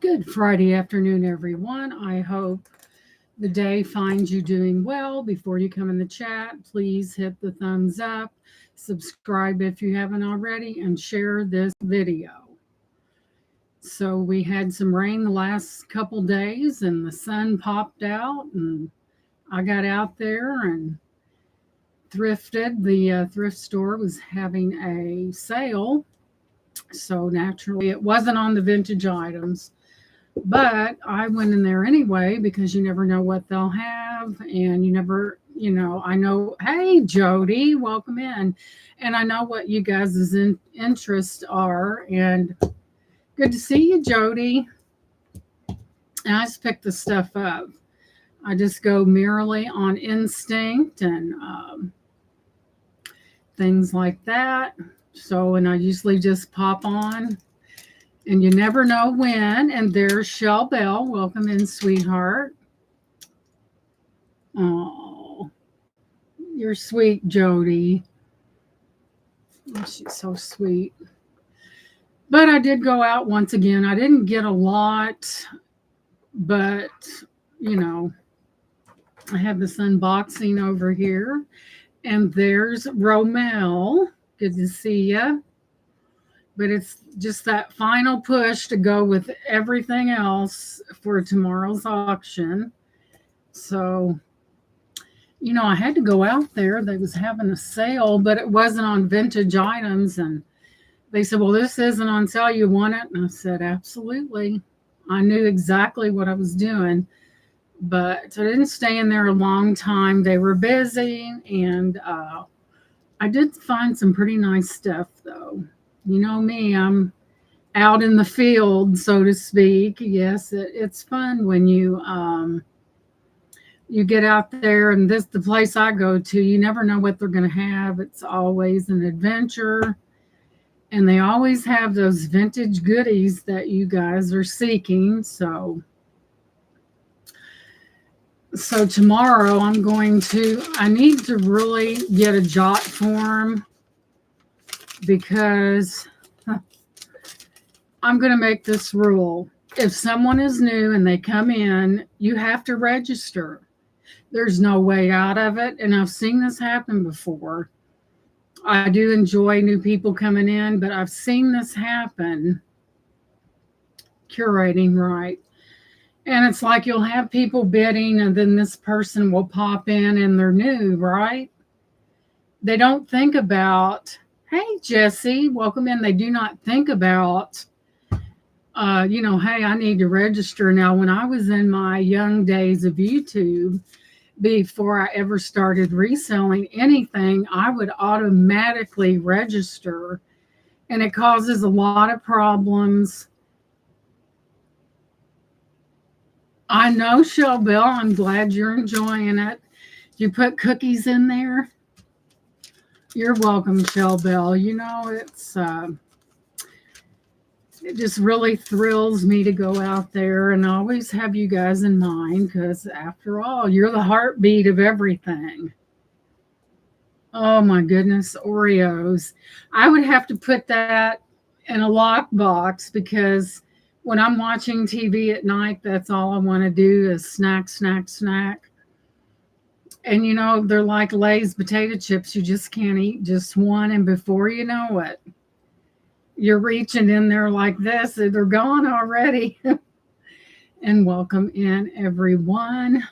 Good Friday afternoon, everyone. I hope the day finds you doing well. Before you come in the chat, please hit the thumbs up, subscribe if you haven't already, and share this video. So, we had some rain the last couple days, and the sun popped out, and I got out there and thrifted. The thrift store was having a sale, so naturally, it wasn't on the vintage items. But I went in there anyway because you never know what they'll have. And you never, I know, hey, Jody, welcome in. And I know what you guys' interests are. And good to see you, Jody. And I just pick the stuff up. I just go merely on instinct and things like that. So, and I usually just pop on. And you never know when. And there's Shell Bell. Welcome in, sweetheart. Oh, you're sweet, Jody. Oh, she's so sweet. But I did go out once again. I didn't get a lot, but, I have this unboxing over here. And there's Romel. Good to see you. But it's just that final push to go with everything else for tomorrow's auction. So, I had to go out there. They was having a sale, but it wasn't on vintage items. And they said, well, this isn't on sale. You want it? And I said, absolutely. I knew exactly what I was doing. But I didn't stay in there a long time. They were busy. And I did find some pretty nice stuff, though. You know me, I'm out in the field, so to speak. Yes, it's fun when you get out there, and the place I go to, you never know what they're going to have. It's always an adventure, and they always have those vintage goodies that you guys are seeking. So tomorrow I need to really get a jot form, because I'm going to make this rule. If someone is new and they come in, you have to register. There's no way out of it. And I've seen this happen before. I do enjoy new people coming in, but I've seen this happen curating right. And it's like you'll have people bidding, and then this person will pop in and they're new, right? They don't think about, hey, Jesse, welcome in. They do not think about, hey, I need to register. Now, when I was in my young days of YouTube, before I ever started reselling anything, I would automatically register, and it causes a lot of problems. I know, Shell Bell, I'm glad you're enjoying it. You put cookies in there? You're welcome, Shell Bell. It just really thrills me to go out there and always have you guys in mind, because after all, you're the heartbeat of everything. Oh my goodness, Oreos. I would have to put that in a lockbox, because when I'm watching TV at night, that's all I want to do is snack, snack, snack. And they're like Lay's potato chips. You just can't eat just one. And before you know it, you're reaching in there like this. They're gone already. And welcome in, everyone.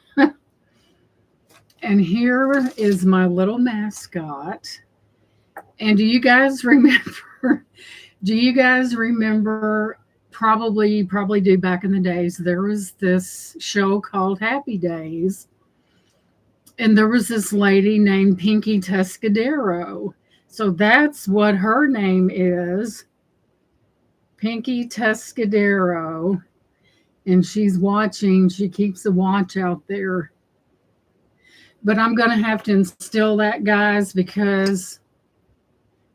And here is my little mascot. And do you guys remember? Probably you probably do, back in the days, there was this show called Happy Days. And there was this lady named Pinky Tuscadero. So that's what her name is. Pinky Tuscadero. And she's watching. She keeps a watch out there. But I'm going to have to instill that, guys, because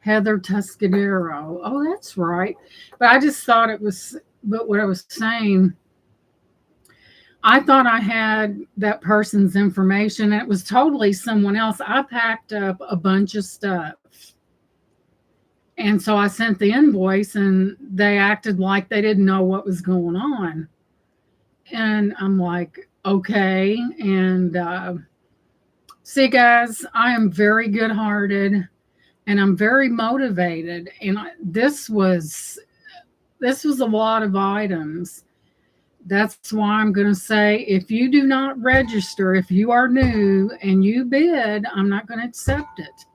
Heather Tuscadero. Oh, that's right. But I just thought it was, but what I was saying, I thought I had that person's information, and it was totally someone else. I packed up a bunch of stuff, And so I sent the invoice and they acted like they didn't know what was going on. And I'm like, okay. And see, guys, I am very good hearted and I'm very motivated. And this was a lot of items. That's why I'm going to say if you do not register, if you are new and you bid, I'm not going to accept it.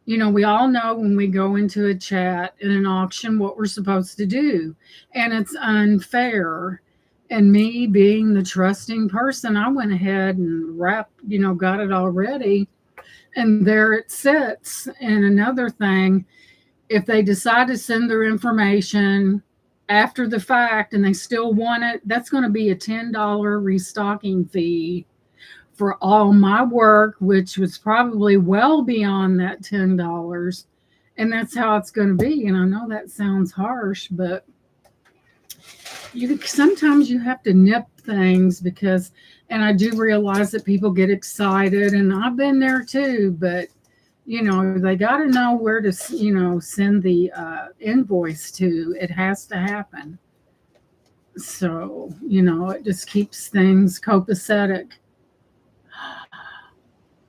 You know, we all know when we go into a chat in an auction what we're supposed to do, and it's unfair. And me being the trusting person, I went ahead and got it all ready, and there it sits. And another thing, if they decide to send their information after the fact and they still want it, that's going to be a $10 restocking fee for all my work, which was probably well beyond that $10. And that's how it's going to be. And I know that sounds harsh, but sometimes you have to nip things because, and I do realize that people get excited, and I've been there too, but they got to know where to, send the invoice to. It has to happen. So, it just keeps things copacetic.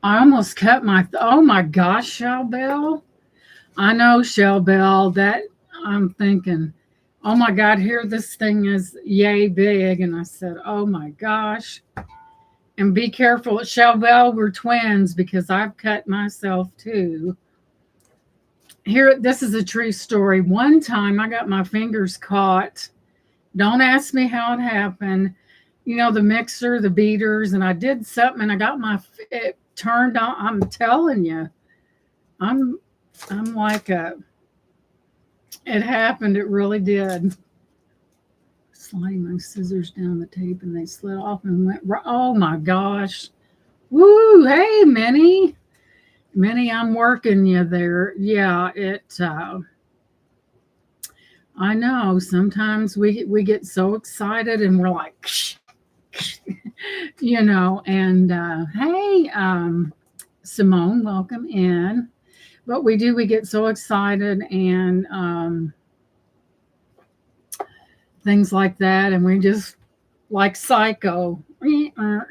I almost cut oh my gosh, Shell Bell. I know, Shell Bell, that I'm thinking, oh my God, here this thing is yay big. And I said, oh my gosh. And be careful, Shell Bell, we're twins because I've cut myself too. Here, this is a true story. One time I got my fingers caught. Don't ask me how it happened. The mixer, the beaters, and I did something and I got it turned on. I'm telling you, I'm like it happened. It really did. Sliding my scissors down the tape and they slid off and went, oh my gosh. Woo, hey, Minnie, I'm working you there. Yeah, I know sometimes we get so excited and we're like, and hey, Simone, welcome in. But we get so excited and things like that, and we just like psycho. You're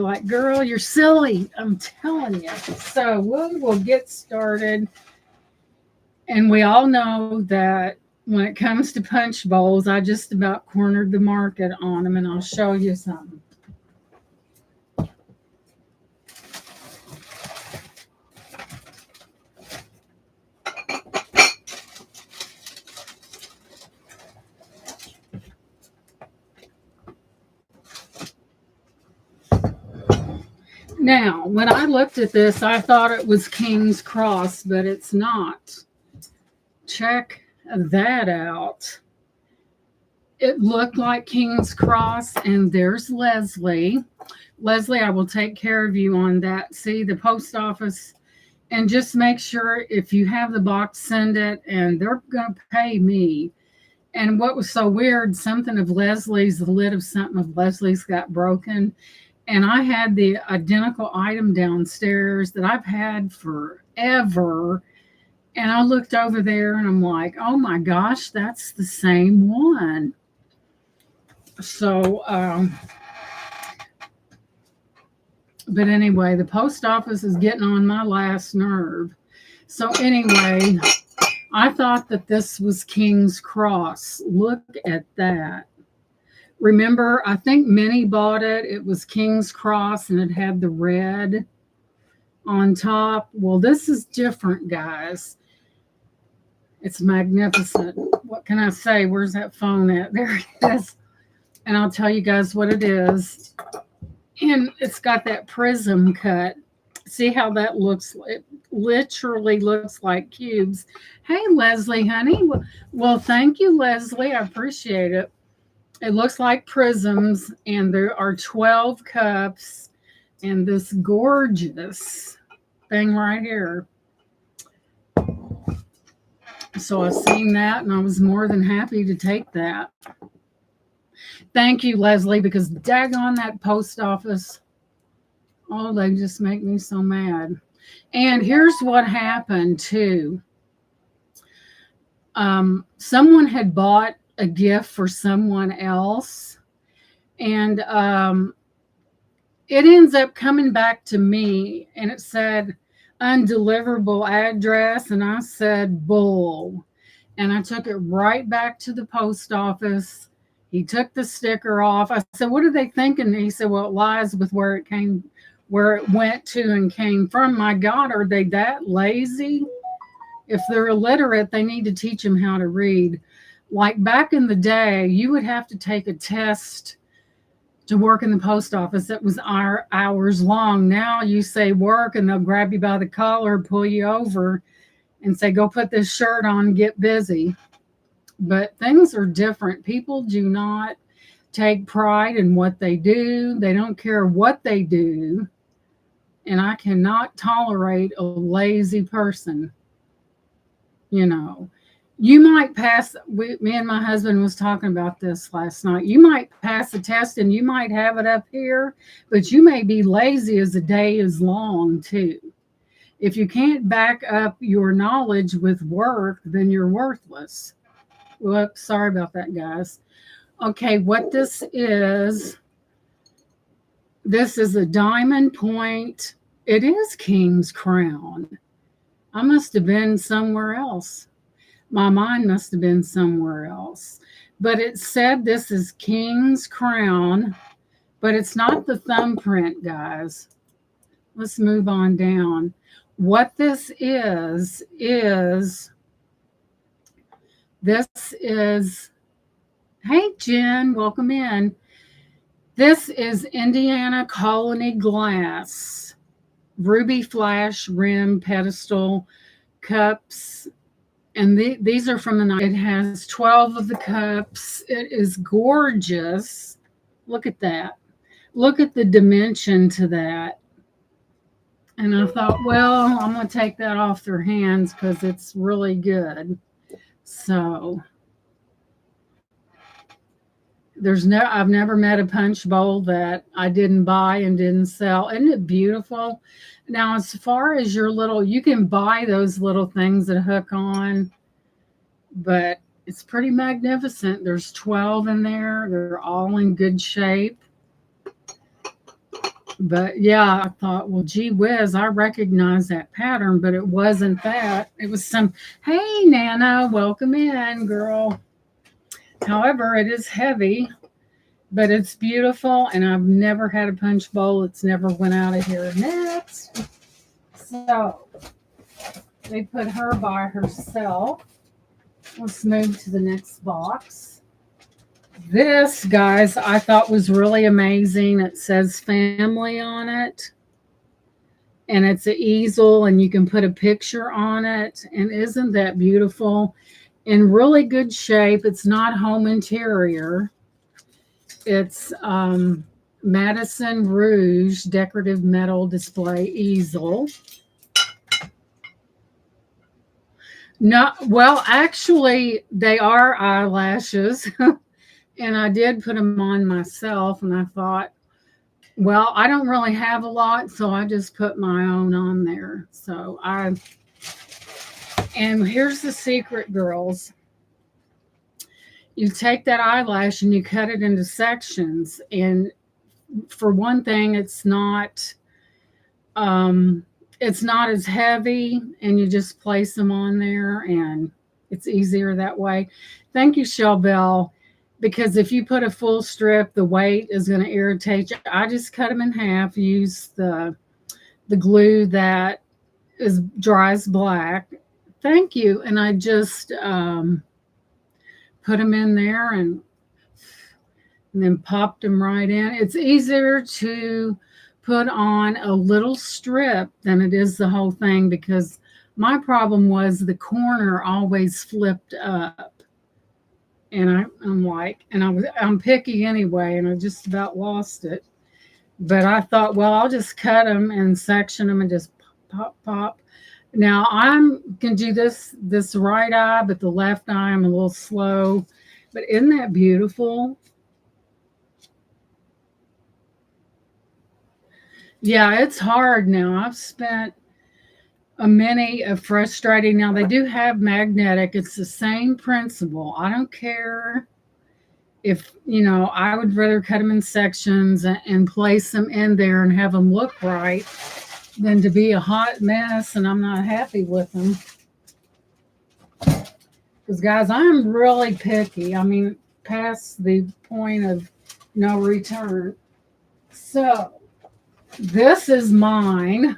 like, girl, you're silly. I'm telling you. So we'll get started. And we all know that when it comes to punch bowls, I just about cornered the market on them, and I'll show you something. Now, when I looked at this, I thought it was King's Cross, but it's not. Check that out. It looked like King's Cross, and there's Leslie. Leslie, I will take care of you on that. See, the post office, and just make sure if you have the box, send it, and they're going to pay me. And what was so weird, something of Leslie's, the lid of something of Leslie's got broken. And I had the identical item downstairs that I've had forever. And I looked over there and I'm like, oh my gosh, that's the same one. So, but anyway, the post office is getting on my last nerve. So anyway, I thought that this was King's Cross. Look at that. Remember, I think Minnie bought it. It was King's Cross and it had the red on top. Well, this is different, guys. It's magnificent. What can I say? Where's that phone at? There it is. And I'll tell you guys what it is. And it's got that prism cut. See how that looks? It literally looks like cubes. Hey, Leslie, honey. Well, thank you, Leslie. I appreciate it. It looks like prisms, and there are 12 cups and this gorgeous thing right here. So I seen that, and I was more than happy to take that. Thank you, Leslie, because daggone that post office. Oh, they just make me so mad. And here's what happened too. Someone had bought a gift for someone else, and it ends up coming back to me, and it said undeliverable address, and I said bull. And I took it right back to the post office. He took the sticker off. I said, "What are they thinking?" He said, "Well, it lies with where it came, where it went to and came from." My God, are they that lazy? If they're illiterate, they need to teach them how to read. Like back in the day, you would have to take a test to work in the post office that was hours long. Now you say work, and they'll grab you by the collar, pull you over, and say, "Go put this shirt on and get busy." But things are different. People do not take pride in what they do. They don't care what they do. And I cannot tolerate a lazy person. You know, you might pass, me and my husband was talking about this last night. You might pass a test and you might have it up here, but you may be lazy as the day is long too. If you can't back up your knowledge with work, then you're worthless. Whoops, sorry about that, guys. Okay, what this is a diamond point. It is King's Crown. I must have been somewhere else. My mind must have been somewhere else. But it said this is King's Crown, but it's not the thumbprint, guys. Let's move on down. What this is hey, Jen, welcome in. This is Indiana Colony glass, ruby flash rim pedestal cups. And these are from the night. It has 12 of the cups. It is gorgeous. Look at that. Look at the dimension to that. And I thought, well, I'm going to take that off their hands because it's really good. So I've never met a punch bowl that I didn't buy and didn't sell. Isn't it beautiful? Now, as far as you can buy those little things that hook on, but it's pretty magnificent. There's 12 in there. They're all in good shape. But yeah, I thought, well, gee whiz, I recognize that pattern, but it wasn't that. It was hey, Nana, welcome in, girl. However, it is heavy, but it's beautiful, and I've never had a punch bowl. It's never went out of here. Next. So, they put her by herself. Let's move to the next box. This, guys, I thought was really amazing. It says family on it. And it's an easel, and you can put a picture on it. And isn't that beautiful? In really good shape. It's not home interior. It's Madison Rouge decorative metal display easel. No, well, actually, they are eyelashes. And I did put them on myself, and I thought, well, I don't really have a lot, so I just put my own on there. And here's the secret, girls. You take that eyelash and you cut it into sections. And for one thing, it's not as heavy, and you just place them on there, and it's easier that way. Thank you, Shell Bell. Because if you put a full strip, the weight is going to irritate you. I just cut them in half, use the glue that dries black. Thank you. And I just put them in there and then popped them right in. It's easier to put on a little strip than it is the whole thing, because my problem was the corner always flipped up. And I'm picky anyway, and I just about lost it. But I thought, well, I'll just cut them and section them and just pop. Now I can do this right eye, but the left eye I'm a little slow. But isn't that beautiful? Yeah, it's hard now. I've spent a mini of frustrating. Now they do have magnetic. It's the same principle. I don't care if, I would rather cut them in sections and place them in there and have them look right than to be a hot mess and I'm not happy with them. Because, guys, I'm really picky. I mean, past the point of no return. So, this is mine.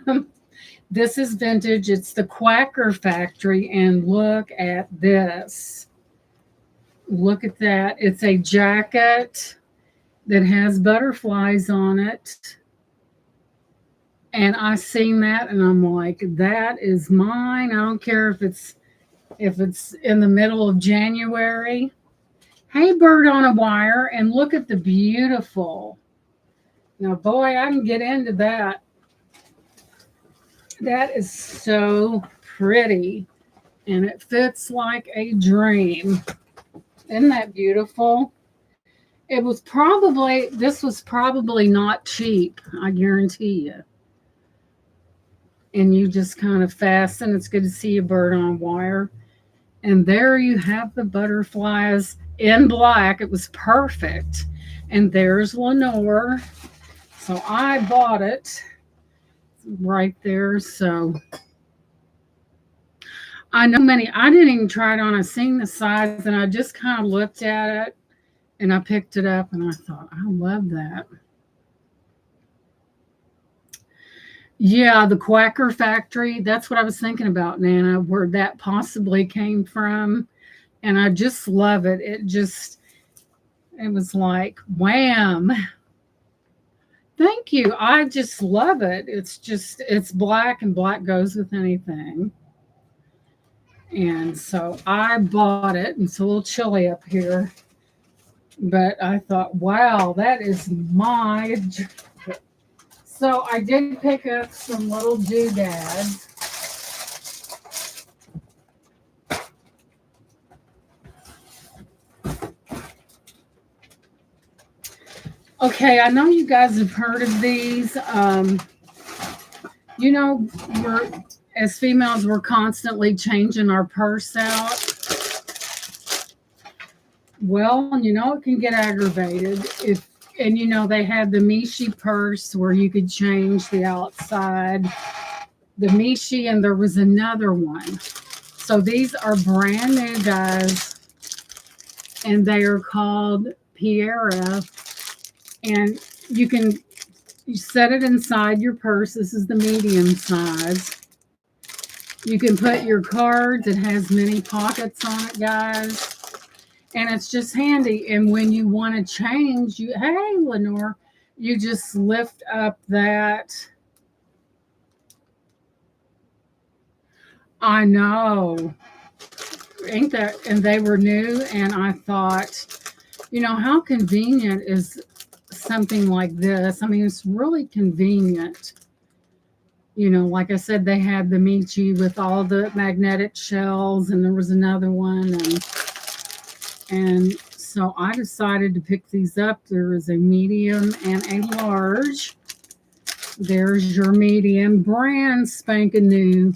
This is vintage. It's the Quacker Factory. And look at this. Look at that. It's a jacket that has butterflies on it. And I seen that and I'm like, that is mine. I don't care if it's in the middle of January. Hey, bird on a wire, and look at the beautiful. Now, boy, I can get into that. That is so pretty, and it fits like a dream. Isn't that beautiful? This was probably not cheap, I guarantee you. And you just kind of fasten. It's good to see a bird on wire. And there you have the butterflies in black. It was perfect. And there's Lenore. So I bought it right there. So I didn't even try it on. I seen the size and I just kind of looked at it and I picked it up and I thought, I love that. Yeah, the Quacker Factory. That's what I was thinking about, Nana, where that possibly came from. And I just love it. It was like, wham. Thank you. I just love it. It's black and black goes with anything. And so I bought it. It's a little chilly up here. But I thought, wow, that is my jacket. So I did pick up some little doodads. Okay, I know you guys have heard of these. As females, we're constantly changing our purse out. Well, it can get aggravated they had the Mishi purse where you could change the outside. The Mishi, and there was another one. So these are brand new, guys, and they are called Pierre. And you set it inside your purse. This is the medium size. You can put your cards. It has many pockets on it, guys. And it's just handy. And when you want to change, hey, Lenore, you just lift up that. I know. Ain't that? And they were new. And I thought, how convenient is something like this? I mean, it's really convenient. Like I said, they had the Michi with all the magnetic shells, and there was another one. And so I decided to pick these up. There is a medium and a large. There's your medium, brand spanking new.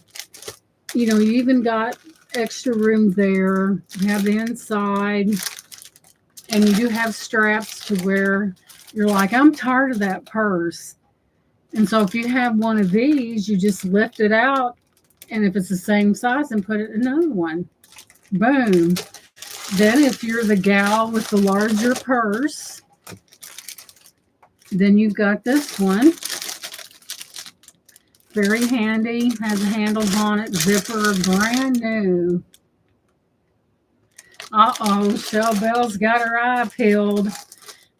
You even got extra room there. You have the inside. And you do have straps to where you're like, I'm tired of that purse. And so if you have one of these, you just lift it out. And if it's the same size, and put it in another one. Boom. Then if you're the gal with the larger purse, then you've got this one. Very handy. Has handles on it. Zipper. Brand new. Uh-oh. Shell Bell's got her eye peeled.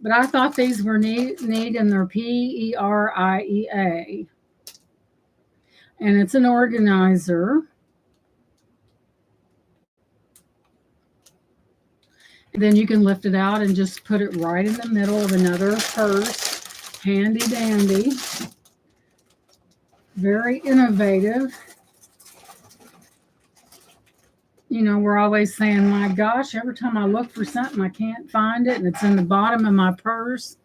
But I thought these were neat and they're P-E-R-I-E-A. And it's an organizer. Then you can lift it out and just put it right in the middle of another purse. Handy dandy. Very innovative. We're always saying, my gosh, every time I look for something, I can't find it. And it's in the bottom of my purse.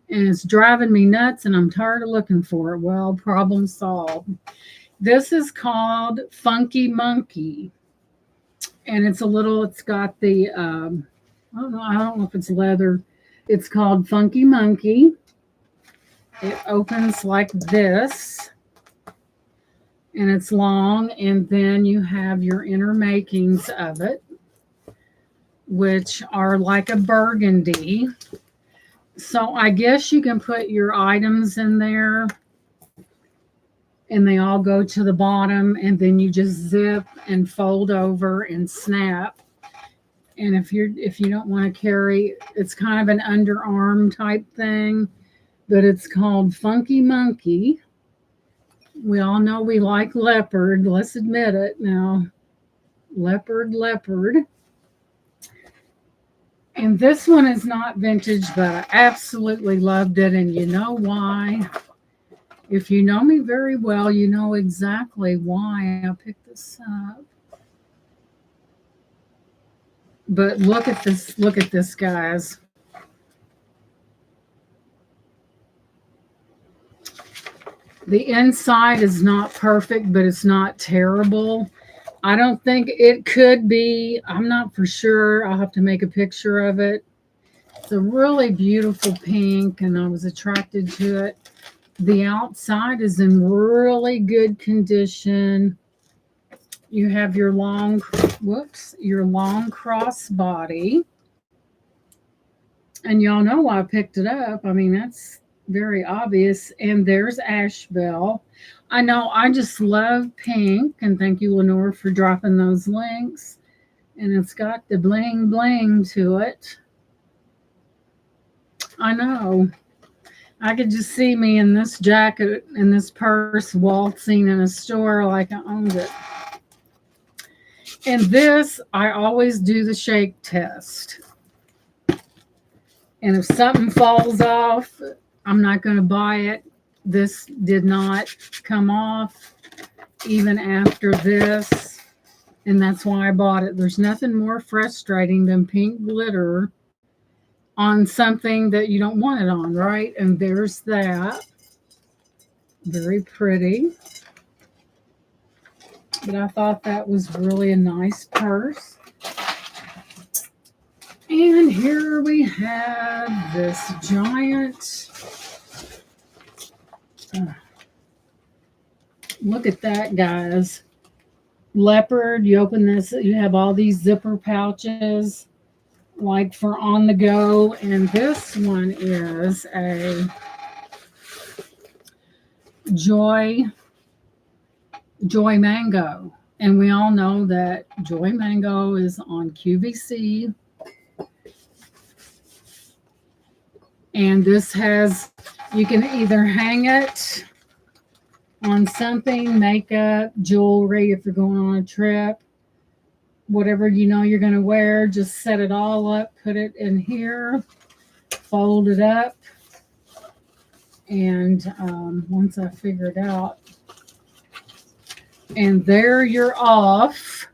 And it's driving me nuts and I'm tired of looking for it. Well, problem solved. This is called Funky Monkey. And it's got the, I don't know if it's leather. It's called Funky Monkey. It opens like this, and it's long, and then you have your inner makings of it, which are like a burgundy. So I guess you can put your items in there, and they all go to the bottom, and then you just zip and fold over and snap. And if you don't want to carry, it's kind of an underarm type thing, but it's called Funky Monkey. We all know we like leopard. Let's admit it now. Leopard. And this one is not vintage, but I absolutely loved it. And you know why? If you know me very well, you know exactly why I picked this up. But look at this, guys. The inside is not perfect, but it's not terrible. I don't think it could be. I'm not for sure. I'll have to make a picture of it. It's a really beautiful pink, and I was attracted to it. The outside is in really good condition. You have your long cross body. And y'all know why I picked it up. I mean, that's very obvious. And there's Ashbel. I know I just love pink. And thank you, Lenore, for dropping those links. And it's got the bling bling to it. I know. I could just see me in this jacket and this purse waltzing in a store like I owned it. And this, I always do the shake test. And if something falls off, I'm not going to buy it. This did not come off even after this. And that's why I bought it. There's nothing more frustrating than pink glitter on something that you don't want it on, right? And there's that. Very pretty. But I thought that was really a nice purse. And here we have this giant, look at that, guys. Leopard, you open this, you have all these zipper pouches, like for on the go. And this one is a Joy Mango. And we all know that Joy Mango is on QVC. And this has, you can either hang it on something, makeup, jewelry, if you're going on a trip, whatever you know you're going to wear, just set it all up, put it in here, fold it up. And once I figure it out, and there you're off.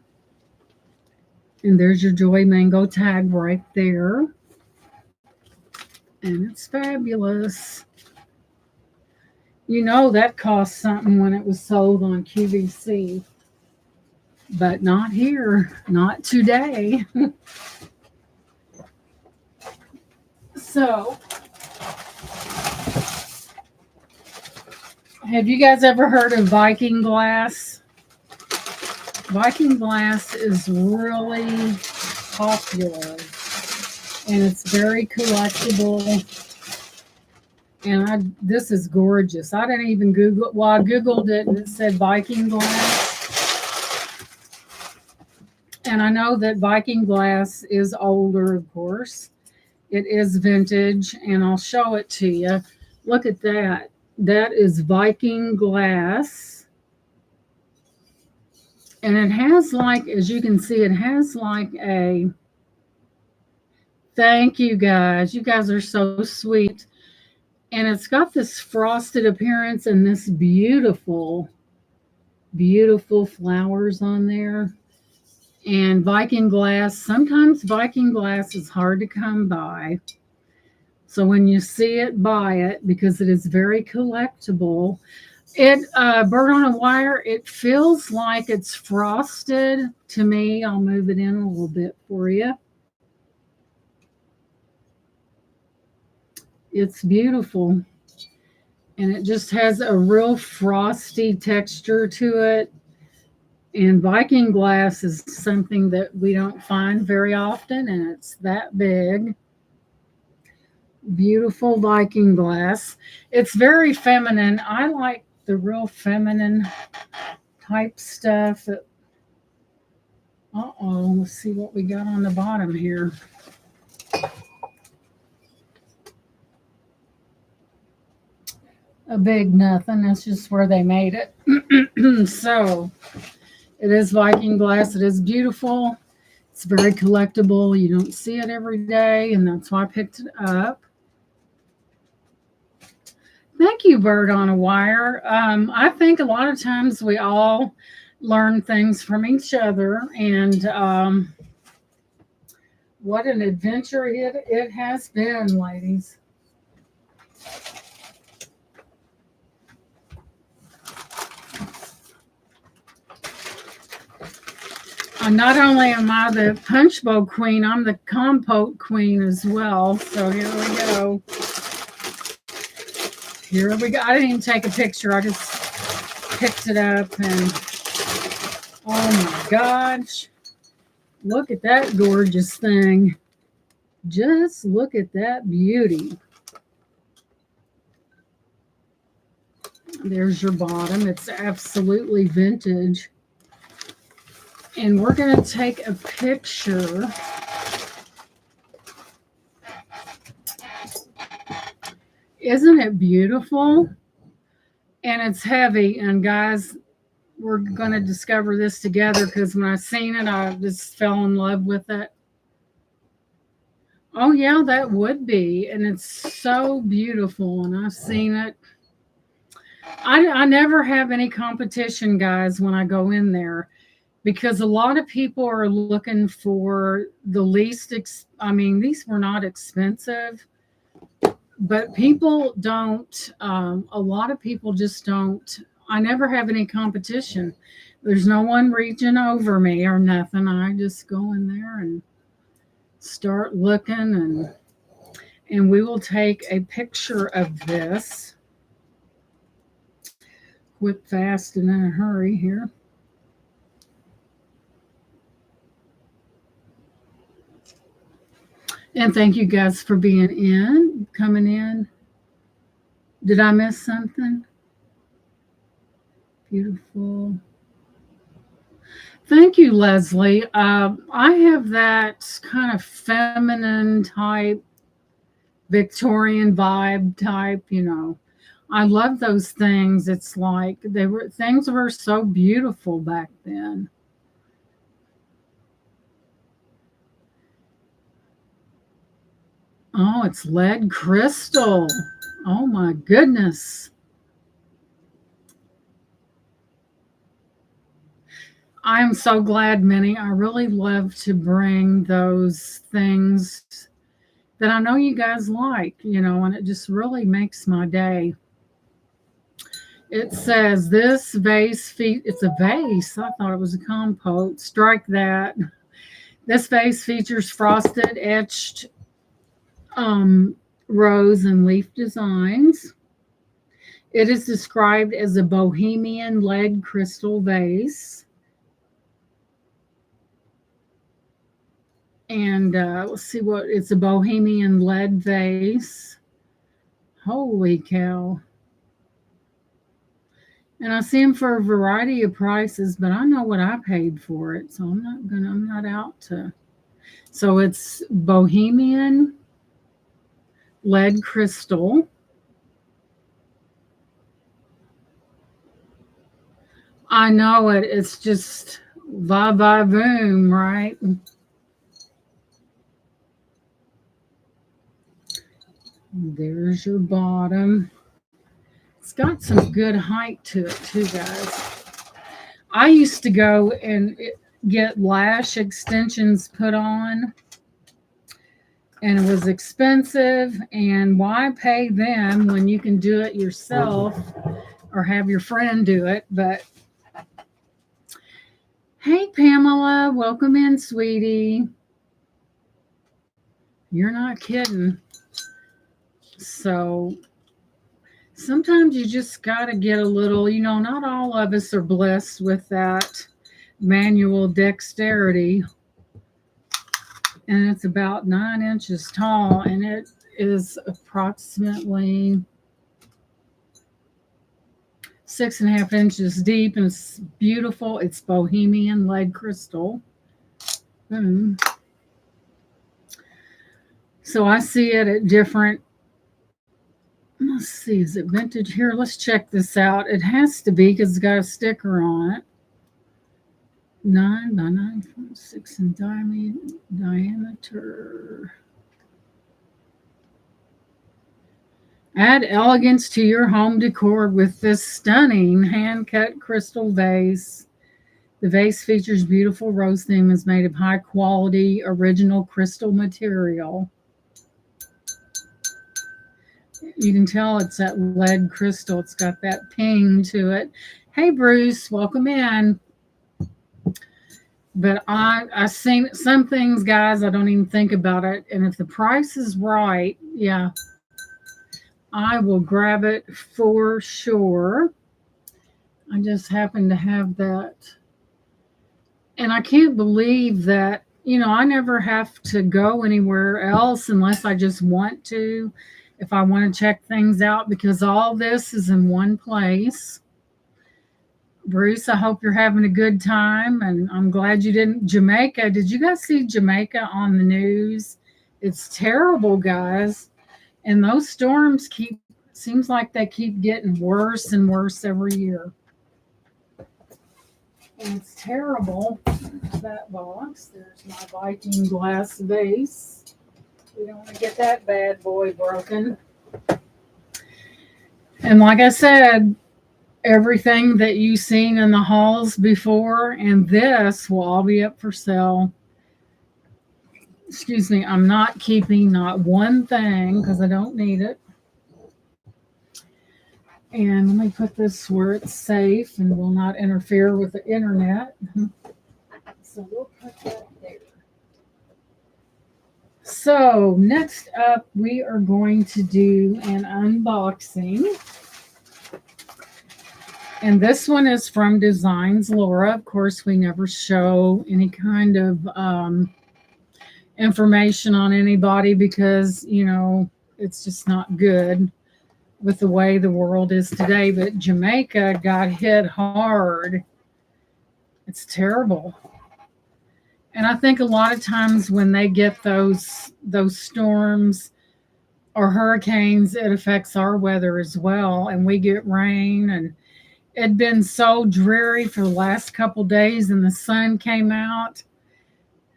And there's your Joy Mango tag right there. And it's fabulous. You know that cost something when it was sold on QVC. But not here. Not today. So, have you guys ever heard of Viking glass? Viking glass is really popular. And it's very collectible. And this is gorgeous. I didn't even Google it. Well, I Googled it and it said Viking glass. And I know that Viking glass is older, of course. It is vintage, and I'll show it to you. Look at that. That is Viking glass. And it has like, as you can see, it has like a, thank you guys. You guys are so sweet. And it's got this frosted appearance and this beautiful, beautiful flowers on there. And Viking glass, sometimes Viking glass is hard to come by. So when you see it, buy it because it is very collectible. It Bird on a Wire, it feels like it's frosted to me. I'll move it in a little bit for you. It's beautiful. And it just has a real frosty texture to it. And Viking glass is something that we don't find very often, and it's that big. Beautiful Viking glass. It's very feminine. I like the real feminine type stuff. Uh-oh, let's see what we got on the bottom here. A big nothing. That's just where they made it. So it is Viking glass. It is beautiful. It's very collectible. You don't see it every day, and that's why I picked it up. Thank you, Bird on a Wire. I think a lot of times we all learn things from each other, and what an adventure it has been, ladies. Not only am I the punch bowl queen, I'm the compote queen as well. So here we go. Here we go. I didn't even take a picture. I just picked it up and oh my gosh. Look at that gorgeous thing. Just look at that beauty. There's your bottom. It's absolutely vintage. And we're going to take a picture. Isn't it beautiful? And it's heavy. And guys, we're going to discover this together because when I seen it, I just fell in love with it. Oh, yeah, that would be. And it's so beautiful. And I've seen it. I never have any competition, guys, when I go in there. Because a lot of people are looking for the least, I mean, these were not expensive, but people don't, a lot of people just don't, I never have any competition. There's no one reaching over me or nothing. I just go in there and start looking and we will take a picture of this. Quick, fast, and in a hurry here. And thank you guys for coming in. Did I miss something? Beautiful. Thank you, Leslie. I have that kind of feminine type, Victorian vibe type, you know. I love those things. It's like things were so beautiful back then. Oh, it's lead crystal. Oh my goodness. I am so glad, Minnie. I really love to bring those things that I know you guys like, you know, and it just really makes my day. It says this it's a vase. I thought it was a compote. Strike that. This vase features frosted, etched rose and leaf designs. It is described as a bohemian lead crystal vase. And let's see it's a bohemian lead vase. Holy cow. And I see them for a variety of prices, but I know what I paid for it. So I'm not out to. So it's bohemian lead crystal. I know it. It's just va va boom, right? There's your bottom. It's got some good height to it too, guys. I used to go and get lash extensions put on, and it was expensive. And why pay them when you can do it yourself or have your friend do it. But hey, Pamela, welcome in, sweetie. You're not kidding. So sometimes you just got to get a little, not all of us are blessed with that manual dexterity. And it's about 9 inches tall, and it is approximately 6.5 inches deep, and it's beautiful. It's Bohemian lead crystal. So I see it at different, let's see, is it vintage? Here, let's check this out. It has to be because it's got a sticker on it. 9 by 9.6 in diameter. Add elegance to your home decor with this stunning hand-cut crystal vase. The vase features beautiful rose theme and is made of high-quality original crystal material. You can tell it's that lead crystal. It's got that ping to it. Hey, Bruce, welcome in. But I've seen some things, guys, I don't even think about it. And if the price is right, yeah, I will grab it for sure. I just happen to have that. And I can't believe that, I never have to go anywhere else unless I just want to, if I want to check things out, because all this is in one place. Bruce, I hope you're having a good time, and I'm glad you didn't. Jamaica, did you guys see Jamaica on the news? It's terrible, guys. And those storms seems like they keep getting worse and worse every year. And it's terrible. That box. There's my Viking glass vase. We don't want to get that bad boy broken. And like I said, everything that you've seen in the halls before and this will all be up for sale. Excuse me, I'm not keeping not one thing because I don't need it. And let me put this where it's safe and will not interfere with the internet. So we'll put that there. So next up, we are going to do an unboxing. And this one is from Dzines, Laura. Of course, we never show any kind of information on anybody because, it's just not good with the way the world is today. But Jamaica got hit hard. It's terrible. And I think a lot of times when they get those storms or hurricanes, it affects our weather as well. And we get rain, and it'd been so dreary for the last couple days, and the sun came out,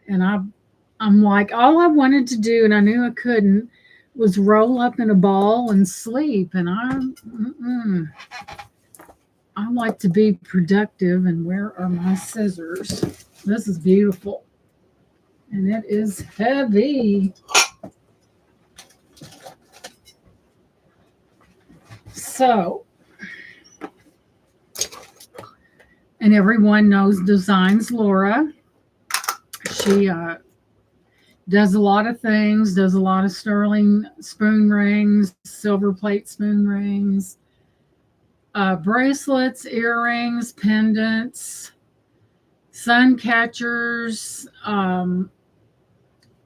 and I'm like, all I wanted to do, and I knew I couldn't, was roll up in a ball and sleep. And I like to be productive. And where are my scissors? This is beautiful, and it is heavy. So, and everyone knows Dzines, Laura. She does a lot of things, does a lot of sterling spoon rings, silver plate spoon rings, bracelets, earrings, pendants, sun catchers, and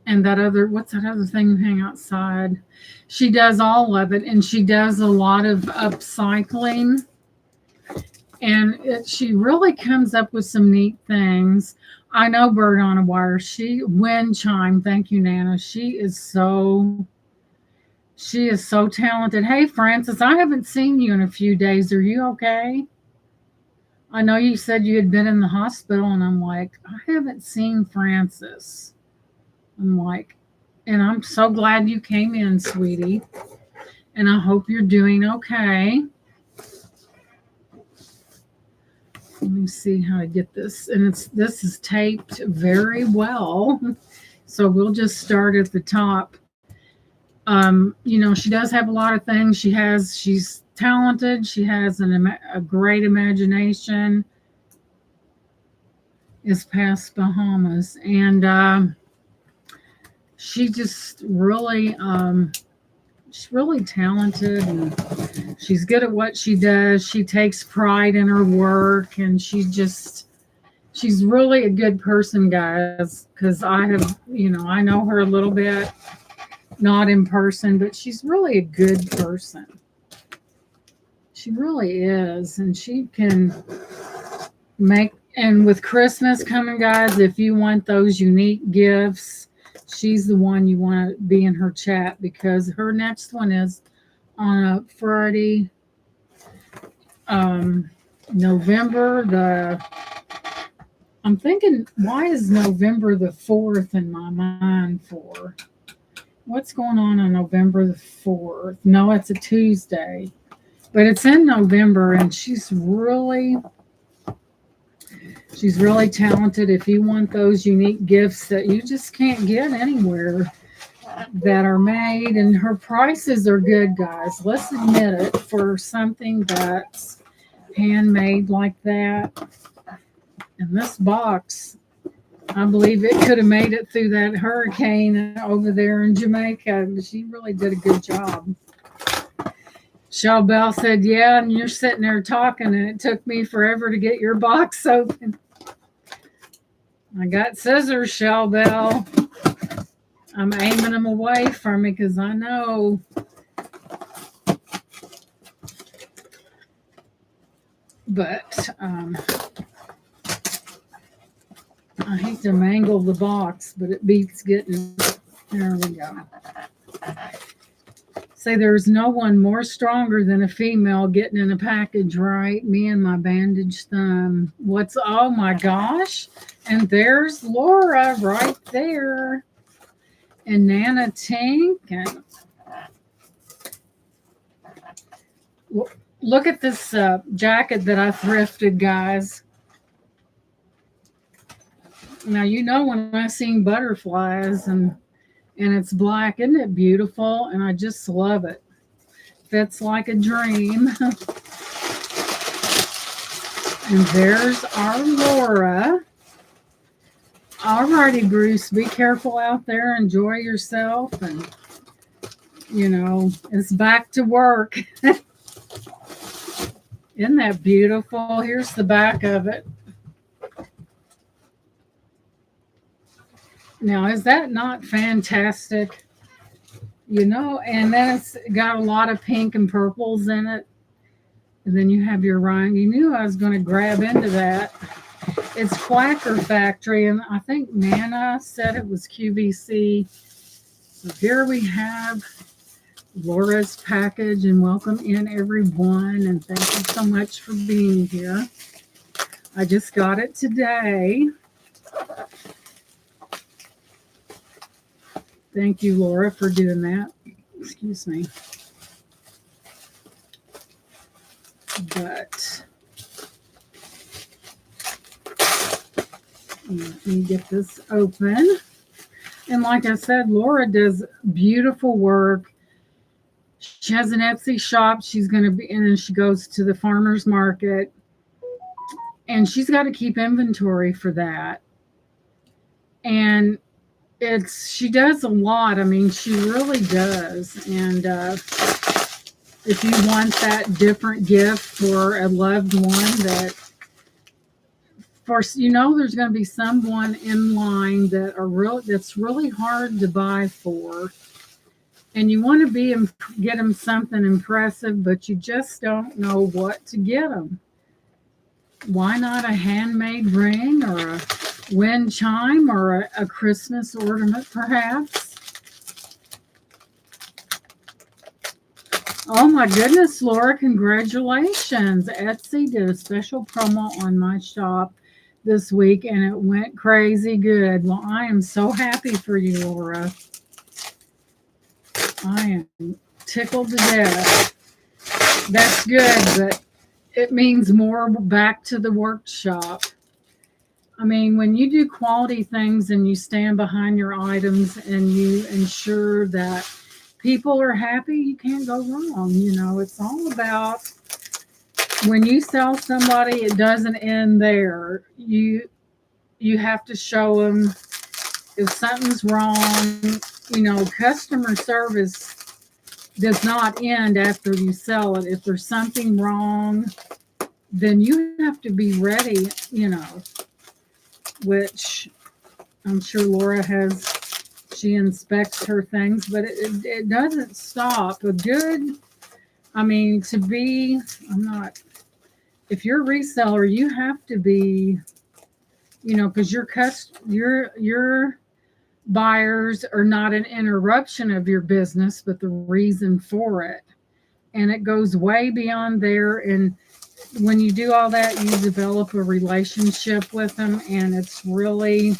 what's that other thing you hang outside? She does all of it, and she does a lot of upcycling. And she really comes up with some neat things. I know Bird on a Wire. Wind Chime. Thank you, Nana. She is so talented. Hey, Francis, I haven't seen you in a few days. Are you okay? I know you said you had been in the hospital, and I'm like, I haven't seen Francis. I'm like, and I'm so glad you came in, sweetie. And I hope you're doing okay. Let me see how to get this. And this is taped very well. So we'll just start at the top. She does have a lot of things. She's talented. She has a great imagination. Is past Bahamas, and she just really, she's really talented, and she's good at what she does. She takes pride in her work, and she's really a good person, guys. Because I have, I know her a little bit, not in person, but she's really a good person. She really is, and she can make. And with Christmas coming, guys, if you want those unique gifts, she's the one you want to be in her chat, because her next one is on a Friday, November I'm thinking, why is November the 4th in my mind for? What's going on November the 4th? No, it's a Tuesday, but it's in November, and she's really talented. If you want those unique gifts that you just can't get anywhere that are made, and her prices are good, guys. Let's admit it, for something that's handmade like that. And this box, I believe it could have made it through that hurricane over there in Jamaica. She really did a good job. Shell Bell said, yeah, and you're sitting there talking, and it took me forever to get your box open. I got scissors, Shell Bell. I'm aiming them away from me because I know. But I hate to mangle the box, but it beats getting. There we go. Say there's no one more stronger than a female getting in a package, right? Me and my bandaged thumb. Oh my gosh. And there's Laura right there. And Nana Tink. And look at this jacket that I thrifted, guys. Now, when I seen butterflies and it's black, isn't it beautiful? And I just love it. Fits like a dream. And there's our Laura. Alrighty, Bruce, be careful out there. Enjoy yourself. And, it's back to work. Isn't that beautiful? Here's the back of it. Now, is that not fantastic? And then it's got a lot of pink and purples in it. And then you have your rind. You knew I was going to grab into that. It's Quacker Factory, and I think Nana said it was QVC. So here we have Laura's package, and welcome in, everyone. And thank you so much for being here. I just got it today. Thank you, Laura, for doing that. Excuse me. But let me get this open. And like I said, Laura does beautiful work. She has an Etsy shop. She's going to be in, and she goes to the farmer's market. And she's got to keep inventory for that. And she does a lot. I mean, she really does. And if you want that different gift for a loved one, there's going to be someone in line that's really hard to buy for. And you want to get them something impressive, but you just don't know what to get them. Why not a handmade ring, or a wind chime, or a Christmas ornament, perhaps? Oh my goodness, Laura, congratulations. Etsy did a special promo on my shop this week, and it went crazy good. Well, I am so happy for you, Laura. I am tickled to death. That's good, but it means more back to the workshop. I mean, when you do quality things and you stand behind your items and you ensure that people are happy, you can't go wrong. It's all about when you sell somebody, it doesn't end there. You have to show them if something's wrong. Customer service does not end after you sell it. If there's something wrong, then you have to be ready, which I'm sure Laura she inspects her things, but it doesn't stop. If you're a reseller, you have to be, because your buyers are not an interruption of your business, but the reason for it. And it goes way beyond there. And when you do all that, you develop a relationship with them. And it's really,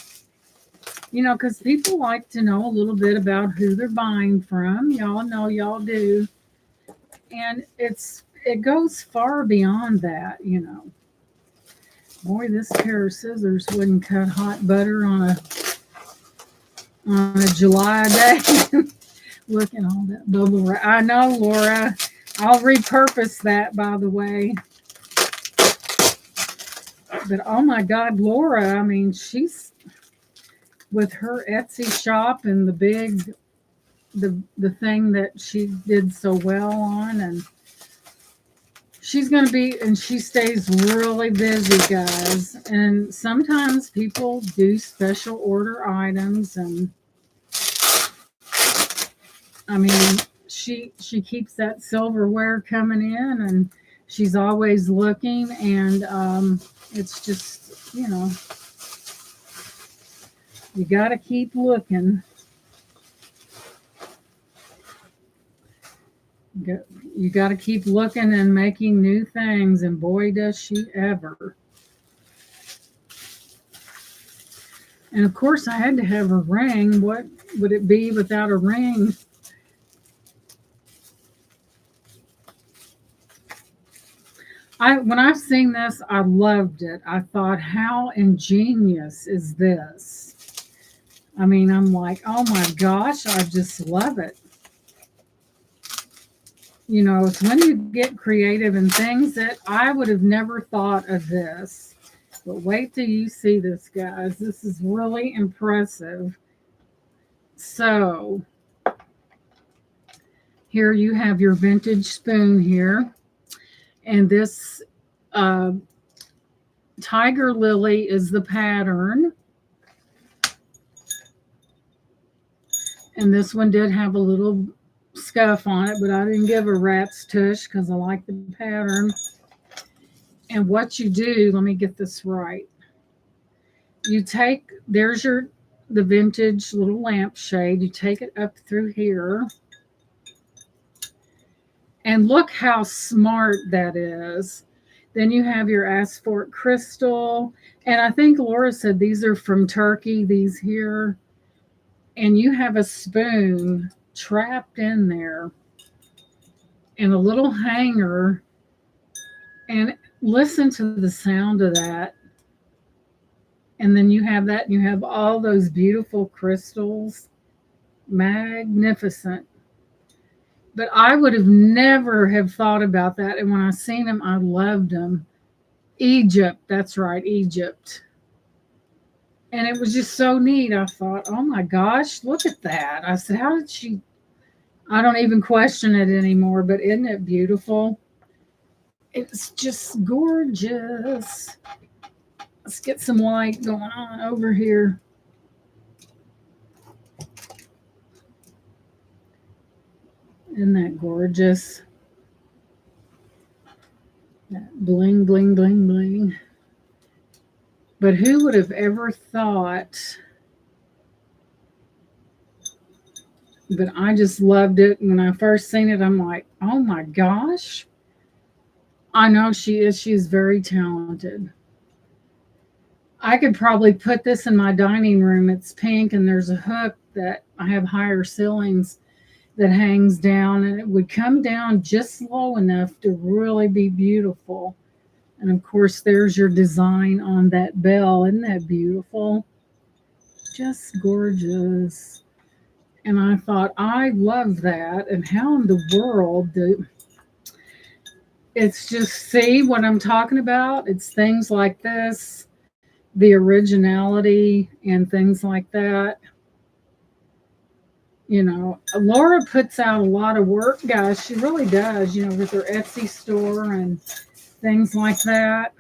because people like to know a little bit about who they're buying from. Y'all know, y'all do. And it goes far beyond that. Boy, this pair of scissors wouldn't cut hot butter on a July day. Look at all that bubble wrap. I know, Laura. I'll repurpose that, by the way. But oh my God, Laura, she's with her Etsy shop and the thing that she did so well on, and she's going to be, and she stays really busy, guys. And sometimes people do special order items, and she keeps that silverware coming in, and she's always looking, and it's just, you got to keep looking. You got to keep looking and making new things, and boy, does she ever. And of course, I had to have a ring. What would it be without a ring? When I've seen this, I loved it. I thought, how ingenious is this? I'm like, oh my gosh, I just love it. It's when you get creative and things that I would have never thought of this. But wait till you see this, guys. This is really impressive. So, here you have your vintage spoon here. And this tiger lily is the pattern. And this one did have a little scuff on it, but I didn't give a rat's tush because I like the pattern. And what you do, let me get this right. There's the vintage little lampshade. You take it up through here. And look how smart that is. Then you have your asphalt crystal. And I think Laura said these are from Turkey, these here. And you have a spoon trapped in there and a little hanger. And listen to the sound of that. And then you have that, and you have all those beautiful crystals. Magnificent. But I would have never have thought about that. And when I seen them, I loved them. Egypt, that's right, Egypt. And it was just so neat. I thought, oh my gosh, look at that. I said, how did she? I don't even question it anymore, but isn't it beautiful? It's just gorgeous. Let's get some light going on over here. Isn't that gorgeous? That bling, bling, bling, bling. But who would have ever thought? But I just loved it. When I first seen it, I'm like, oh my gosh. I know she is. She's very talented. I could probably put this in my dining room. It's pink, and there's a hook that I have higher ceilings that hangs down, and it would come down just low enough to really be beautiful. And of course, there's your design on that bell. Isn't that beautiful? Just gorgeous. And I thought, I love that. And how in the world do it's just, see what I'm talking about? It's things like this, the originality and things like that. Laura puts out a lot of work, guys. She really does, with her Etsy store and things like that.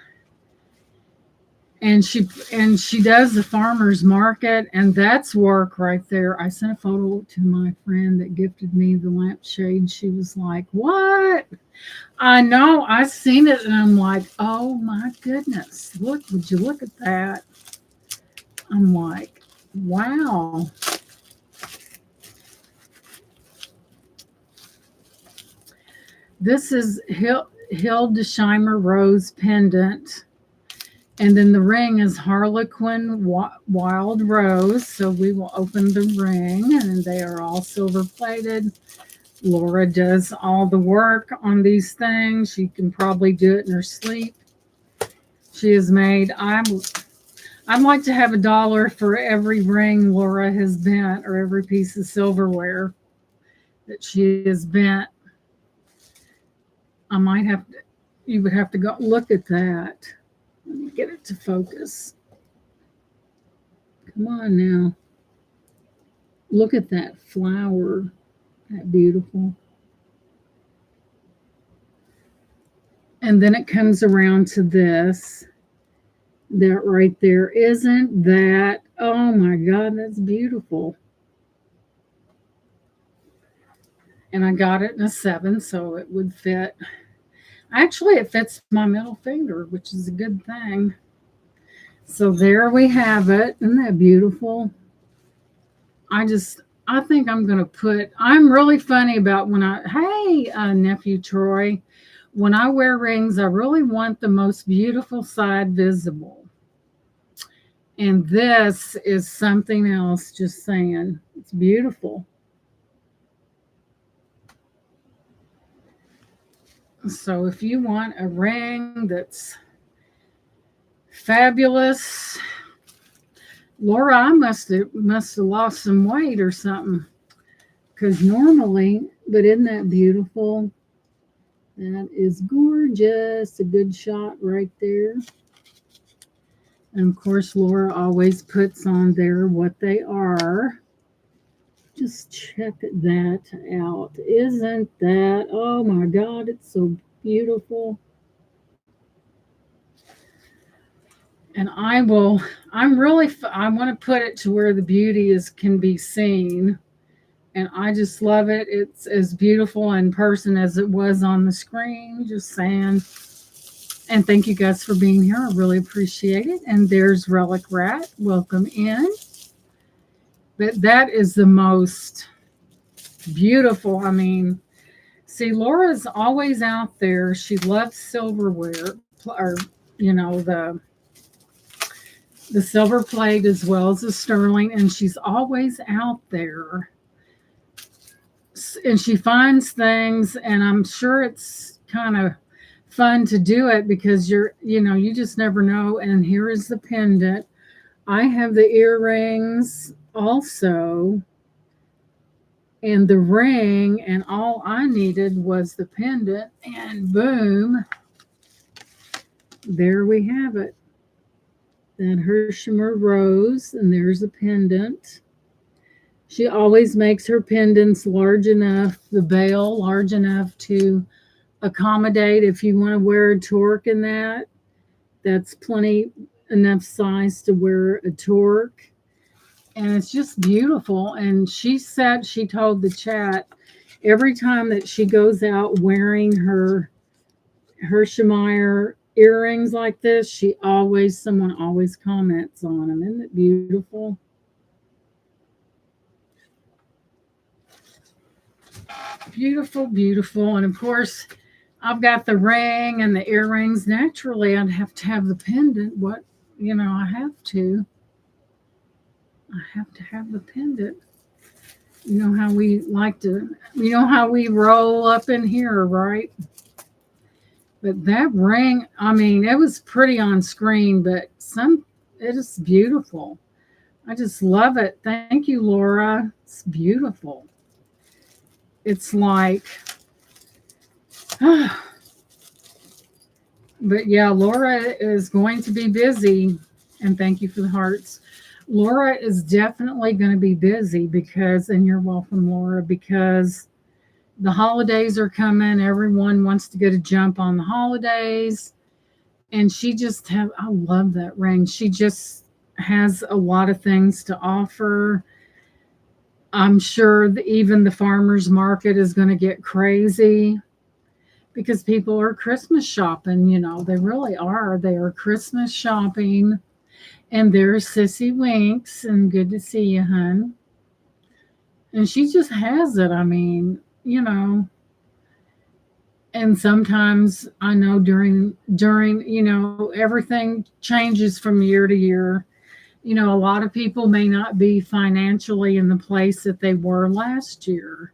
And she does the farmers market, and that's work right there. I sent a photo to my friend that gifted me the lampshade. She was like, "What?" I know, I seen it, and I'm like, "Oh my goodness, look, would you look at that?" I'm like, "Wow." This is Hildesheimer Rose pendant. And then the ring is Harlequin Wild Rose. So we will open the ring, and they are all silver plated. Laura does all the work on these things. She can probably do it in her sleep. She has made, I'd like to have $1 for every ring Laura has bent, or every piece of silverware that she has bent. I might have to, you would have to go look at that. Let me get it to focus. Come on now. Look at that flower. That beautiful. And then it comes around to this. That right there. Isn't that? Oh my God, that's beautiful. And I got it in a 7, so it would fit. Actually, it fits my middle finger, which is a good thing. So there we have it. Isn't that beautiful? I think I'm going to I'm really funny about hey, nephew Troy, when I wear rings, I really want the most beautiful side visible. And this is something else, just saying. It's beautiful. So if you want a ring that's fabulous, Laura, I must have lost some weight or something. Because normally, but isn't that beautiful? That is gorgeous. A good shot right there. And of course, Laura always puts on there what they are. Just check that out. Isn't that? Oh my God, it's so beautiful. And I want to put it to where the beauty can be seen. And I just love it. It's as beautiful in person as it was on the screen. Just saying. And thank you guys for being here. I really appreciate it. And there's Relic Rat. Welcome in. But that is the most beautiful. I mean, see, Laura's always out there. She loves silverware, or the silver plate as well as the sterling, and she's always out there. And she finds things, and I'm sure it's kind of fun to do it because you just never know. And here is the pendant. I have the earrings also, and the ring, and all I needed was the pendant, and boom, there we have it. That Herkimer rose, and there's a pendant. She always makes her pendants large enough, the bail large enough to accommodate if you want to wear a torque in that. That's plenty enough size to wear a torque. And it's just beautiful. And she told the chat, every time that she goes out wearing her Herkimer earrings like this, someone always comments on them. Isn't it beautiful? Beautiful, beautiful. And of course, I've got the ring and the earrings. Naturally, I'd have to have the pendant. I have to. I have to have the pendant. You know how we how we roll up in here, right? But that ring, I mean, it was pretty on screen, but it is beautiful. I just love it. Thank you, Laura. It's beautiful. It's like, but yeah, Laura is going to be busy. And thank you for the hearts. Laura is definitely going to be busy because, and you're welcome, Laura, because the holidays are coming. Everyone wants to get a jump on the holidays. And she just have, I love that ring. She just has a lot of things to offer. I'm sure that even the farmers market is going to get crazy because people are Christmas shopping. They really are. They are Christmas shopping. And there's Sissy Winks, and good to see you, hun. And she just has it. I mean, and sometimes I know during everything changes from year to year. A lot of people may not be financially in the place that they were last year.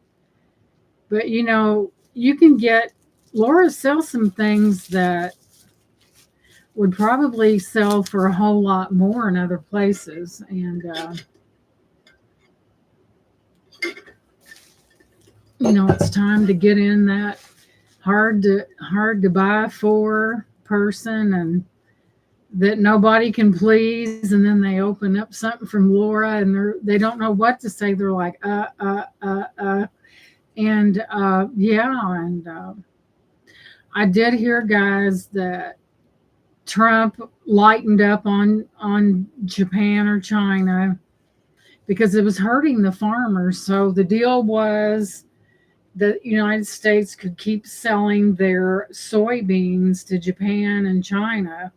But you can get Laura sells some things that would probably sell for a whole lot more in other places. And it's time to get in that hard to buy for person, and that nobody can please, and then they open up something from Laura and they don't know what to say. They're like and yeah. And I did hear, guys, that Trump lightened up on Japan or China because it was hurting the farmers. So the deal was the United States could keep selling their soybeans to Japan and China.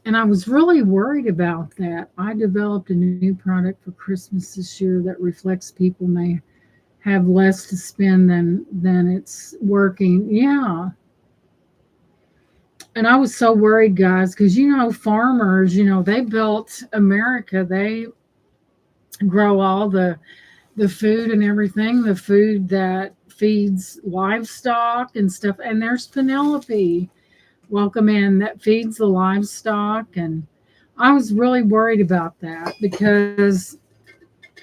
And I was really worried about that. I developed a new product for Christmas this year that reflects people may have less to spend than it's working. Yeah. And I was so worried, guys, because farmers, they built America. They grow all the food and everything, the food that feeds livestock and stuff. And there's Penelope. Welcome in, that feeds the livestock. And I was really worried about that because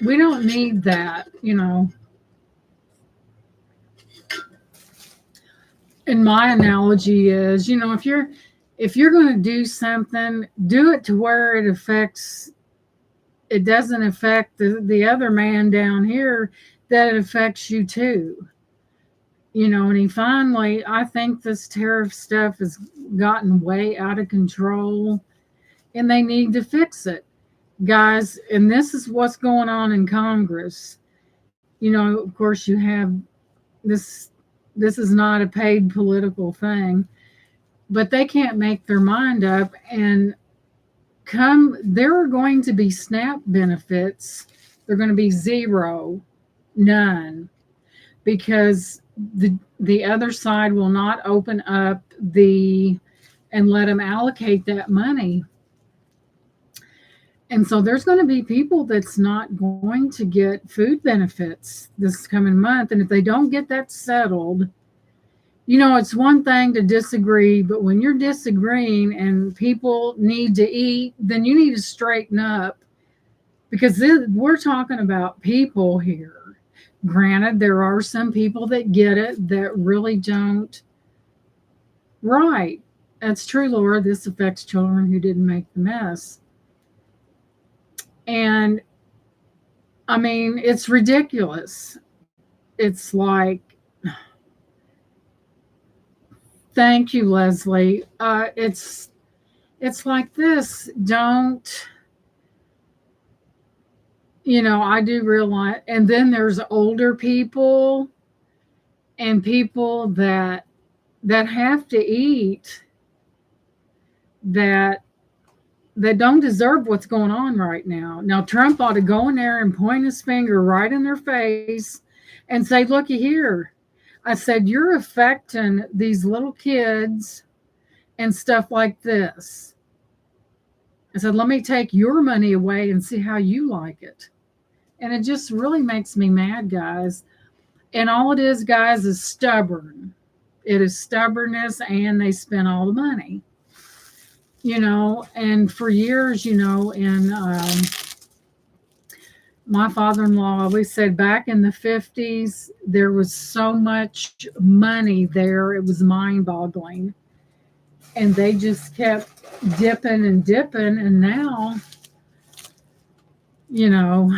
we don't need that. And my analogy is, if you're going to do something, do it to where it doesn't affect the other man down here, that it affects you too. And I think this tariff stuff has gotten way out of control, and they need to fix it, guys. And this is what's going on in Congress. Of course, you have this. This is not a paid political thing, but they can't make their mind up. And there are going to be SNAP benefits. They're going to be zero, none, because the other side will not open up and let them allocate that money. And so there's going to be people that's not going to get food benefits this coming month. And if they don't get that settled, it's one thing to disagree, but when you're disagreeing and people need to eat, then you need to straighten up, because we're talking about people here. Granted, there are some people that get it that really don't. Right. That's true, Laura. This affects children who didn't make the mess. And I mean, it's ridiculous. It's like, thank you, Leslie. It's like this. Don't, I do realize. And then there's older people and people that have to eat that don't deserve what's going on right now. Now, Trump ought to go in there and point his finger right in their face and say, looky here. I said, you're affecting these little kids and stuff like this. I said, let me take your money away and see how you like it. And it just really makes me mad, guys. And all it is, guys, is stubborn. It is stubbornness, and they spend all the money. And for years, in My father-in-law always said back in the 50s, there was so much money there, it was mind-boggling. And they just kept dipping and dipping. And now, you know,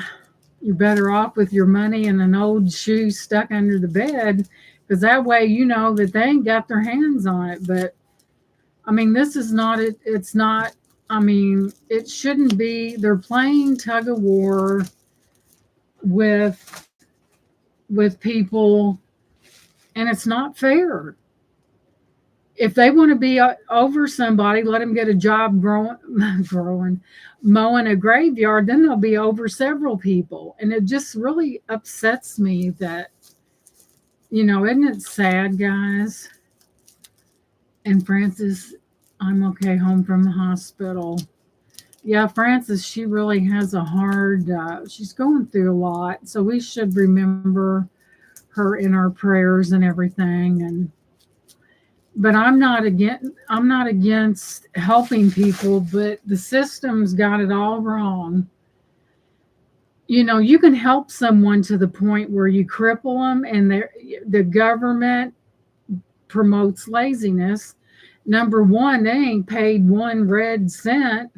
you're better off with your money in an old shoe stuck under the bed because that way you know that they ain't got their hands on it. But I mean, this is not it. It's not, I mean, it shouldn't be. They're playing tug of war with people, and it's not fair. If they want to be over somebody, let them get a job growing, mowing a graveyard. Then they'll be over several people, and it just really upsets me that, isn't it sad, guys? And Francis, I'm okay, home from the hospital. Yeah, Francis, she really has a hard. She's going through a lot, so we should remember her in our prayers and everything. And but I'm not against helping people, but the system's got it all wrong. You can help someone to the point where you cripple them, and the government promotes laziness. Number one, they ain't paid one red cent.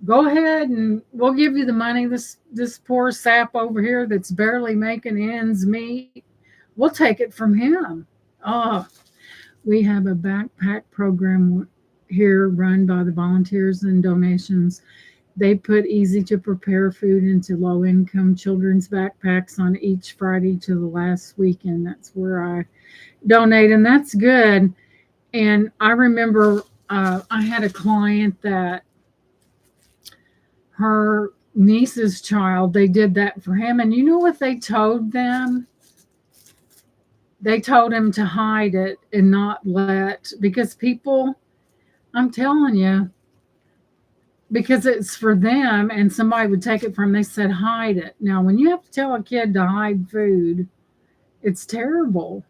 Go ahead and we'll give you the money. This poor sap over here that's barely making ends meet, we'll take it from him. Oh, we have a backpack program here run by the volunteers and donations. They put easy to prepare food into low income children's backpacks on each Friday to the last weekend. That's where I donate, and that's good. And I remember I had a client that her niece's child, they did that for him. And you know what they told them? They told him to hide it and not because people, I'm telling you, because it's for them and somebody would take it from, they said, hide it. Now, when you have to tell a kid to hide food, it's terrible.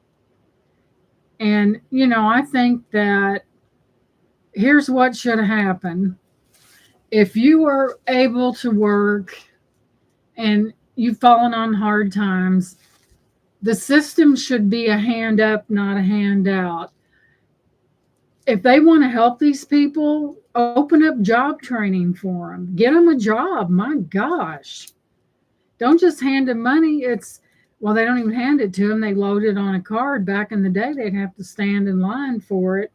And, I think that here's what should happen. If you are able to work and you've fallen on hard times, the system should be a hand up, not a handout. If they want to help these people, open up job training for them. Get them a job. My gosh. Don't just hand them money. They don't even hand it to them. They load it on a card. Back in the day, they'd have to stand in line for it,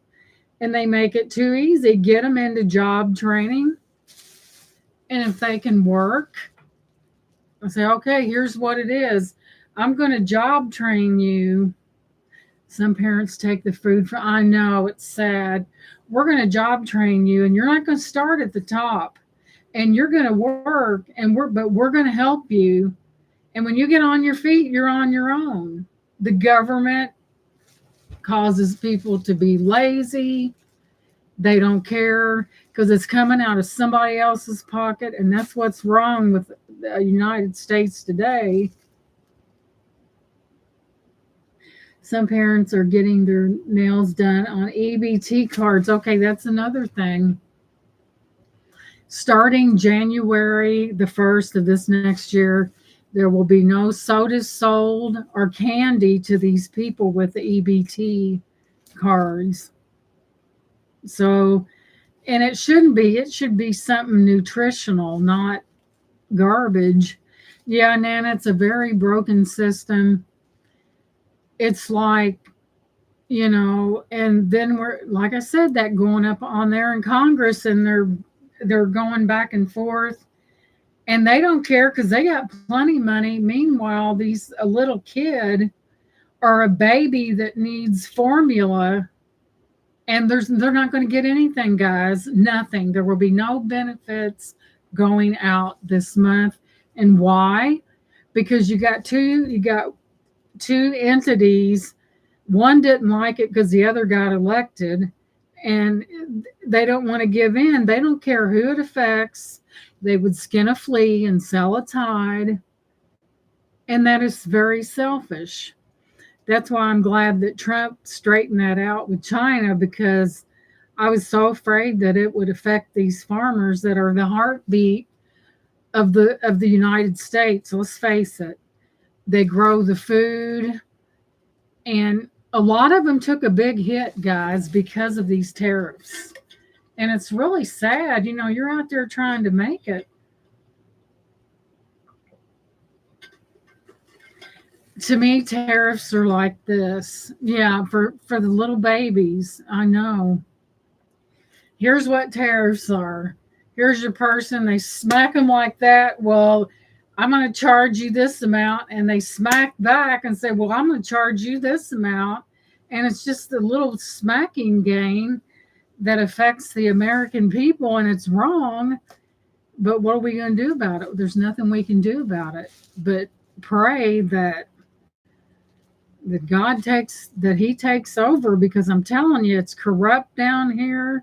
and they make it too easy. Get them into job training. And if they can work, I say, okay, here's what it is. I'm going to job train you. Some parents take the food for, I know, it's sad. We're going to job train you, and you're not going to start at the top. And you're going to work, but we're going to help you. And when you get on your feet, you're on your own. The government causes people to be lazy. They don't care because it's coming out of somebody else's pocket. And that's what's wrong with the United States today. Some parents are getting their nails done on EBT cards. Okay, that's another thing. Starting January the 1st of this next year, there will be no sodas sold or candy to these people with the EBT cards. So, and it shouldn't be. It should be something nutritional, not garbage. Yeah, Nana, it's a very broken system. It's like, and then we're, like I said, that going up on there in Congress, and they're going back and forth, and they don't care because they got plenty of money. Meanwhile, a little kid or a baby that needs formula, and they're not going to get anything, guys. Nothing. There will be no benefits going out this month. And why? Because you got two entities. One didn't like it because the other got elected, and they don't want to give in. They don't care who it affects. They would skin a flea and sell a tide, and that is very selfish. That's why I'm glad that Trump straightened that out with China, because I was so afraid that it would affect these farmers that are the heartbeat of the United States. Let's face it. They grow the food, and a lot of them took a big hit, guys, because of these tariffs. And it's really sad. You're out there trying to make it. To me, tariffs are like this. Yeah, for the little babies. I know. Here's what tariffs are. Here's your person. They smack them like that. Well, I'm going to charge you this amount. And they smack back and say, well, I'm going to charge you this amount. And it's just a little smacking game that affects the American people, and it's wrong. But what are we going to do about it? There's nothing we can do about it. But pray that he takes over, because I'm telling you, it's corrupt down here.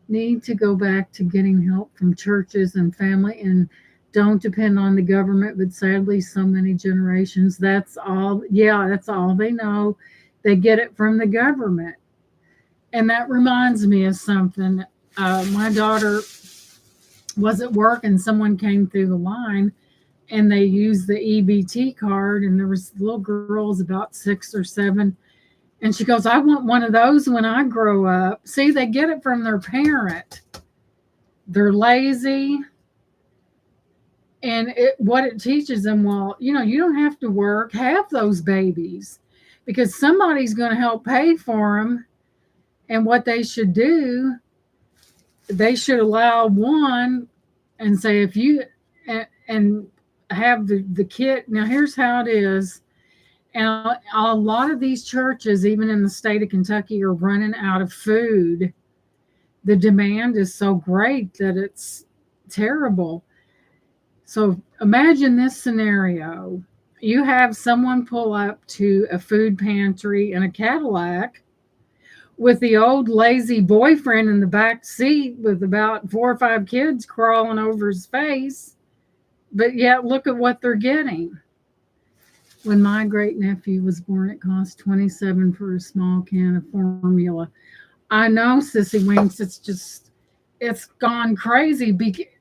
Need to go back to getting help from churches and family, and don't depend on the government. But sadly, so many generations, that's all they know. They get it from the government. And that reminds me of something. My daughter was at work, and someone came through the line, and they used the EBT card, and there was little girls about 6 or 7, and she goes, I want one of those when I grow up. See, they get it from their parent. They're lazy, and what it teaches them, well, you don't have to work, have those babies, because somebody's going to help pay for them. And what they should do, they should allow one and say, if you and have the kid. Now, here's how it is. And a lot of these churches, even in the state of Kentucky, are running out of food. The demand is so great that it's terrible. So imagine this scenario. You have someone pull up to a food pantry in a Cadillac with the old lazy boyfriend in the back seat with about 4 or 5 kids crawling over his face. But yet, look at what they're getting. When my great nephew was born, it cost $27 for a small can of formula. I know, Sissy Winks, it's gone crazy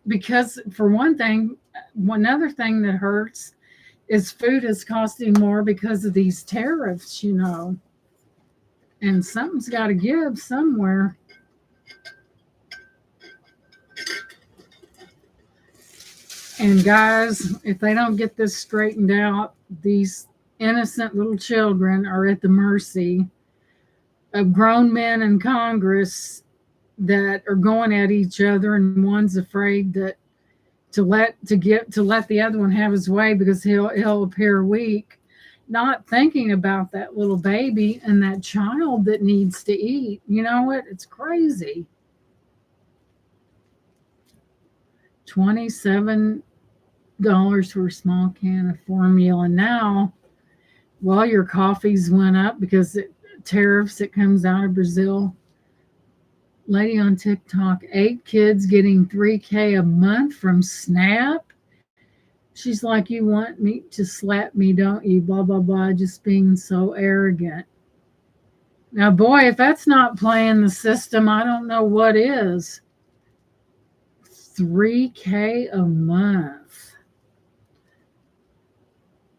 because, for one thing, another thing that hurts is food is costing more because of these tariffs, and something's got to give somewhere. And guys, if they don't get this straightened out, these innocent little children are at the mercy of grown men in Congress that are going at each other, and one's afraid that to let the other one have his way because he'll appear weak, not thinking about that little baby and that child that needs to eat. You know what? It's crazy. $27 for a small can of formula. Now, well, your coffees went up because tariffs. It comes out of Brazil. Lady on TikTok, 8 kids getting $3,000 a month from SNAP. She's like, you want me to slap me, don't you? Blah, blah, blah, just being so arrogant. Now, boy, if that's not playing the system, I don't know what is. $3,000 a month.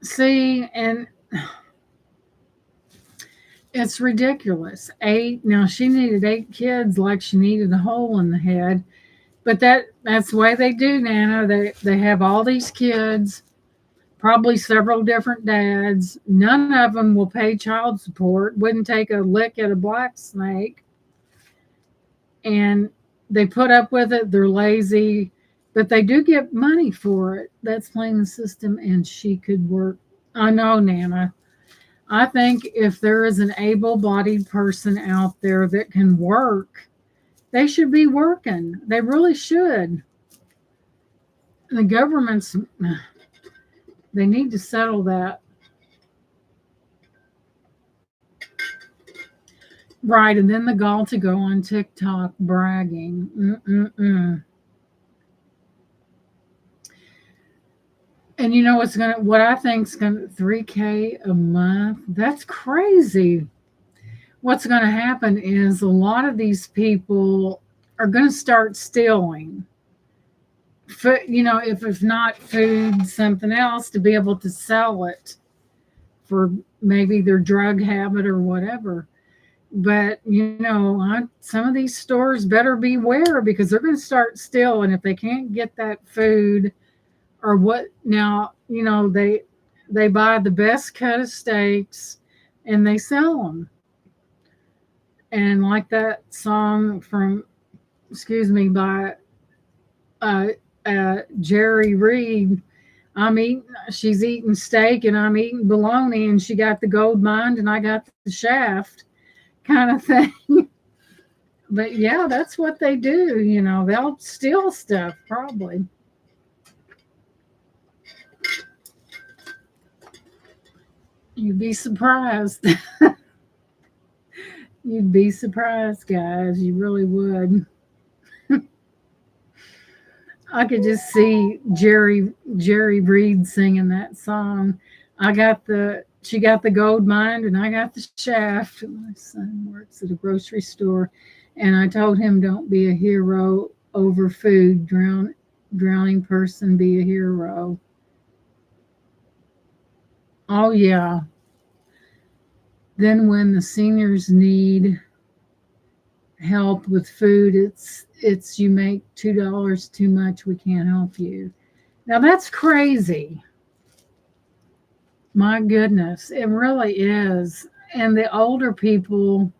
See, and it's ridiculous. 8. Now, she needed 8 kids like she needed a hole in the head. But that's the way they do, Nana. They have all these kids, probably several different dads. None of them will pay child support, wouldn't take a lick at a black snake. And they put up with it. They're lazy, but they do get money for it. That's playing the system, and she could work. I know, Nana. I think if there is an able-bodied person out there that can work, they should be working. They really should. The governments, they need to settle that. Right, and then the gall to go on TikTok bragging. And you know what I think's gonna $3,000 a month? That's crazy. What's going to happen is a lot of these people are going to start stealing. food, if not food, something else to be able to sell it for maybe their drug habit or whatever. But some of these stores better beware because they're going to start stealing if they can't get that food or what. Now they buy the best cut of steaks and they sell them. And like that song from, excuse me, by uh, Jerry Reed, she's eating steak and I'm eating bologna, and she got the gold mine and I got the shaft, kind of thing. But yeah, that's what they do. They'll steal stuff probably. You'd be surprised. You'd be surprised, guys. You really would. I could just see Jerry Reed singing that song. She got the gold mine and I got the shaft. My son works at a grocery store, and I told him, "Don't be a hero over food. Drowning person, be a hero." Oh yeah. Then when the seniors need help with food, it's you make $2 too much, we can't help you. Now that's crazy. My goodness, it really is. And the older people,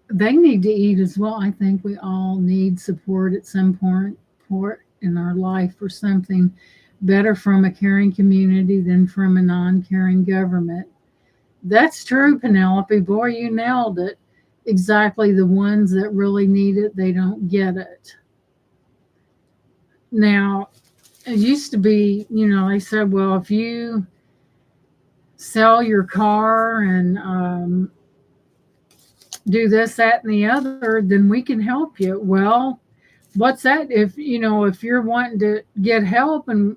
they need to eat as well. I think we all need support at some point in our life or something better from a caring community than from a non-caring government. That's true, Penelope. Boy, you nailed it. Exactly. The ones that really need it, they don't get it. Now, it used to be, they said, well, if you sell your car and do this, that, and the other, then we can help you. Well, what's that? If you're wanting to get help and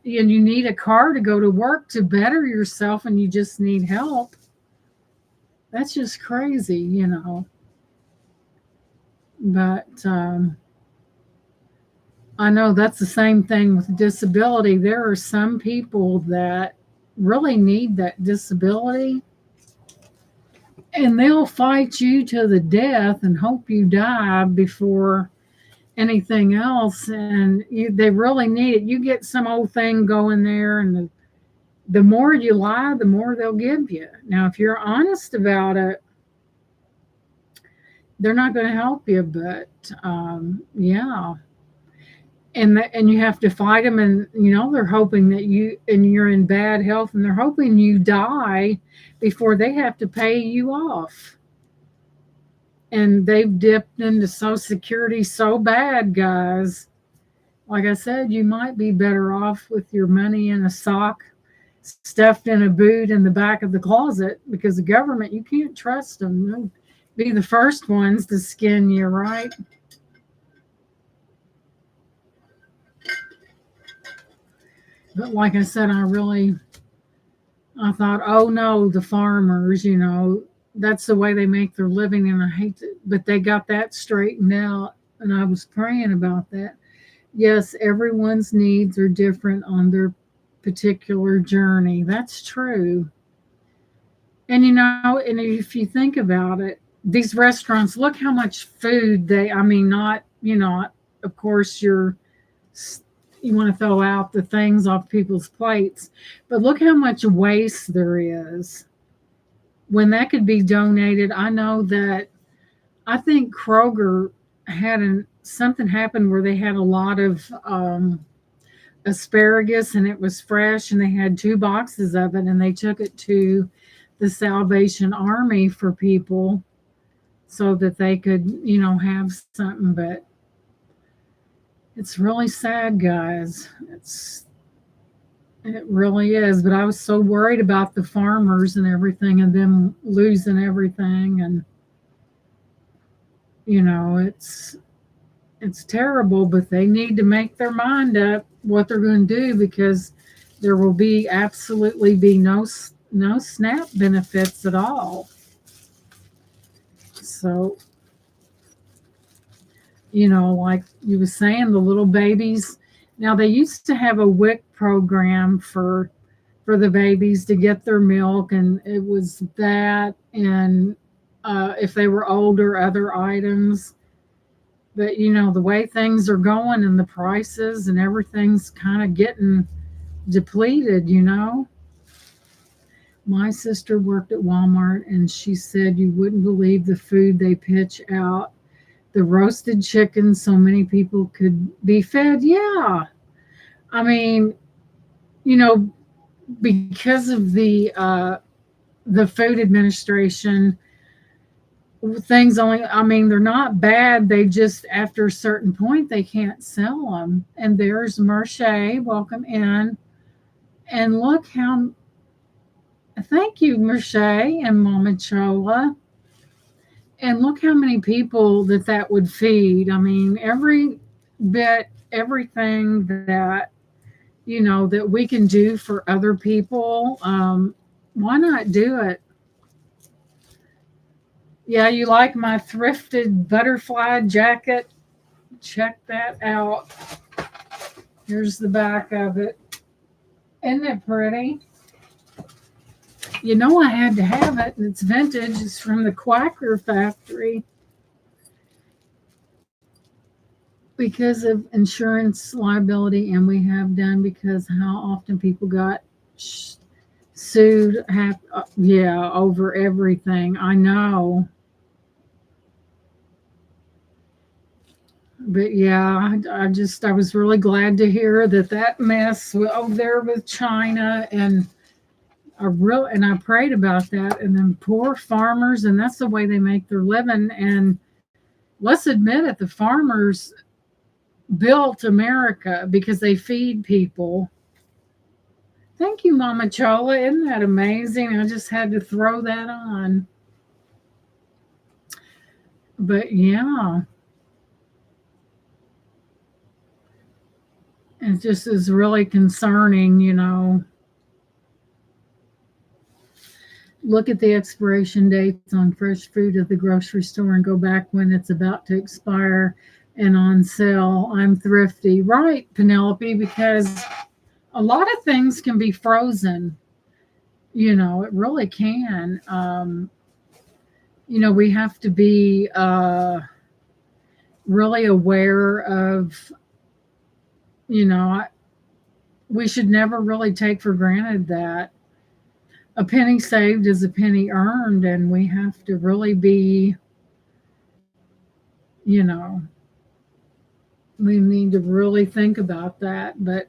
you need a car to go to work to better yourself and you just need help, that's just crazy. But I know that's the same thing with disability. There are some people that really need that disability, and they'll fight you to the death and hope you die before anything else. And they really need it. You get some old thing going there, and the more you lie, the more they'll give you. Now, if you're honest about it, they're not going to help you. But yeah. And you have to fight them, and they're hoping that you're in bad health, and they're hoping you die before they have to pay you off. And they've dipped into Social Security so bad, guys. Like I said, you might be better off with your money in a sock stuffed in a boot in the back of the closet, because the government, you can't trust them. They'll be the first ones to skin you, right? But like I said, I thought, oh no, the farmers, that's the way they make their living. And I hate it, but they got that straightened out. And I was praying about that. Yes, everyone's needs are different on their particular journey. That's true. And and if you think about it, these restaurants, look how much food not, of course, you want to throw out the things off people's plates, but look how much waste there is when that could be donated. I think Kroger had something happen where they had a lot of asparagus, and it was fresh, and they had 2 boxes of it, and they took it to the Salvation Army for people so that they could have something. But it's really sad, guys. It really is. But I was so worried about the farmers and everything, and them losing everything. And it's terrible, but they need to make their mind up what they're going to do, because there will absolutely be no SNAP benefits at all. So Like you was saying, the little babies. Now they used to have a WIC program for the babies to get their milk, and it was that, and if they were older, other items. But the way things are going and the prices and everything's kind of getting depleted. My sister worked at Walmart and she said you wouldn't believe the food they pitch out. The roasted chicken so many people could be fed. Yeah. I mean, you know, because of the Food Administration, things only, I mean, they're not bad. They just, after a certain point, they can't sell them. And there's Merche. Welcome in. And look how, thank you, Merche and Mama Chola. And look how many people that would feed. I mean, every bit, everything that we can do for other people. Why not do it? Yeah, you like my thrifted butterfly jacket? Check that out. Here's the back of it. Isn't it pretty? I had to have it, and it's vintage. It's from the Quacker factory because of insurance liability, and we have done because how often people got sued, over everything. I know. But yeah, I was really glad to hear that mess over there with China, and I prayed about that, and then poor farmers, and that's the way they make their living. And let's admit it, the farmers built America because they feed people. Thank you, Mama Chola. Isn't that amazing? I just had to throw that on. But yeah, it just is really concerning. Look at the expiration dates on fresh food at the grocery store and go back when it's about to expire and on sale. I'm thrifty. Right, Penelope, because a lot of things can be frozen. It really can. We have to be really aware of, you know, we should never really take for granted that a penny saved is a penny earned, and we have to really be, you know, we need to really think about that. But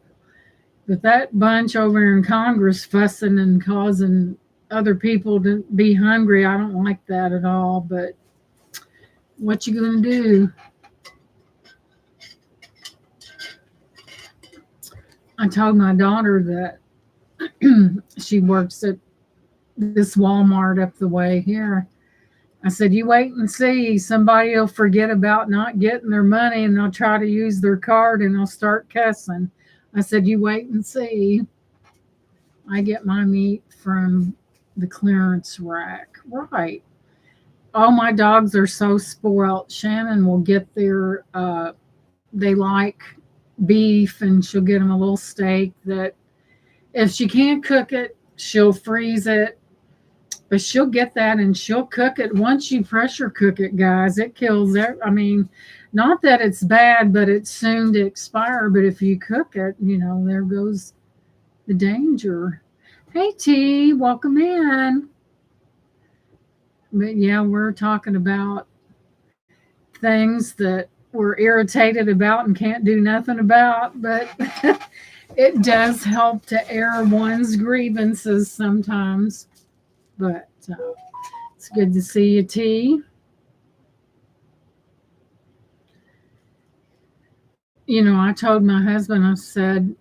that bunch over in Congress fussing and causing other people to be hungry, I don't like that at all. But what you gonna do? I told my daughter that she works at this Walmart up the way here. I said, you wait and see. Somebody will forget about not getting their money and they'll try to use their card and they'll start cussing. I said, you wait and see. I get my meat from the clearance rack. Right. All my dogs are so spoiled. Shannon will get they like beef, and she'll get them a little steak that if she can't cook it, she'll freeze it. But she'll get that and she'll cook it. Once you pressure cook it, guys, it kills it. I mean, not that it's bad, but it's soon to expire. But if you cook it, there goes the danger. Hey, T, welcome in. But yeah, we're talking about things that we're irritated about and can't do nothing about. But it does help to air one's grievances sometimes. But it's good to see you, T. I told my husband, I said,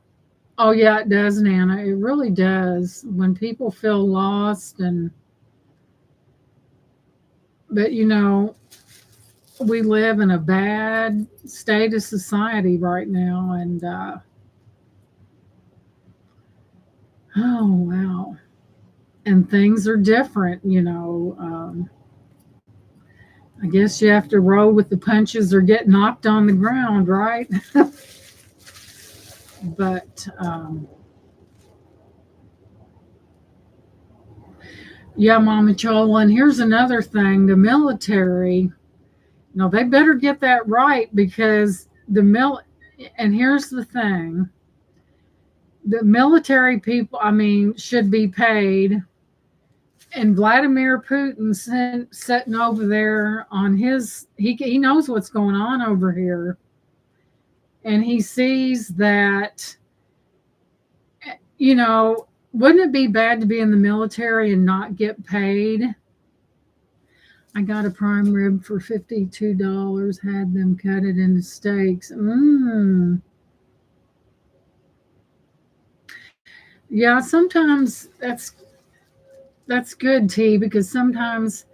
oh, yeah, it does, Nana. It really does. When people feel lost but we live in a bad state of society right now. And, oh, wow. And things are different. I guess you have to roll with the punches or get knocked on the ground, right? But yeah, Mama Chola. And here's another thing: the military. No, they better get that right because the mil. And here's the thing: the military people, I mean, should be paid. And Vladimir Putin sitting over there on his, he knows what's going on over here, and he sees that, wouldn't it be bad to be in the military and not get paid? I got a prime rib for $52. Had them cut it into steaks. Yeah, sometimes that's good, T, because sometimes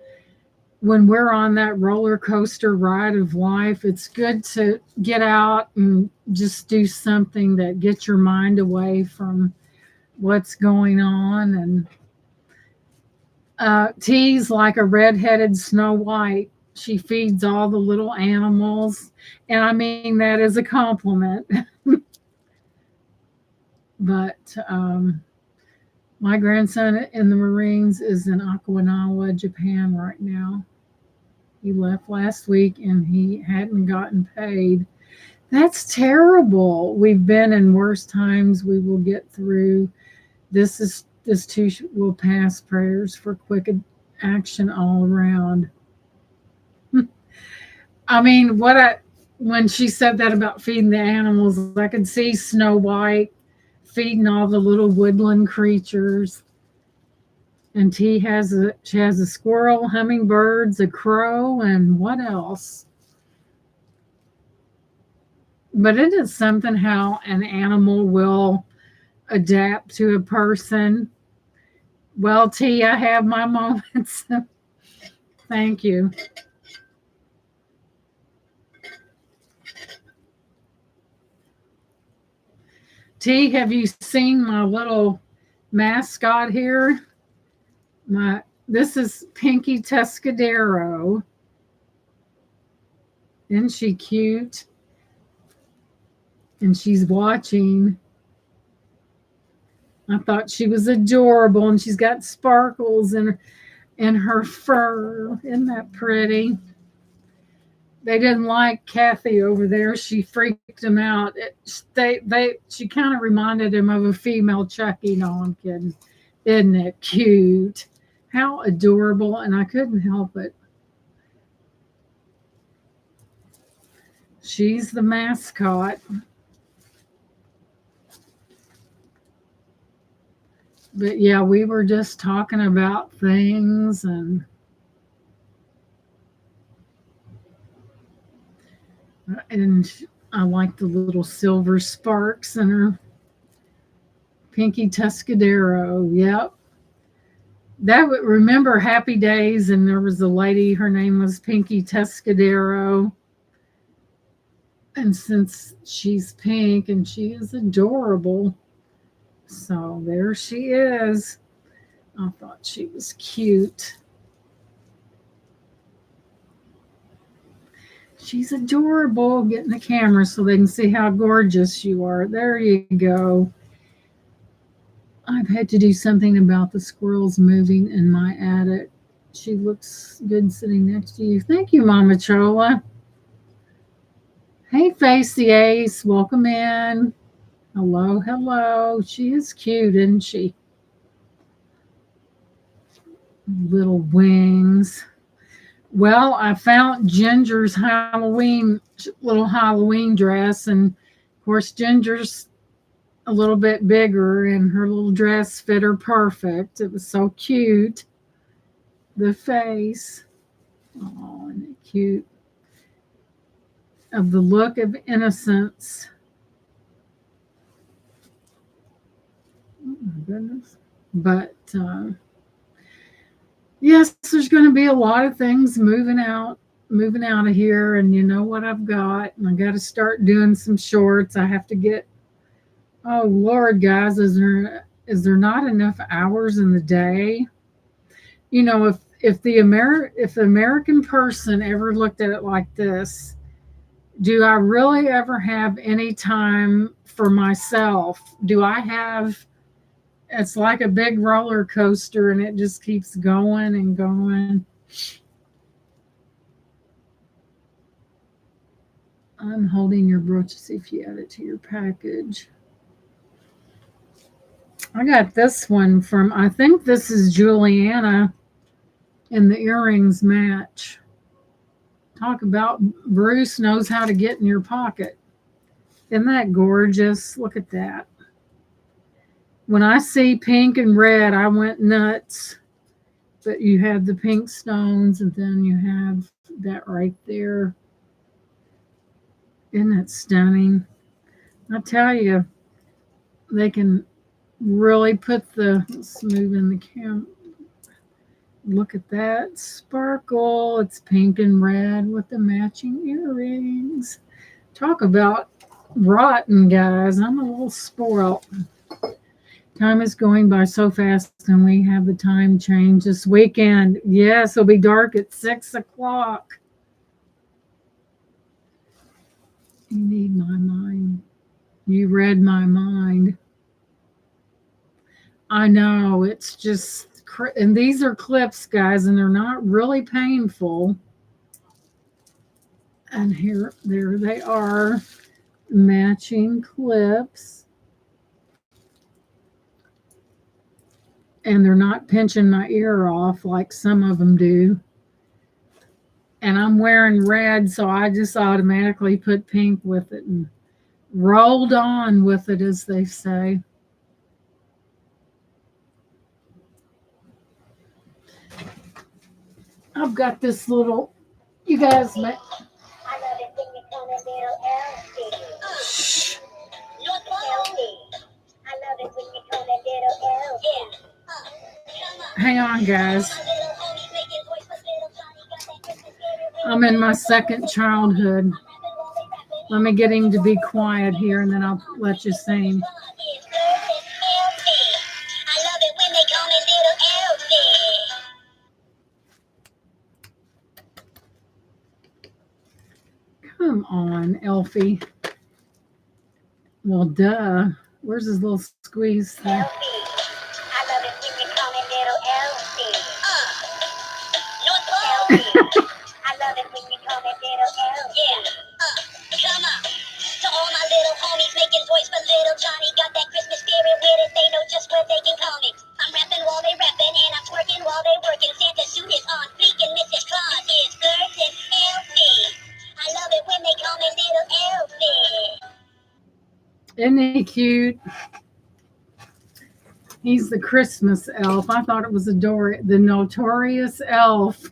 when we're on that roller coaster ride of life, it's good to get out and just do something that gets your mind away from what's going on. And T's like a redheaded Snow White. She feeds all the little animals, and I mean that as a compliment. But my grandson in the Marines is in Okinawa, Japan right now. He left last week and he hadn't gotten paid. That's terrible. We've been in worse times. We will get through. This too will pass. Prayers for quick action all around. I mean, when she said that about feeding the animals, I could see Snow White feeding all the little woodland creatures. And she has a squirrel, hummingbirds, a crow, and what else? But it is something how an animal will adapt to a person. Well, T, I have my moments. Thank you. T, have you seen my little mascot here? This is Pinky Tuscadero. Isn't she cute? And she's watching. I thought she was adorable, and she's got sparkles in her fur. Isn't that pretty? They didn't like Kathy over there. She freaked them out. She kind of reminded him of a female Chucky. No, I'm kidding. Isn't it cute? How adorable, and I couldn't help it. She's the mascot. But yeah, we were just talking about things, and I like the little silver sparks in her. Pinky Tuscadero. Yep. Remember Happy Days, and there was a lady, her name was Pinky Tuscadero. And since she's pink and she is adorable, so there she is. I thought she was cute. She's adorable. Getting the camera so they can see how gorgeous you are. There you go. I've had to do something about the squirrels moving in my attic. She looks good sitting next to you. Thank you, Mama Chola. Hey, Facey Ace. Welcome in. Hello, hello. She is cute, isn't she? Little wings. Well, I found Ginger's little Halloween dress, and of course Ginger's a little bit bigger, and her little dress fit her perfect. It was so cute. The face. Oh, isn't it cute? Of the look of innocence. Oh my goodness. But yes, there's going to be a lot of things moving out of here, and you know what I've got. And I got to start doing some shorts. I have to get. Oh Lord, guys, is there not enough hours in the day? You know, if the American person ever looked at it like this, do I really ever have any time for myself? Do I have it's like a big roller coaster and it just keeps going and going. I'm holding your brooch to see if you add it to your package. I got this one from, I think this is Juliana, and the earrings match. Talk about Bruce knows how to get in your pocket. Isn't that gorgeous? Look at that. When I see pink and red, I went nuts. But you have the pink stones, and then you have that right there. Isn't that stunning? I tell you, they can really put the, let's move in the camera. Look at that sparkle. It's pink and red with the matching earrings. Talk about rotten, guys. I'm a little spoiled. Time is going by so fast, and we have the time change this weekend. Yes, it'll be dark at 6 o'clock. You need my mind. You read my mind. I know. It's just, and these are clips, guys, and they're not really painful. And there they are, matching clips. And they're not pinching my ear off like some of them do. And I'm wearing red, so I just automatically put pink with it and rolled on with it, as they say. I've got this little, you guys may. Shh. Hang on, guys. I'm in my second childhood. Let me get him to be quiet here, and then I'll let you sing. Come on, Elfie. Well, duh. Where's his little squeeze thing? Elfie, I love it when you call me little Elfie. Elfie, I love it when you call me little Elfie. Yeah, come on. To all my little homies making voice for little Johnny. Got that Christmas spirit with it, they know just what they can call me. I'm rapping while they rapping, and I'm twerking while they working. Santa suit is on fleek, and Mrs. Claus is flirting. Elfie, I love it when they call me little Elfie. Isn't he cute? He's the Christmas elf. I thought it was the notorious elf.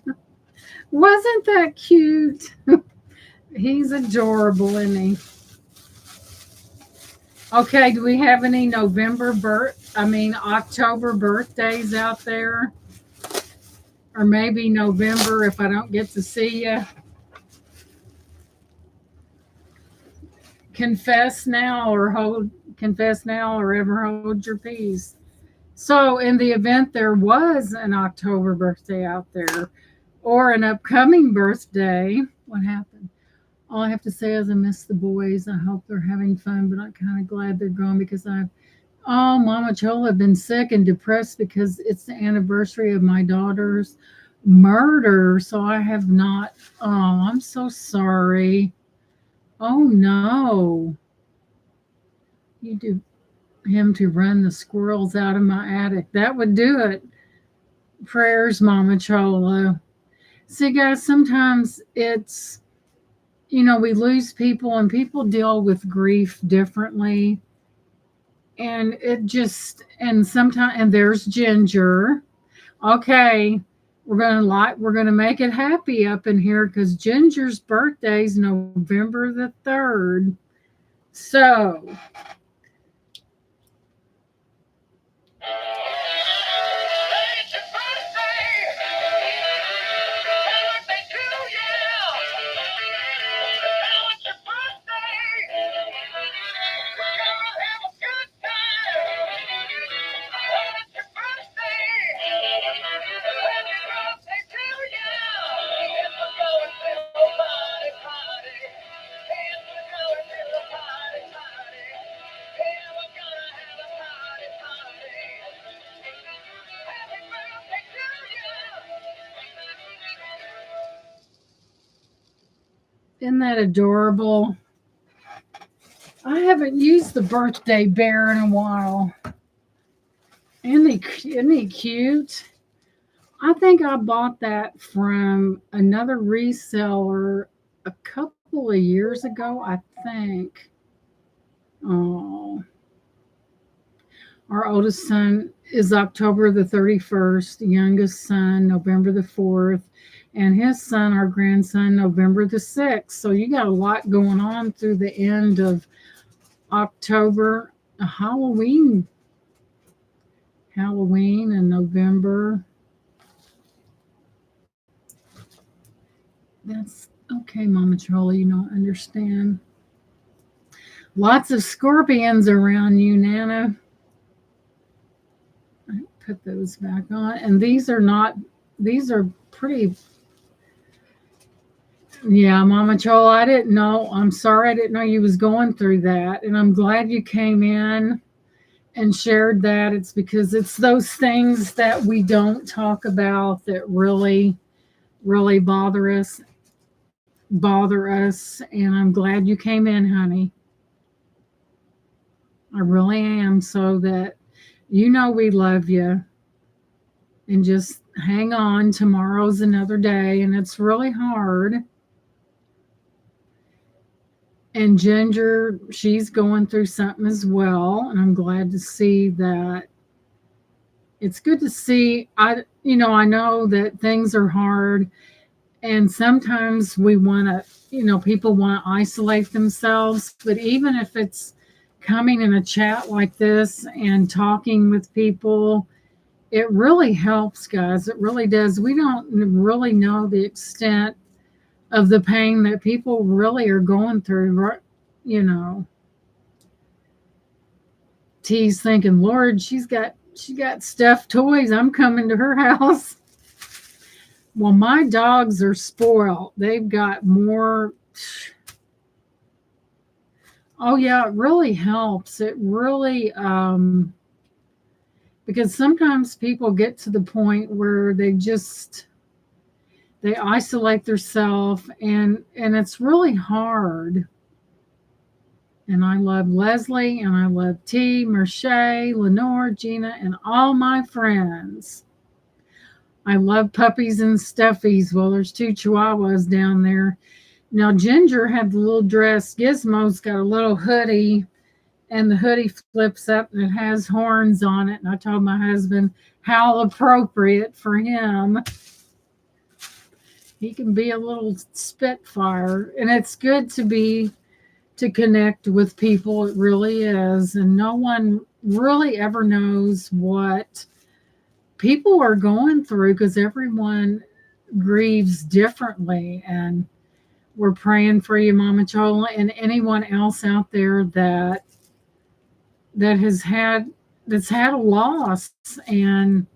Wasn't that cute? He's adorable, isn't he? Okay, do we have any October birthdays out there? Or maybe November if I don't get to see you. Confess now or ever hold your peace. So in the event there was an October birthday out there or an upcoming birthday, what happened? All I have to say is I miss the boys. I hope they're having fun, but I'm kind of glad they're gone because Mama Chola, have been sick and depressed because it's the anniversary of my daughter's murder. So I have not, I'm so sorry. Oh no. You do him to run the squirrels out of my attic. That would do it. Prayers, Mama Chola. See, guys, sometimes it's, we lose people and people deal with grief differently. And and there's Ginger. Okay, we're gonna make it happy up in here because Ginger's birthday is November the 3rd. So Isn't that adorable? I haven't used the birthday bear in a while. Isn't he cute? I think I bought that from another reseller a couple of years ago, I think. Oh, our oldest son is October the 31st, youngest son, November the 4th, and his son, our grandson, November the 6th. So you got a lot going on through the end of October, Halloween and November. That's okay, Mama Charlie, you don't understand. Lots of scorpions around you, Nana. I put those back on. And these are pretty. Yeah, Mama Chola, I didn't know. I'm sorry, I didn't know you was going through that. And I'm glad you came in and shared that. It's because it's those things that we don't talk about that really, really bother us. And I'm glad you came in, honey. I really am, so that you know we love you. And just hang on. Tomorrow's another day, and it's really hard. And Ginger, she's going through something as well, and I'm glad to see that. It's good to see. I know that things are hard, and sometimes we want to, people want to isolate themselves, but even if it's coming in a chat like this and talking with people, it really helps, guys. It really does. We don't really know the extent of the pain that people really are going through, T's thinking, Lord, she got stuffed toys. I'm coming to her house. Well, my dogs are spoiled. They've got more. Oh yeah, it really helps. It really, because sometimes people get to the point where they isolate themselves, and it's really hard. And I love Leslie, and I love T, Merche, Lenore, Gina, and all my friends. I love puppies and stuffies. Well, there's 2 chihuahuas down there. Now, Ginger had the little dress. Gizmo's got a little hoodie, and the hoodie flips up, and it has horns on it. And I told my husband how appropriate for him. He can be a little spitfire, and it's good to connect with people. It really is. And no one really ever knows what people are going through, because everyone grieves differently. And we're praying for you, Mama Chola, and anyone else out there that's had a loss. And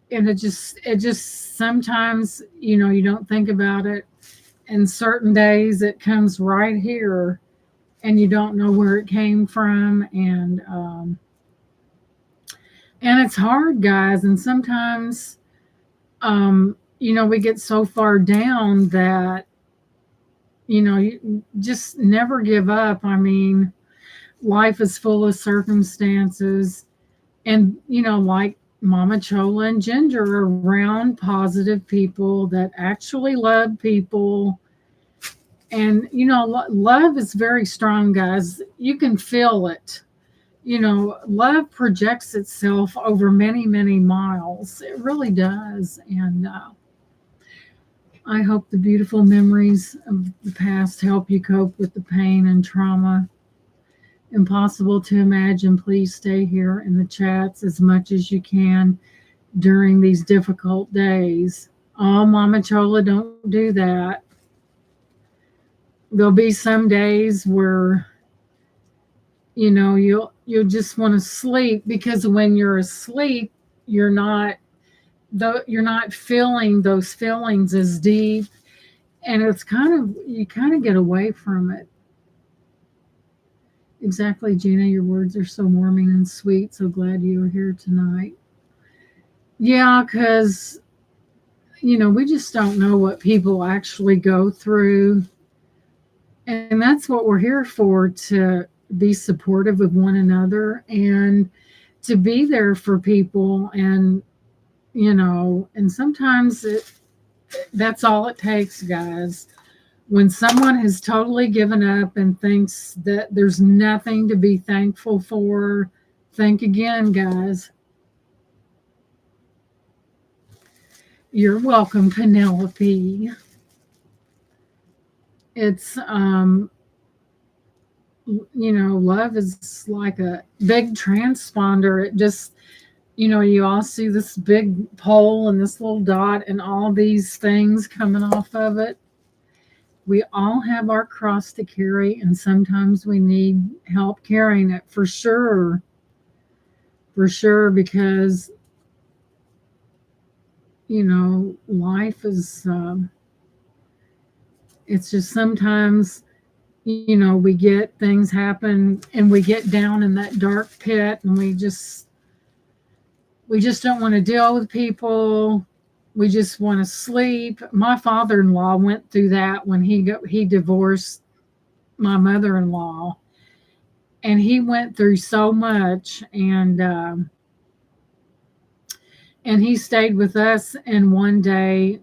it just sometimes, you don't think about it. And certain days it comes right here, and you don't know where it came from. And it's hard, guys. And sometimes, we get so far down that, you just never give up. I mean, life is full of circumstances. And, like Mama Chola and Ginger are around positive people that actually love people. And, love is very strong, guys. You can feel it. Love projects itself over many, many miles. It really does. And I hope the beautiful memories of the past help you cope with the pain and trauma. Impossible to imagine. Please stay here in the chats as much as you can during these difficult days. Oh, Mama Chola, don't do that. There'll be some days where, you'll just want to sleep, because when you're asleep, you're not feeling those feelings as deep, and you kind of get away from it. Exactly, Gina. Your words are so warming and sweet. So glad you were here tonight. Yeah, because we just don't know what people actually go through. And that's what we're here for, to be supportive of one another and to be there for people. And, and sometimes that's all it takes, guys. When someone has totally given up and thinks that there's nothing to be thankful for, think again, guys. You're welcome, Penelope. It's love is like a big transponder. It just, you all see this big pole and this little dot and all these things coming off of it. We all have our cross to carry, and sometimes we need help carrying it, for sure. For sure, because, life is, it's just sometimes, we get things happen and we get down in that dark pit, and we just don't want to deal with people. We just want to sleep. My father-in-law went through that when he divorced my mother-in-law, and he went through so much, and he stayed with us. And one day,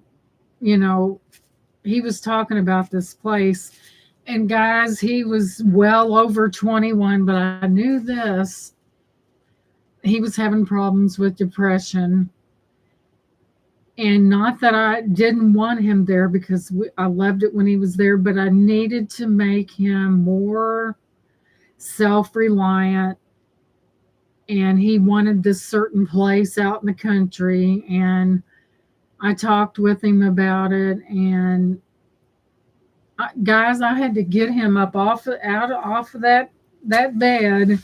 he was talking about this place, and guys, he was well over 21, but I knew this. He was having problems with depression. And not that I didn't want him there, because I loved it when he was there, but I needed to make him more self-reliant. And he wanted this certain place out in the country. And I talked with him about it. And guys, I had to get him up off of that bed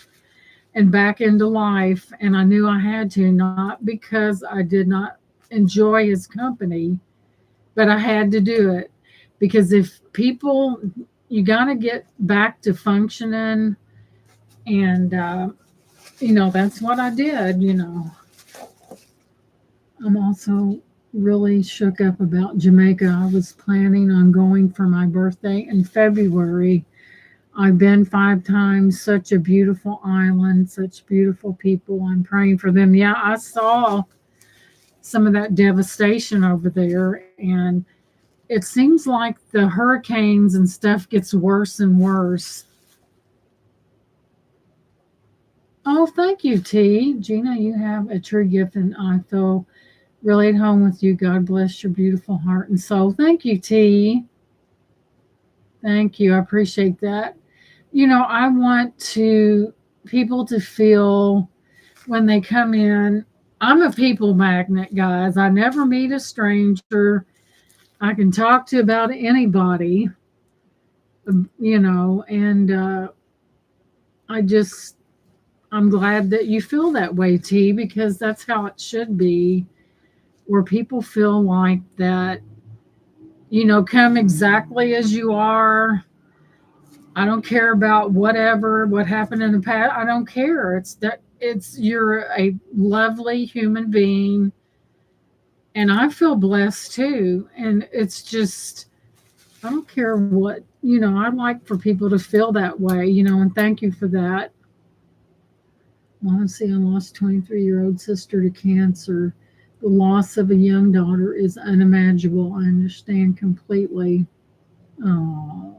and back into life. And I knew I had to, not because I did not enjoy his company, but I had to do it, because if people, you got to get back to functioning. And that's what I did. I'm also really shook up about Jamaica. I was planning on going for my birthday in February. I've been 5 times. Such a beautiful island, such beautiful people. I'm praying for them. Yeah, I saw some of that devastation over there, and it seems like the hurricanes and stuff gets worse and worse. Oh, thank you, T. Gina, you have a true gift, and I feel really at home with you. God bless your beautiful heart and soul. Thank you, T. Thank you. I appreciate that. I want people to feel when they come in. I'm a people magnet, guys. I never meet a stranger. I can talk to about anybody, and I'm glad that you feel that way, T, because that's how it should be, where people feel like that, come exactly as you are. I don't care about what happened in the past. I don't care. You're a lovely human being, and I feel blessed too. And it's just, I don't care what, I'd like for people to feel that way, and thank you for that. Honestly, I lost 23-year-old sister to cancer. The loss of a young daughter is unimaginable. I understand completely. Oh.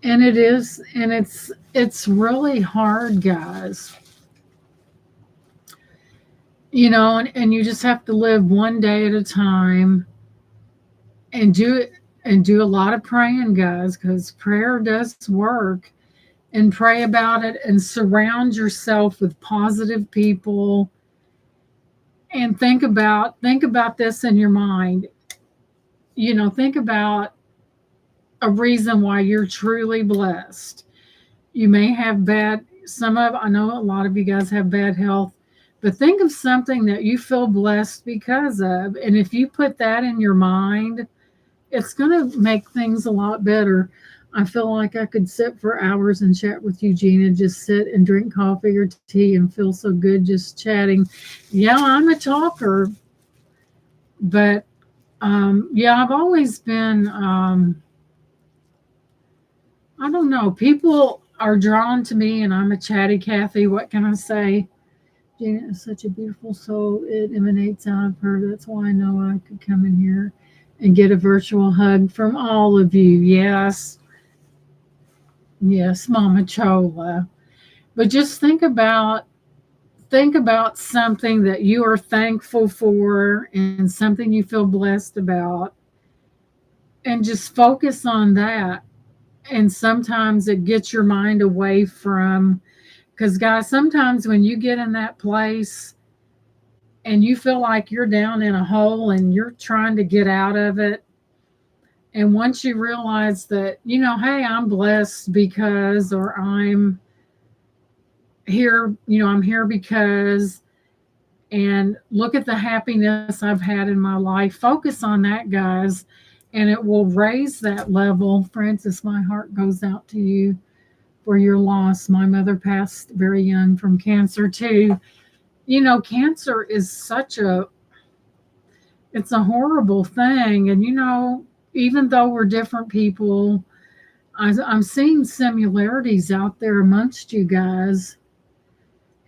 And it is, and it's really hard, guys. And you just have to live one day at a time and do a lot of praying, guys, because prayer does work. And pray about it and surround yourself with positive people. And think about this in your mind. Think about a reason why you're truly blessed. You may have I know a lot of you guys have bad health, but think of something that you feel blessed because of. And if you put that in your mind, it's going to make things a lot better. I feel like I could sit for hours and chat with you, Gina, just sit and drink coffee or tea and feel so good just chatting. Yeah, I'm a talker, but yeah, I've always been I don't know. People are drawn to me, and I'm a chatty Cathy. What can I say? Janet is such a beautiful soul. It emanates out of her. That's why I know I could come in here and get a virtual hug from all of you. Yes, yes, Mama Chola. But just think about something that you are thankful for and something you feel blessed about, and just focus on that. And sometimes it gets your mind away from, because guys, sometimes when you get in that place and you feel like you're down in a hole and you're trying to get out of it, and once you realize that, hey, I'm blessed because, or I'm here because, and look at the happiness I've had in my life. Focus on that, guys, and it will raise that level. Francis, my heart goes out to you for your loss. My mother passed very young from cancer too. Cancer is it's a horrible thing. And even though we're different people, I'm seeing similarities out there amongst you guys.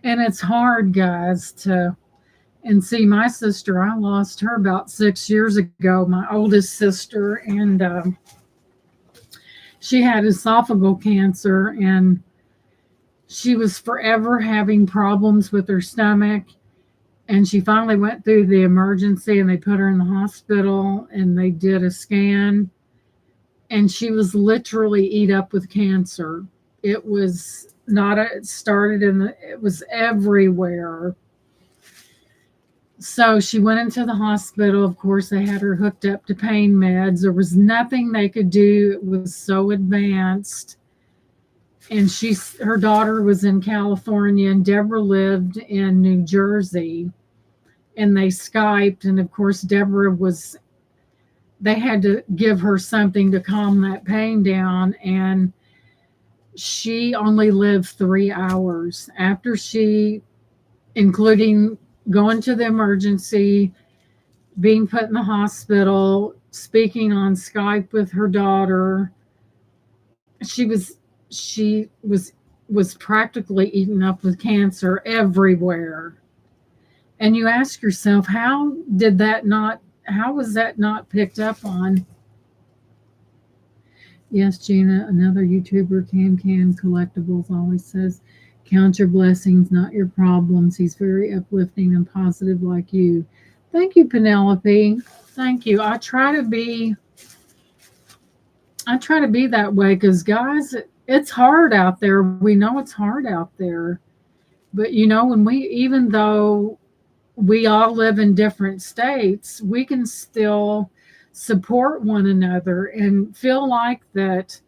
And it's hard, guys, to and see my sister. I lost her about 6 years ago, my oldest sister, and she had esophageal cancer, and she was forever having problems with her stomach. And she finally went through the emergency, and they put her in the hospital, and they did a scan, and she was literally eat up with cancer. It was not a, it started it was everywhere. So she went into the hospital. Of course, they had her hooked up to pain meds. There was nothing they could do. It was so advanced. And her daughter was in California, and Deborah lived in New Jersey. And they Skyped. And of course, they had to give her something to calm that pain down. And she only lived 3 hours after including going to the emergency, being put in the hospital, speaking on Skype with her daughter. She was practically eaten up with cancer everywhere. And you ask yourself, how was that not picked up on? Yes, Gina, another YouTuber, Can Collectibles, always says, count your blessings, not your problems. He's very uplifting and positive like you. Thank you, Penelope. Thank you. I try to be that way because, guys, it's hard out there. We know it's hard out there. But, even though we all live in different states, we can still support one another and feel like that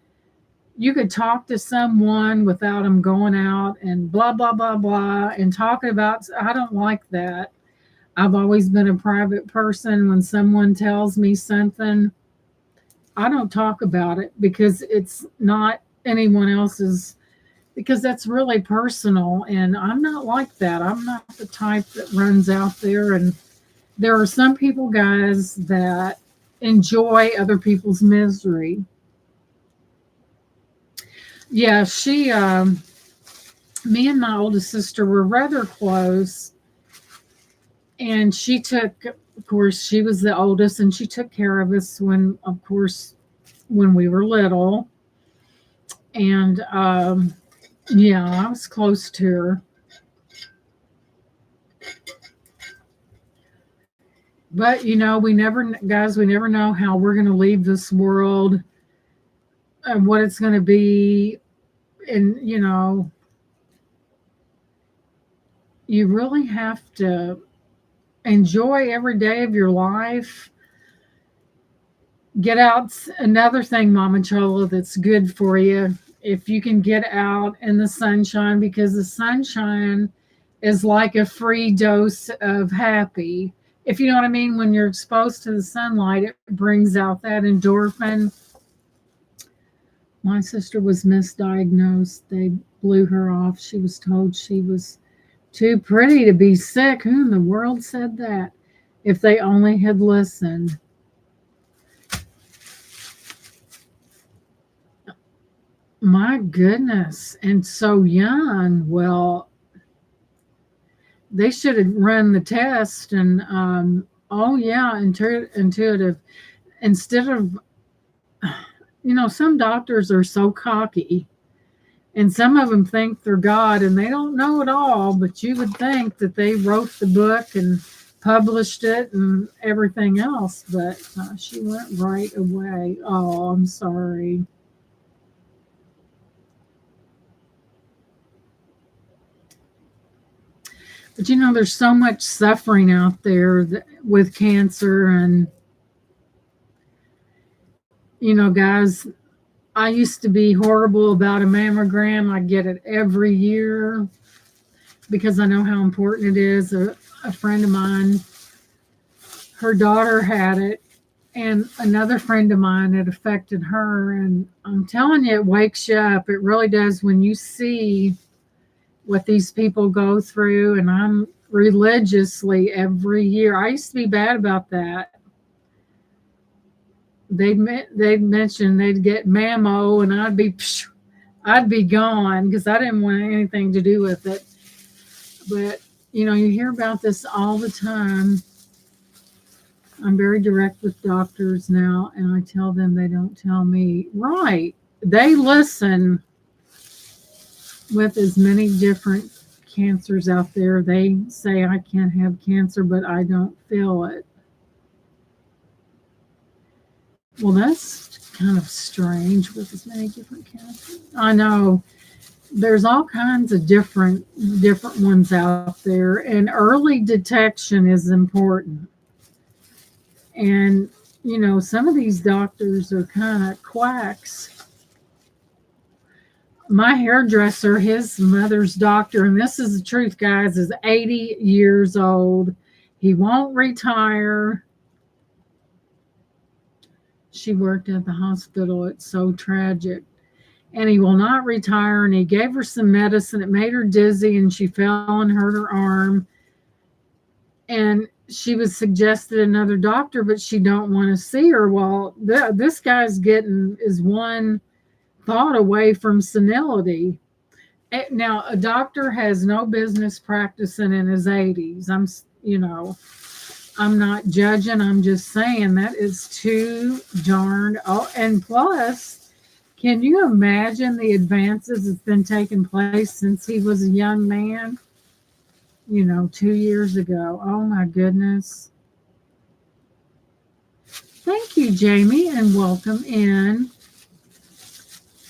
you could talk to someone without them going out and blah, blah, blah, blah, and talking about, I don't like that. I've always been a private person. When someone tells me something, I don't talk about it because it's not anyone else's, because that's really personal. And I'm not like that. I'm not the type that runs out there. And there are some people, guys, that enjoy other people's misery. Yeah, me and my oldest sister were rather close. And of course, she was the oldest, and she took care of us when we were little. And yeah, I was close to her. But we never know how we're going to leave this world and what it's going to be. And, you really have to enjoy every day of your life. Get out. Another thing, Mama Chola, that's good for you, if you can get out in the sunshine, because the sunshine is like a free dose of happy. If you know what I mean, when you're exposed to the sunlight, it brings out that endorphin. My sister was misdiagnosed. They blew her off. She was told she was too pretty to be sick. Who in the world said that? If they only had listened. My goodness. And so young. Well, they should have run the test and, oh, yeah, intuitive. Instead of, some doctors are so cocky. And some of them think they're God and they don't know it all, but you would think that they wrote the book and published it and everything else. But she went right away. Oh, I'm sorry. But there's so much suffering out there with cancer. And, guys, I used to be horrible about a mammogram. I get it every year because I know how important it is. A friend of mine, her daughter had it, and another friend of mine, it affected her. And I'm telling you, it wakes you up. It really does when you see what these people go through. And I'm religiously every year. I used to be bad about that. They'd mention they'd get mammo, and I'd be gone because I didn't want anything to do with it. But you hear about this all the time. I'm very direct with doctors now, and I tell them they don't tell me. Right. They listen with as many different cancers out there. They say I can't have cancer, but I don't feel it. Well, that's kind of strange with as many different cancers. I know there's all kinds of different ones out there, and early detection is important. And some of these doctors are kind of quacks. My hairdresser, his mother's doctor, and this is the truth, guys, is 80 years old. He won't retire. She worked at the hospital. It's so tragic. And he will not retire. And he gave her some medicine. It made her dizzy, and she fell and hurt her arm. And she was suggested another doctor, but she don't want to see her. Well, this guy's is one thought away from senility. Now, a doctor has no business practicing in his 80s. I'm not judging. I'm just saying that is too darned. Oh, and plus, can you imagine the advances that's been taking place since he was a young man? 2 years ago. Oh my goodness. Thank you, Jamie, and welcome in.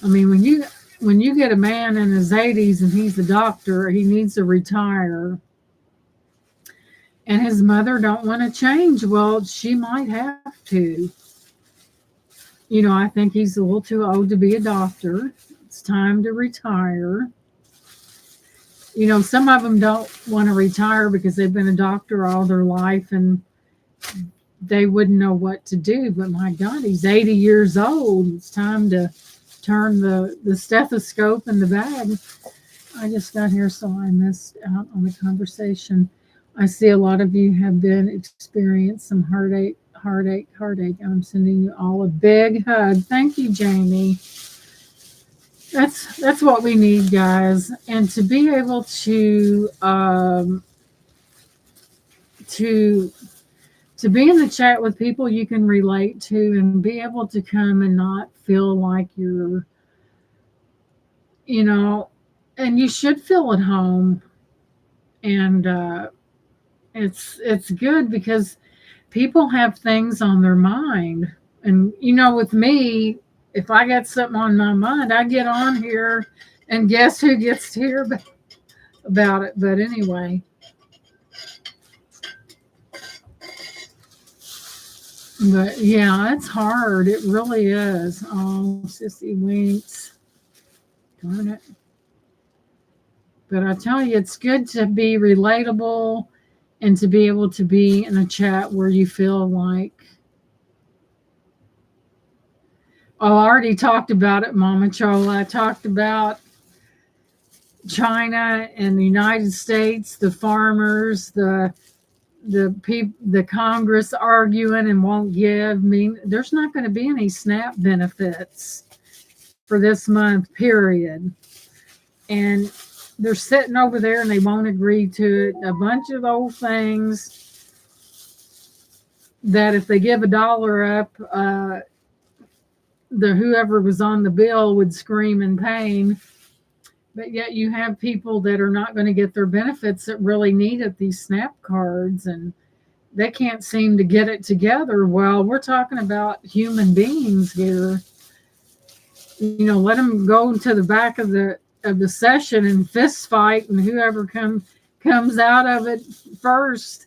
I mean, when you get a man in his 80s and he's a doctor, he needs to retire. And his mother don't want to change. Well, she might have to. I think he's a little too old to be a doctor. It's time to retire. Some of them don't want to retire because they've been a doctor all their life and they wouldn't know what to do. But my God, he's 80 years old. It's time to turn the stethoscope in the bag. I just got here, so I missed out on the conversation. I see a lot of you have been experiencing some heartache. I'm sending you all a big hug. Thank you, Jamie. That's what we need, guys. And to be able to be in the chat with people you can relate to, and be able to come and not feel like you're, and you should feel at home. And it's good because people have things on their mind. And with me, if I got something on my mind, I get on here, and guess who gets to hear about it? But anyway. But yeah, it's hard. It really is. Oh, Sissy winks. Darn it. But I tell you, it's good to be relatable and to be able to be in a chat where you feel like, oh, I already talked about it, Mama Chola. I talked about China and the United States, the farmers, the Congress arguing and won't give. I mean, there's not going to be any SNAP benefits. for this month, period. And they're sitting over there and they won't agree to it. A bunch of old things that if they give $1 up, the whoever was on the bill would scream in pain. But yet you have people that are not going to get their benefits that really need it, these SNAP cards, and they can't seem to get it together. Well, we're talking about human beings here. Let them go to the back of the session and fist fight, and whoever comes out of it first,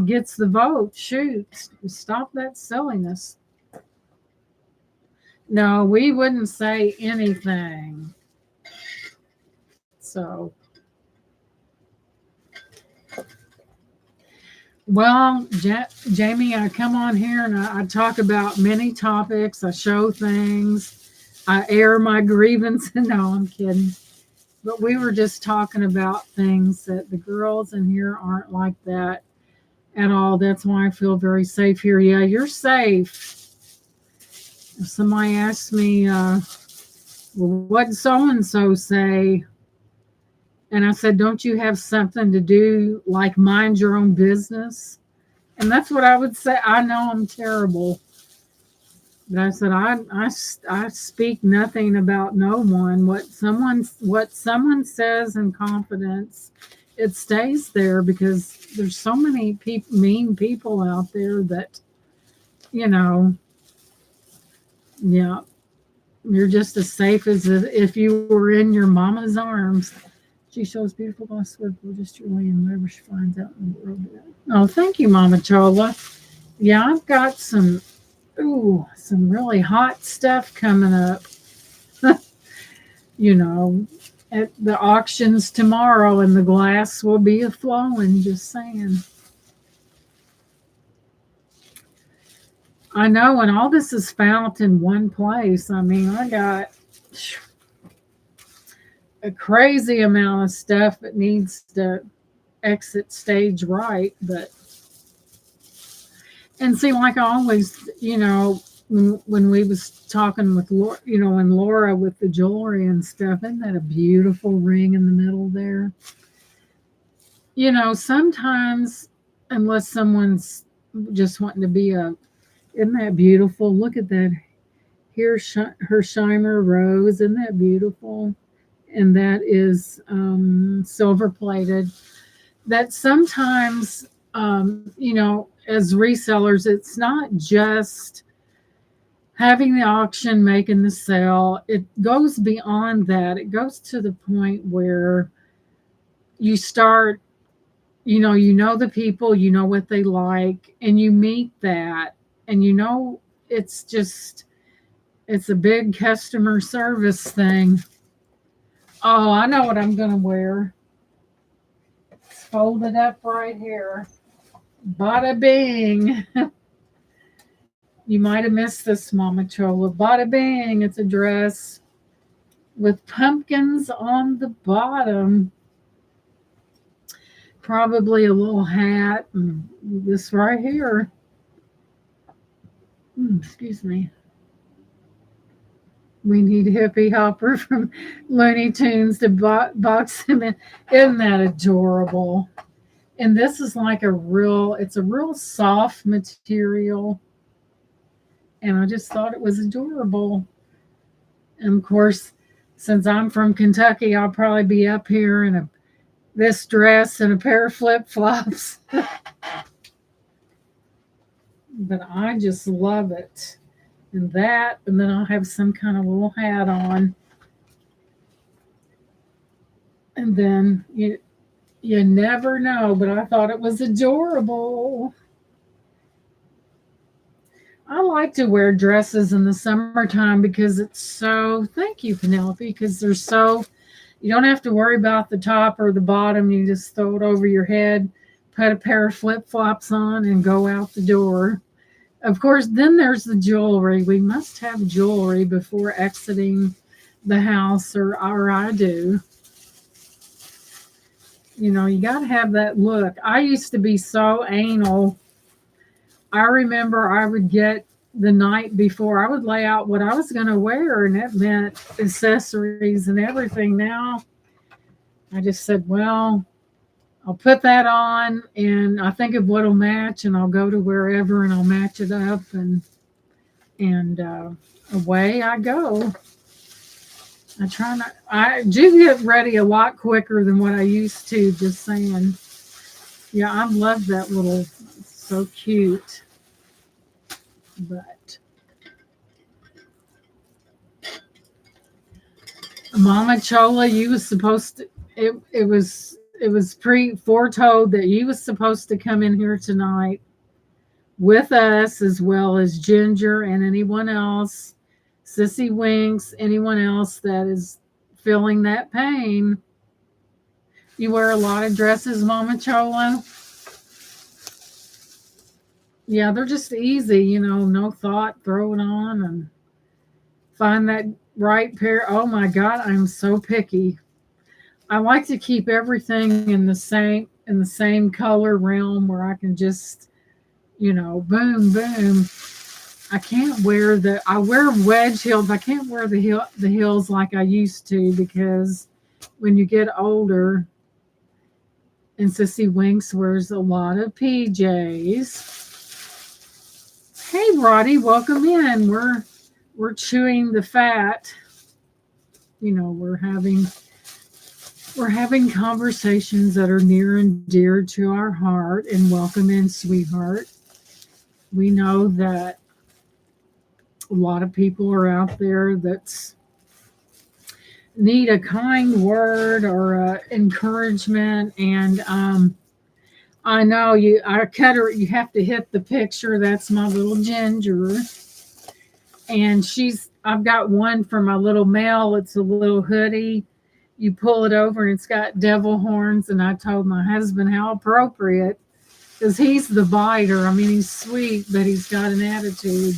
gets the vote. Shoot, stop that silliness. No, we wouldn't say anything. So, well, Jamie, I come on here and I talk about many topics. I show things. I air my grievances. No, I'm kidding. But we were just talking about things that the girls in here aren't like that at all. That's why I feel very safe here. Yeah, you're safe. If somebody asks me, well, what did so-and-so say? And I said, don't you have something to do, like mind your own business? And that's what I would say. I know I'm terrible. But I said, I speak nothing about no one. What someone says in confidence, it stays there, because there's so many mean people out there that, yeah, you're just as safe as if you were in your mama's arms. She shows beautiful glass work, just truly, and whatever she finds out in the world. Oh, thank you, Mama Chola. Yeah, I've got some really hot stuff coming up. At the auctions tomorrow, and the glass will be a-flowing, just saying. I know, and all this is found in one place. I mean, I got a crazy amount of stuff that needs to exit stage right, and see, like I always, when we was talking with Laura, and Laura with the jewelry and stuff, isn't that a beautiful ring in the middle there? Sometimes, unless someone's just wanting to be isn't that beautiful? Look at that. Here's her Shimer rose. Isn't that beautiful? And that is silver plated. That sometimes, as resellers, it's not just having the auction, making the sale. It goes beyond that. It goes to the point where you start, the people, what they like, and you meet that, and it's a big customer service thing. Oh, I know what I'm going to wear. It's folded up right here. Bada bing. You might have missed this, Mama Chola. Bada bing. It's a dress with pumpkins on the bottom. Probably a little hat. And this right here. Excuse me. We need Hippie Hopper from Looney Tunes to box him in. Isn't that adorable? And this is like it's a real soft material. And I just thought it was adorable. And of course, since I'm from Kentucky, I'll probably be up here in this dress and a pair of flip-flops. But I just love it. And then I'll have some kind of little hat on. And then you never know, but I thought it was adorable. I like to wear dresses in the summertime because thank you, Penelope, because you don't have to worry about the top or the bottom. You just throw it over your head, put a pair of flip-flops on, and go out the door. Of course, then there's the jewelry. We must have jewelry before exiting the house, or I do. You got to have that look. I used to be so anal. I remember I would get the night before, I would lay out what I was going to wear, and it meant accessories and everything. Now I just said, well, I'll put that on, and I think of what'll match, and I'll go to wherever, and I'll match it up, and away I go. I try not. I do get ready a lot quicker than what I used to. Just saying. Yeah, I love that little. So cute. But Mama Chola, you was supposed to. It was pre foretold that you was supposed to come in here tonight with us, as well as Ginger and anyone else, Sissy Winks, anyone else that is feeling that pain. You wear a lot of dresses, Mama Chola. Yeah, they're just easy, no thought, throw it on and find that right pair. Oh my God, I'm so picky. I like to keep everything in the same color realm where I can just, boom, boom. I wear wedge heels. I can't wear the heels like I used to, because when you get older, and Sissy Winks wears a lot of PJs. Hey Roddy, welcome in. We're chewing the fat. We're having conversations that are near and dear to our heart. And welcome in, sweetheart. We know that a lot of people are out there that need a kind word or encouragement. And I know you have to hit the picture. That's my little Ginger. And I've got one for my little male. It's a little hoodie. You pull it over and it's got devil horns. And I told my husband how appropriate, because he's the biter. I mean, he's sweet, but he's got an attitude.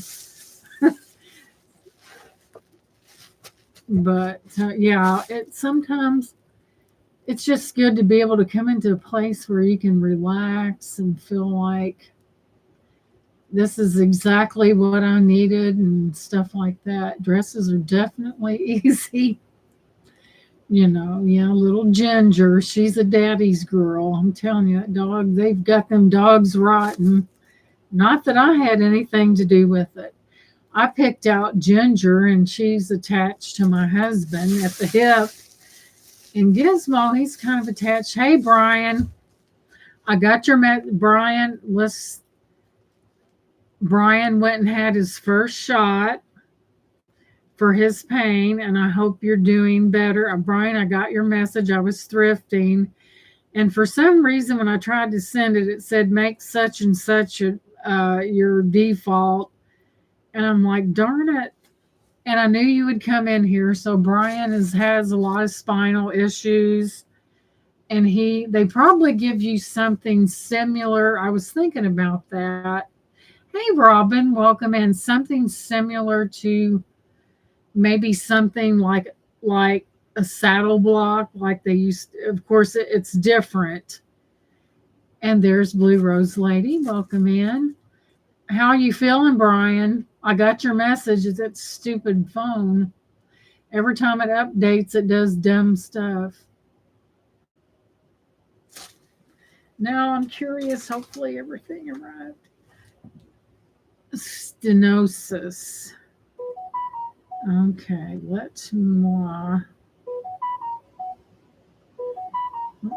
But yeah, sometimes it's just good to be able to come into a place where you can relax and feel like this is exactly what I needed and stuff like that. Dresses are definitely easy. Yeah, little Ginger, she's a daddy's girl. I'm telling you, that dog, they've got them dogs rotten. Not that I had anything to do with it. I picked out Ginger, and she's attached to my husband at the hip. And Gizmo, he's kind of attached. Hey, Brian, I got your Brian. Brian went and had his first shot for his pain, and I hope you're doing better. Brian, I got your message. I was thrifting, and for some reason, when I tried to send it, it said make such and such your default, and I'm like, darn it. And I knew you would come in here. So Brian has a lot of spinal issues, and they probably give you something similar. I was thinking about that. Hey, Robin, welcome in. Something similar to maybe something like a saddle block, like they used to. Of course, it's different. And there's Blue Rose Lady. Welcome in. How are you feeling, Brian? I got your message. It's that stupid phone. Every time it updates, it does dumb stuff. Now I'm curious. Hopefully everything arrived. Stenosis. Okay, let's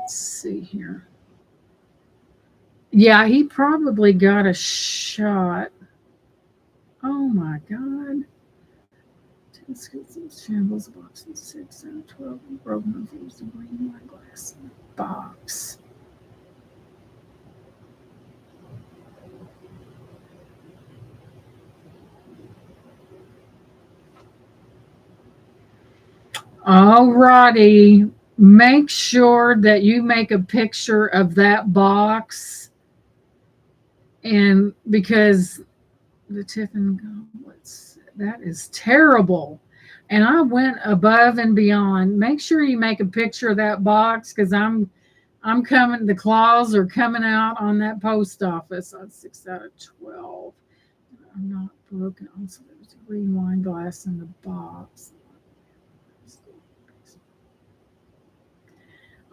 see here. Yeah, he probably got a shot. Oh my God. 10 scoops of shambles, boxes, 6 out of 12, and broken nose, the green wine glass box. Alrighty. Make sure that you make a picture of that box. And because the Tiffin gauntlets, that is terrible. And I went above and beyond. Make sure you make a picture of that box, because I'm coming. The claws are coming out on that post office. That's 6 out of 12. I'm not broken. Also, there was a green wine glass in the box.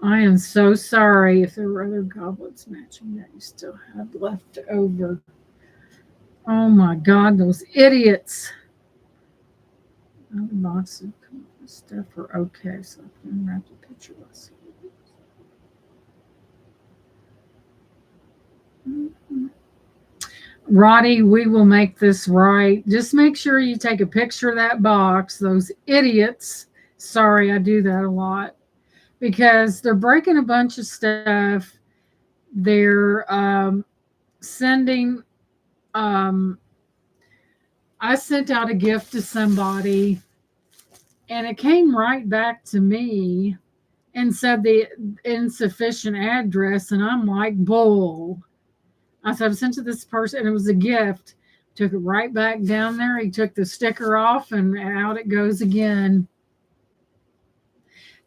I am so sorry if there were other goblets matching that you still have left over. Oh my God, those idiots. Other boxes of stuff are okay, so I can wrap the picture less. Roddy, we will make this right. Just make sure you take a picture of that box. Those idiots. Sorry, I do that a lot because they're breaking a bunch of stuff. They're sending. I sent out a gift to somebody, and it came right back to me and said the insufficient address, and I'm like, bull. I said, I sent to this person, and it was a gift. Took it right back down there. He took the sticker off, and out it goes again.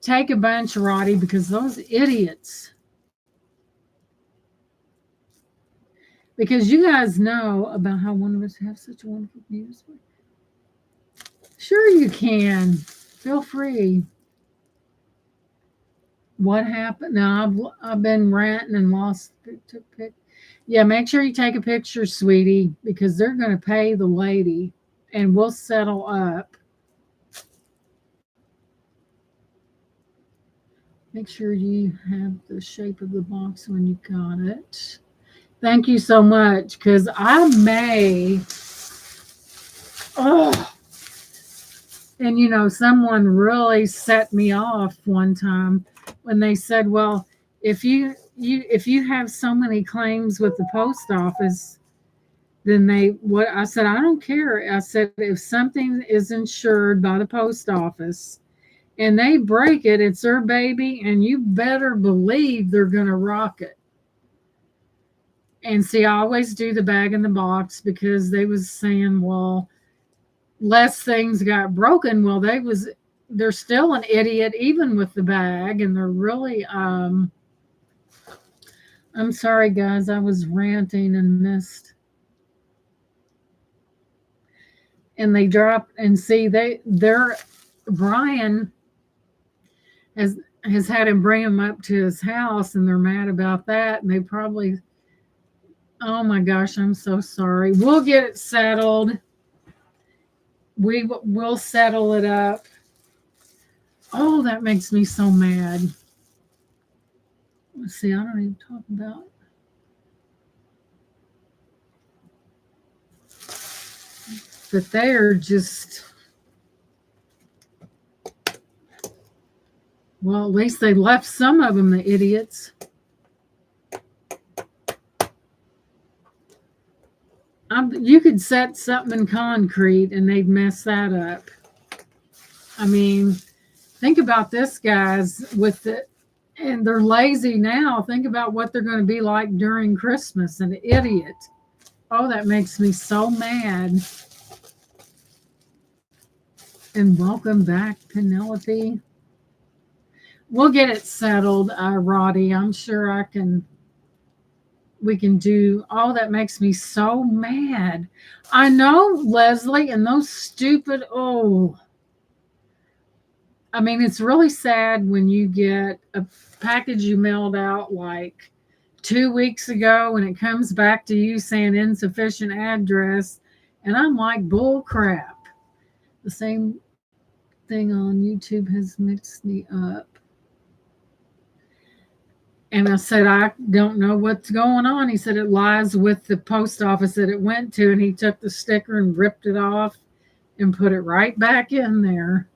Take a bunch, Roddy, because those idiots. Because you guys know about how one of us have such a wonderful music. Sure you can. Feel free. What happened? Now I've been ranting and lost. Yeah, make sure you take a picture, sweetie, because they're going to pay the lady, and we'll settle up. Make sure you have the shape of the box when you got it. Thank you so much, because I may. Oh. And you know, someone really set me off one time when they said, "Well, if you have so many claims with the post office, then what?" I said, "I don't care." I said, "If something is insured by the post office and they break it, it's their baby, and you better believe they're going to rock it." And see, I always do the bag in the box because they was saying, well, less things got broken. Well, they're still an idiot even with the bag, and they're really I'm sorry guys, I was ranting and missed. And they dropped, and see, they're Brian has had him bring them up to his house, and they're mad about that, and they probably, oh my gosh, I'm so sorry. We'll get it settled. We'll settle it up. Oh, that makes me so mad. Let's see, I don't even talk about it. But they are just, well, at least they left some of them, the idiots. You could set something in concrete and they'd mess that up. I mean, think about this, guys, and they're lazy now. Think about what they're going to be like during Christmas. An idiot. Oh, that makes me so mad. And welcome back, Penelope. We'll get it settled, Roddy. I'm sure we can do. Oh, that makes me so mad. I know, Leslie, and those stupid, I mean, it's really sad when you get a package you mailed out like 2 weeks ago and it comes back to you saying insufficient address. And I'm like, bull crap. The same thing on YouTube has mixed me up. And I said, I don't know what's going on. He said, it lies with the post office that it went to. And he took the sticker and ripped it off and put it right back in there.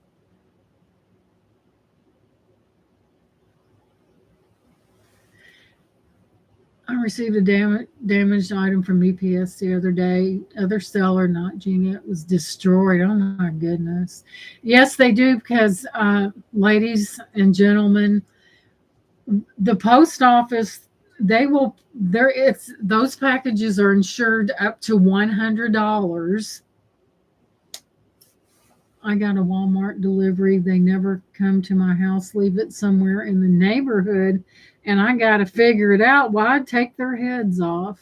I received a damaged item from UPS the other day. Other seller, not Gina, it was destroyed. Oh my goodness. Yes, they do, because ladies and gentlemen, the post office, those packages are insured up to $100. I got a Walmart delivery. They never come to my house, leave it somewhere in the neighborhood, and I got to figure it out. Well, I'd take their heads off.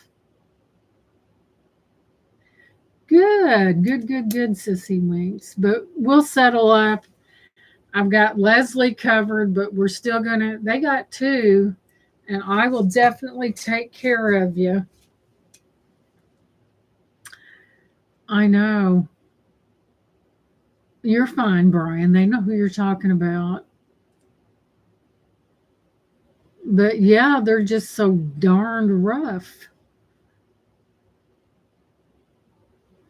Good, good, good, good, Sissy Winks. But we'll settle up. I've got Leslie covered, but we're still gonna. They got two, and I will definitely take care of you. I know. You're fine, Brian. They know who you're talking about. But yeah, they're just so darned rough.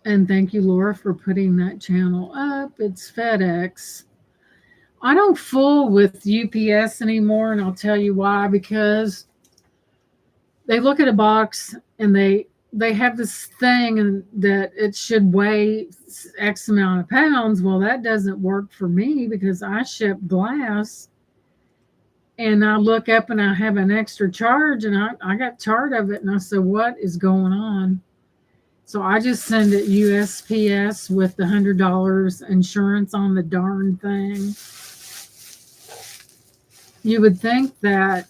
And thank you, Laura, for putting that channel up. It's FedEx. I don't fool with UPS anymore, and I'll tell you why. Because they look at a box and they have this thing and that it should weigh X amount of pounds. Well, that doesn't work for me because I ship glass, and I look up and I have an extra charge, and I got tired of it, and I said, what is going on? So I just send it USPS with the $100 insurance on the darn thing. You would think that,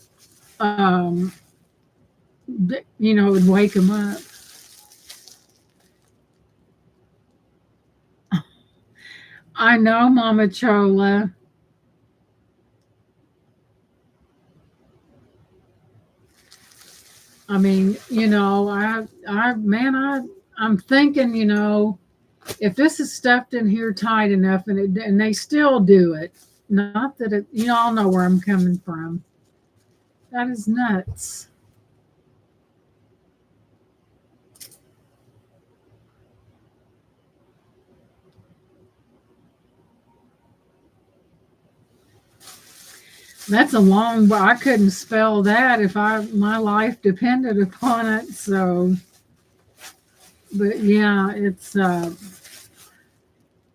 it would wake them up. I know, Mama Chola. I mean, I'm thinking, if this is stuffed in here tight enough, and they still do it, not that it, all know where I'm coming from. That is nuts. That's a long, I couldn't spell that if my life depended upon it. So, but yeah, it's and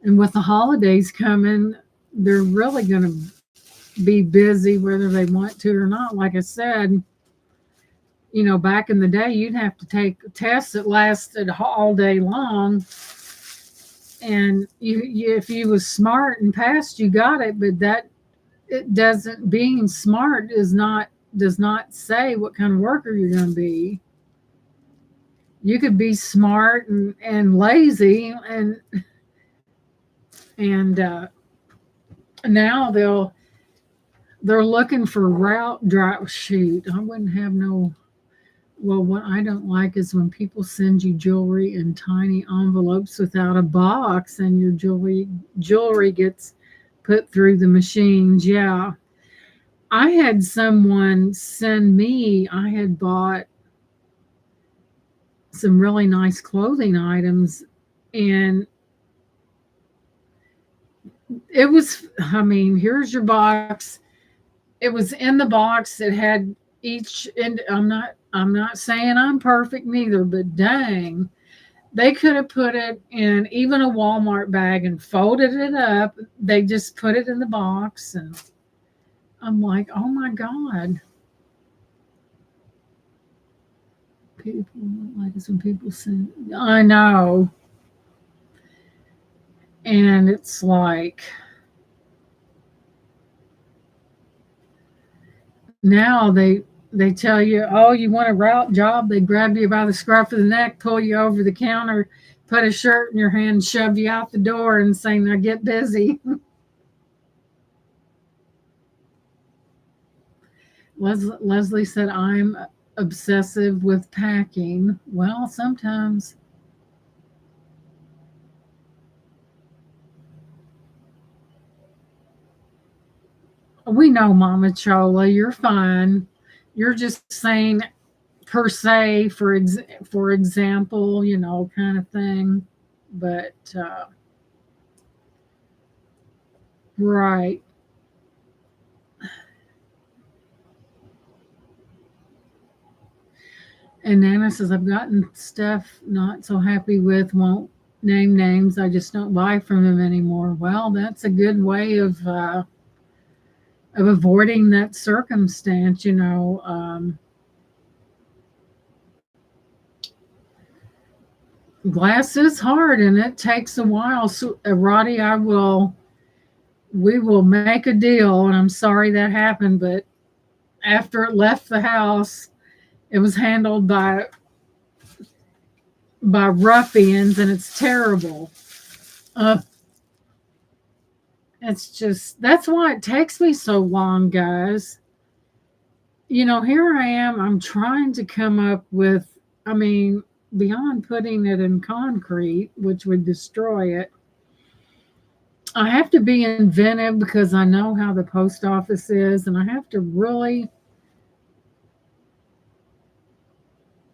with the holidays coming, they're really going to be busy whether they want to or not. Like I said, back in the day, you'd have to take tests that lasted all day long, and if you was smart and passed, you got it. But that it doesn't. Being smart does not say what kind of worker you're going to be. You could be smart and lazy, and now they're looking for route drive. Shoot, I wouldn't have no. Well, what I don't like is when people send you jewelry in tiny envelopes without a box, and your jewelry gets put through the machines. Yeah, I had someone send me. I had bought some really nice clothing items, and it was. I mean, here's your box. It was in the box. It had each. And I'm not saying I'm perfect neither, but dang, they could have put it in even a Walmart bag and folded it up. They just put it in the box, and I'm like, oh my God. People don't like it when people send. I know. And it's like, now they tell you, oh, you want a route job? They grab you by the scruff of the neck, pull you over the counter, put a shirt in your hand, shove you out the door, and say, now get busy. Leslie said, I'm obsessive with packing. Well, sometimes. We know, Mama Chola, you're fine. You're just saying per se, for example, kind of thing. But right. And Nana says, I've gotten stuff not so happy with, won't name names. I just don't buy from them anymore. Well, that's a good way of avoiding that circumstance. Glass is hard and it takes a while. So, Roddy, we will make a deal. And I'm sorry that happened, but after it left the house, it was handled by by ruffians, and it's terrible. Uh, it's just, that's why it takes me so long, guys. Here I am. I'm trying to come up with, I mean, beyond putting it in concrete, which would destroy it, I have to be inventive because I know how the post office is, and I have to really,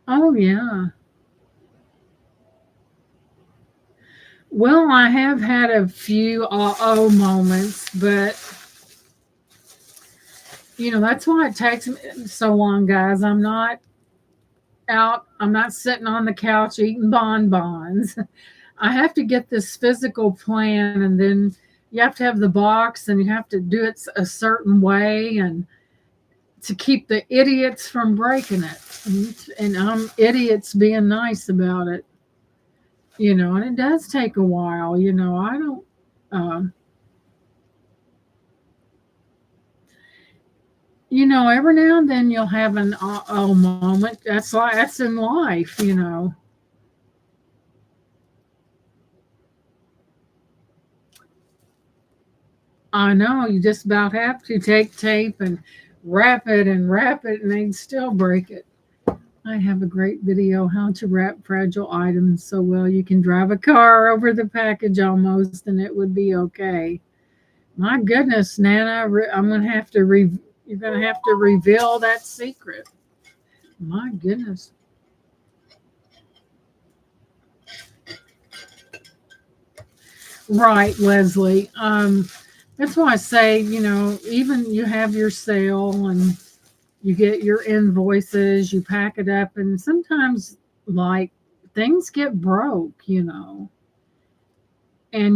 oh, yeah. Well, I have had a few oh moments, but that's why it takes me so long, guys. I'm not sitting on the couch eating bonbons. I have to get this physical plan, and then you have to have the box, and you have to do it a certain way, and to keep the idiots from breaking it. And I'm idiots being nice about it, and it does take a while. I don't. Every now and then you'll have an oh moment. That's in life. I know you just about have to take tape and wrap it, and they'd still break it. I have a great video how to wrap fragile items so well you can drive a car over the package almost, and it would be okay. My goodness, Nana, I'm gonna have to you're gonna have to reveal that secret. My goodness. Right, Leslie. That's why I say, even you have your sale and you get your invoices, you pack it up, and sometimes like things get broke, and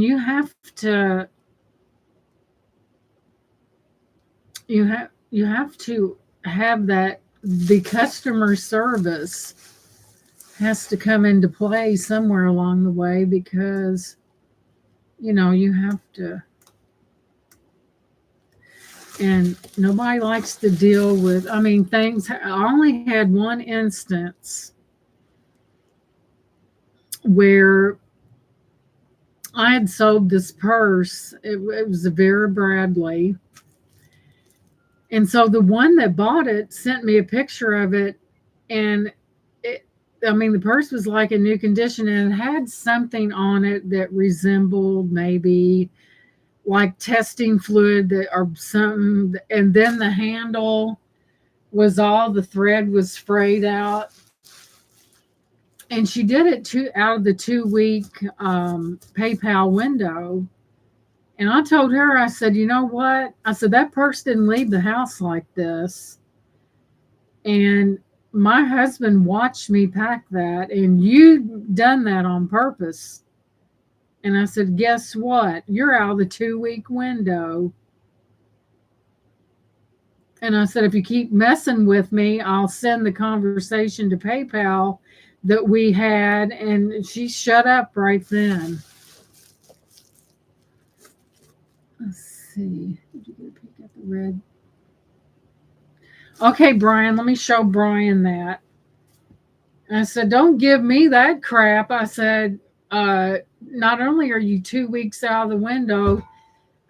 you have to have that. The customer service has to come into play somewhere along the way because you have to, and nobody likes to deal with, I mean, things. I only had one instance where I had sold this purse. It was a Vera Bradley. And so the one that bought it sent me a picture of it. And I mean, the purse was like in new condition, and it had something on it that resembled maybe like testing fluid or something. And then the handle was all the thread was frayed out. And she did it out of the 2 week PayPal window. And I told her, I said, you know what? I said, that purse didn't leave the house like this. And my husband watched me pack that, and you done that on purpose. And I said, guess what? You're out of the 2 week window. And I said, if you keep messing with me, I'll send the conversation to PayPal that we had. And she shut up right then. Let's see. Did you get a peek at the red? Okay, Brian, let me show Brian that. I said, don't give me that crap. I said, not only are you 2 weeks out of the window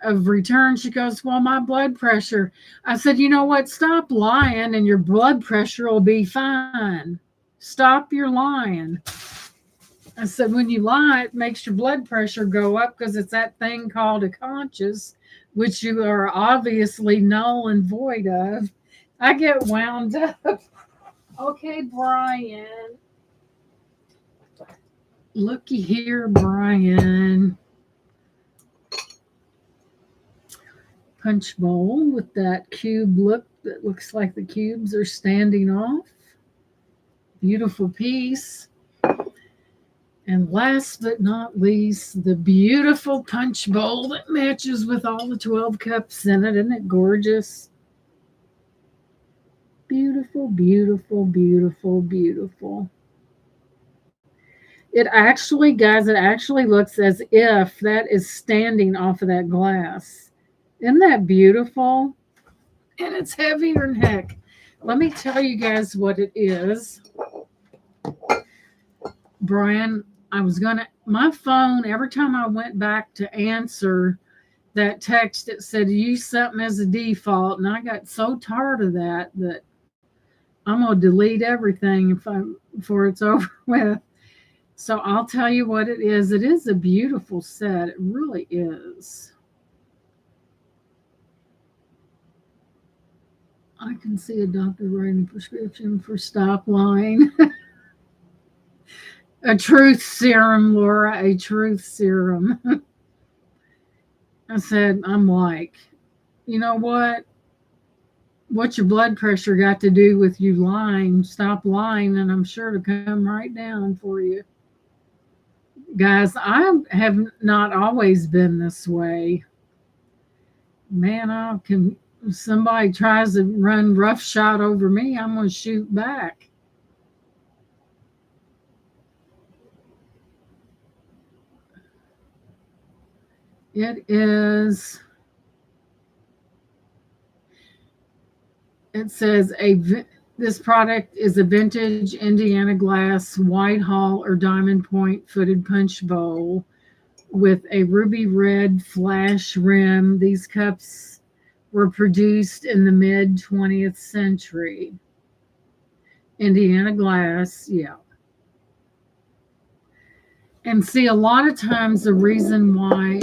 of return, she goes, well, my blood pressure. I said, you know what? Stop lying and your blood pressure will be fine. Stop your lying. I said, when you lie, it makes your blood pressure go up because it's that thing called a conscious, which you are obviously null and void of. I get wound up. Okay, Brian. Looky here, Brian. Punch bowl with that cube look that looks like the cubes are standing off. Beautiful piece. And last but not least, the beautiful punch bowl that matches with all the 12 cups in it. Isn't it gorgeous? Beautiful, beautiful, beautiful, beautiful. It actually, guys, it actually looks as if that is standing off of that glass. Isn't that beautiful? And it's heavier than heck. Let me tell you guys what it is. Brian, my phone, every time I went back to answer that text, it said use something as a default. And I got so tired of that I'm going to delete everything before it's over with. So I'll tell you what it is. It is a beautiful set. It really is. I can see a doctor writing prescription for stop lying. A truth serum, Laura, a truth serum. I said, I'm like, you know what? What's your blood pressure got to do with you lying? Stop lying, and I'm sure to come right down for you. Guys, I have not always been this way. Man, if somebody tries to run roughshod over me, I'm going to shoot back. It is, it says this product is a vintage Indiana glass Whitehall or Diamond Point footed punch bowl with a ruby red flash rim. These cups were produced in the mid 20th century. Indiana glass, yeah. And see, a lot of times the reason why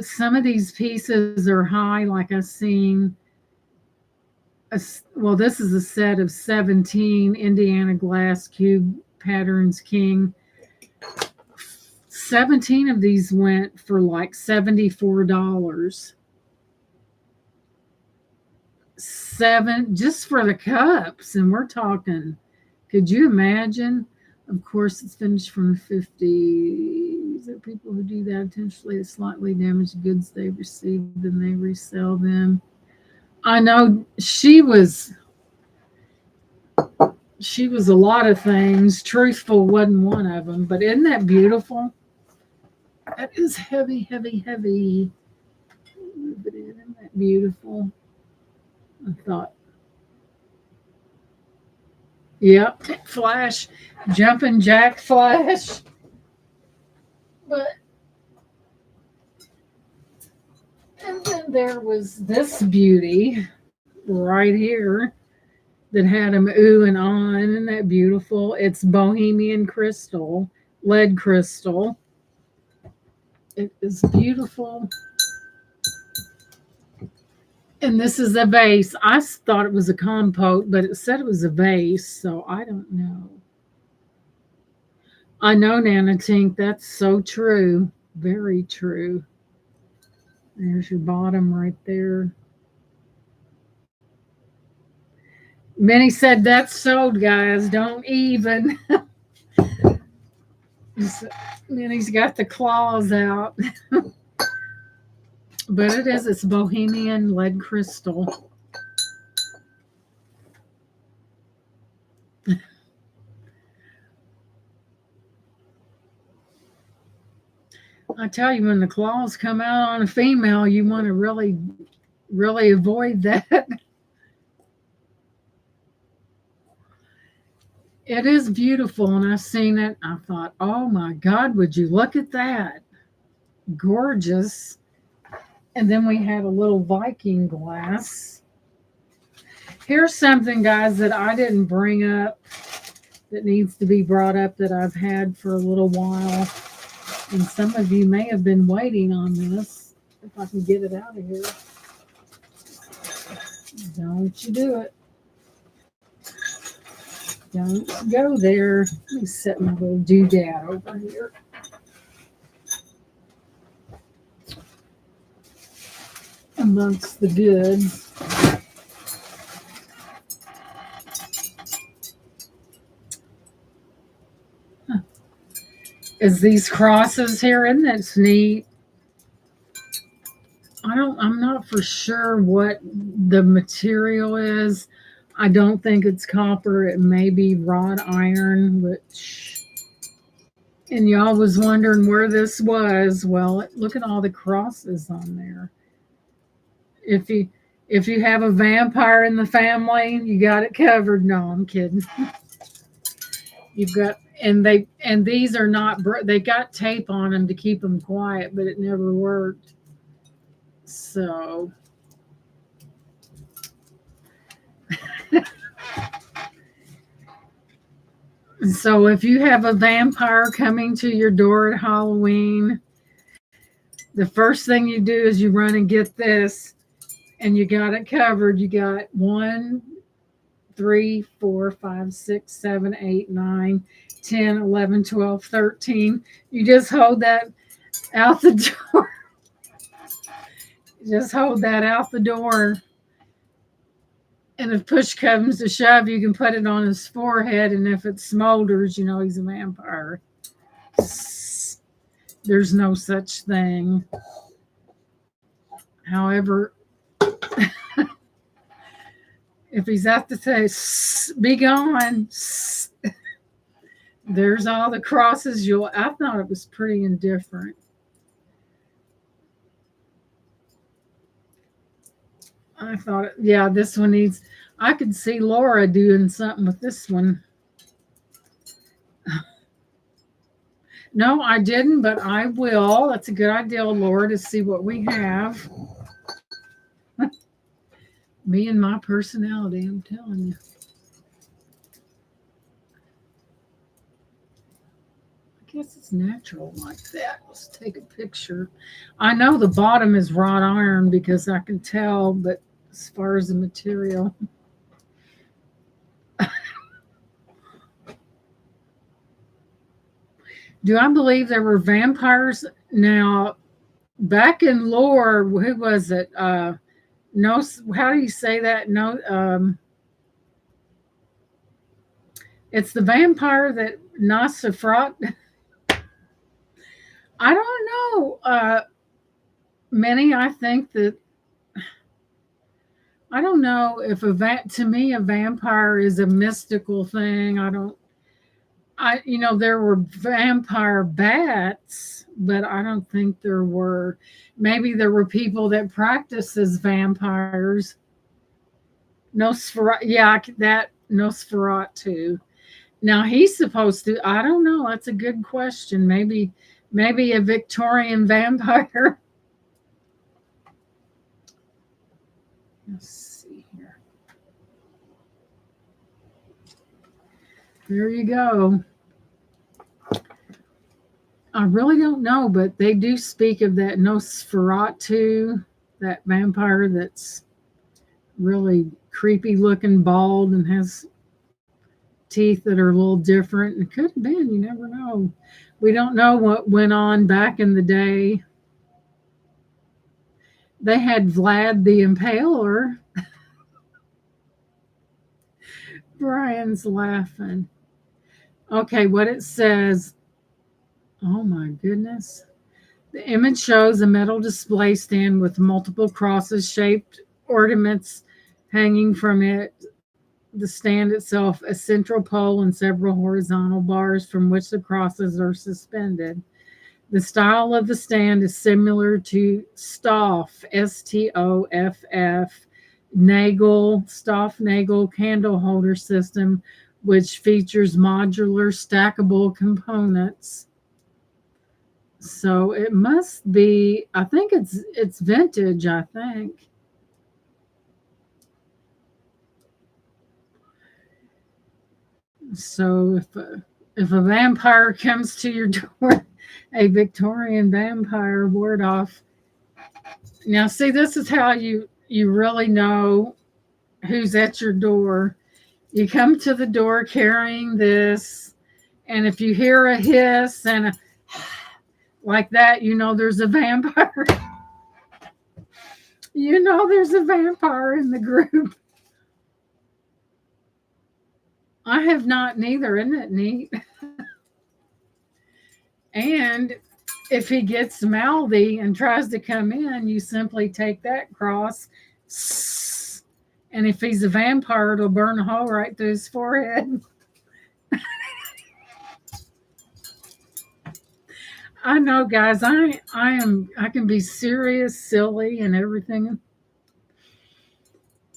some of these pieces are high, like I've seen, well, this is a set of 17 Indiana glass cube patterns king. 17 of these went for like $74. Seven just for the cups, and we're talking, could you imagine? Of course, it's finished from the 50s. There are people who do that intentionally to slightly damage goods they receive, then they resell them. I know she was a lot of things. Truthful wasn't one of them, but isn't that beautiful? That is heavy, heavy, heavy. But isn't that beautiful? I thought, yep, flash, jumping jack flash. But and then there was this beauty right here that had them ooh and on. Isn't that beautiful? It's Bohemian crystal, lead crystal. It is beautiful. And this is a vase. I thought it was a compote, but it said it was a vase, so I don't know. I know, Nana Tink, that's so true. Very true. There's your bottom right there. Minnie said that's sold, guys. Don't even. Minnie's got the claws out. But it's Bohemian lead crystal. I tell you, when the claws come out on a female, you want to really, really avoid that. It is beautiful, and I've seen it. I thought, oh my God, would you look at that? Gorgeous. And then we had a little Viking glass. Here's something, guys, that I didn't bring up that needs to be brought up that I've had for a little while. And some of you may have been waiting on this. If I can get it out of here. Don't you do it. Don't go there. Let me set my little doodad over here. Amongst the goods. Is these crosses here, isn't that neat? I'm not for sure what the material is. I don't think it's copper. It may be wrought iron, and y'all was wondering where this was. Well, look at all the crosses on there. If you have a vampire in the family, you got it covered. No, I'm kidding. You've got, and these are not, they got tape on them to keep them quiet, but it never worked. So, so if you have a vampire coming to your door at Halloween, the first thing you do is you run and get this, and you got it covered. You got 1, 3, 4, 5, 6, 7, 8, 9, 10, 11, 12, 13. You just hold that out the door. Just hold that out the door. And if push comes to shove, you can put it on his forehead. And if it smolders, you know he's a vampire. There's no such thing. However, if he's out to say, be gone, there's all the crosses. I thought it was pretty indifferent. I thought, yeah, this one needs, I could see Laura doing something with this one. No, I didn't, but I will. That's a good idea, Laura, to see what we have. Me and my personality, I'm telling you. I guess it's natural like that. Let's take a picture. I know the bottom is wrought iron because I can tell, but as far as the material. Do I believe there were vampires? Now, back in lore, who was it? No, how do you say that? No, it's the vampire that Nosferatu. I don't know. Many, I think that I don't know if to me a vampire is a mystical thing. There were vampire bats, but I don't think there were. Maybe there were people that practiced as vampires. Nosferatu, yeah, that Nosferatu. Now he's supposed to. I don't know. That's a good question. Maybe a Victorian vampire. Let's see here. There you go. I really don't know, but they do speak of that Nosferatu, that vampire that's really creepy looking, bald, and has teeth that are a little different. It could have been, you never know. We don't know what went on back in the day. They had Vlad the Impaler. Brian's laughing. Okay, what it says. Oh my goodness. The image shows a metal display stand with multiple crosses shaped ornaments hanging from it. The stand itself, a central pole, and several horizontal bars from which the crosses are suspended. The style of the stand is similar to Stoff, Stoff, Nagel candle holder system, which features modular stackable components. So it must be, I think it's vintage, I think. So if a vampire comes to your door, a Victorian vampire, ward off. Now, see, this is how you really know who's at your door. You come to the door carrying this, and if you hear a hiss and a like that, you know there's a vampire. You know there's a vampire in the group. I have not neither. Isn't it neat? And if he gets mouthy and tries to come in, you simply take that cross. And if he's a vampire, it'll burn a hole right through his forehead. I know, guys. I can be serious, silly, and everything.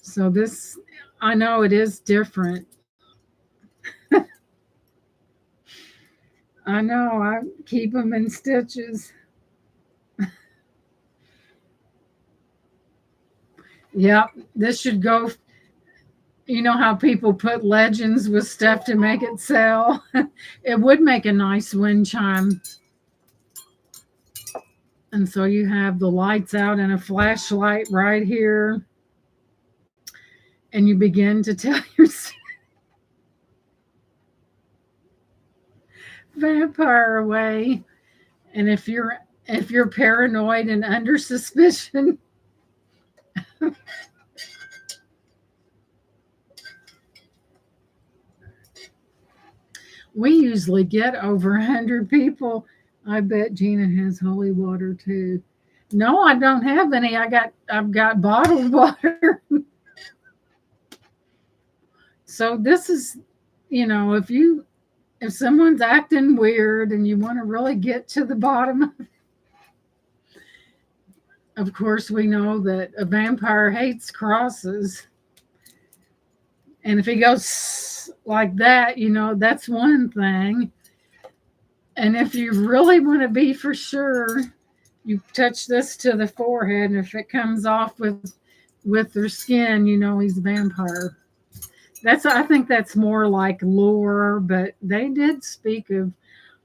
So this, I know it is different. I know. I keep them in stitches. Yep. This should go. You know how people put legends with stuff to make it sell? It would make a nice wind chime. And so you have the lights out and a flashlight right here. And you begin to tell your vampire away. And if you're paranoid and under suspicion, we usually get over 100 people. I bet Gina has holy water too. No, I don't have any. I've got bottled water. So this is, if someone's acting weird and you want to really get to the bottom, of course we know that a vampire hates crosses. And if he goes like that, that's one thing. And if you really want to be for sure, you touch this to the forehead, and if it comes off with their skin, he's a vampire. I think that's more like lore, but they did speak of.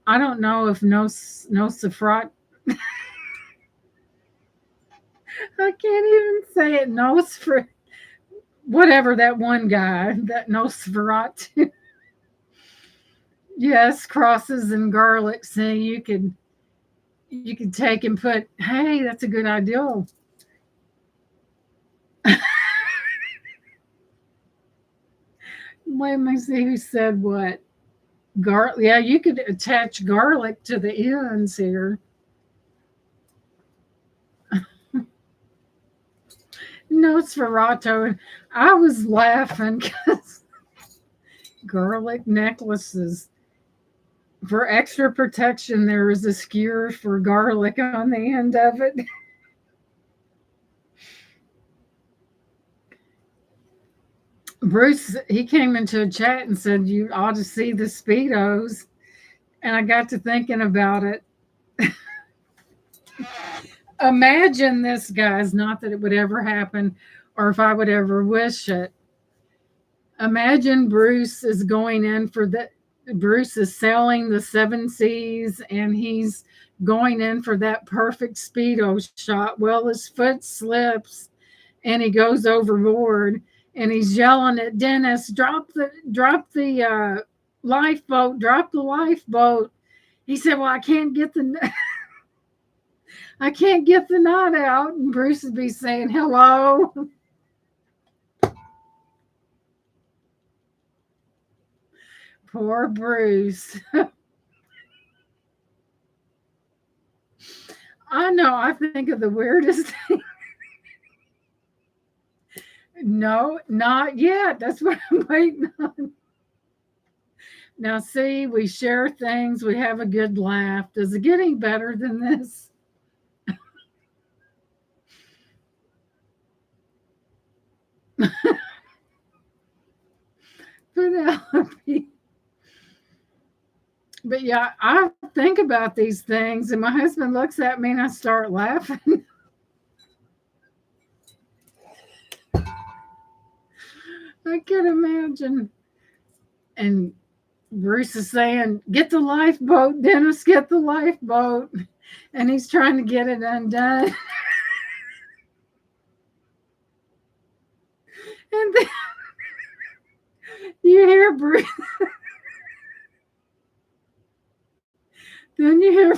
I don't know if Nosferatu. I can't even say it. Nosfer, whatever that one guy, that Nosferatu. Yes, crosses and garlic. See, you could take and put. Hey, that's a good idea. Let me see who said what. Yeah, you could attach garlic to the ends here. Nosferatu. I was laughing because garlic necklaces. For extra protection, there is a skewer for garlic on the end of it. Bruce, he came into a chat and said, "You ought to see the Speedos." And I got to thinking about it. Imagine this, guys, not that it would ever happen or if I would ever wish it. Imagine Bruce is going in for Bruce is selling the 7 Cs and he's going in for that perfect Speedo shot. Well, his foot slips and he goes overboard and he's yelling at Dennis, drop the lifeboat, drop the lifeboat. He said, well, I can't get the knot out. And Bruce would be saying, hello. Poor Bruce. I know. I think of the weirdest thing. No, not yet. That's what I'm waiting on. Now, see, we share things. We have a good laugh. Does it get any better than this? Penelope. But yeah, I think about these things, and my husband looks at me and I start laughing. I can imagine. And Bruce is saying, get the lifeboat, Dennis, get the lifeboat. And he's trying to get it undone. And then you hear Bruce. Then you hear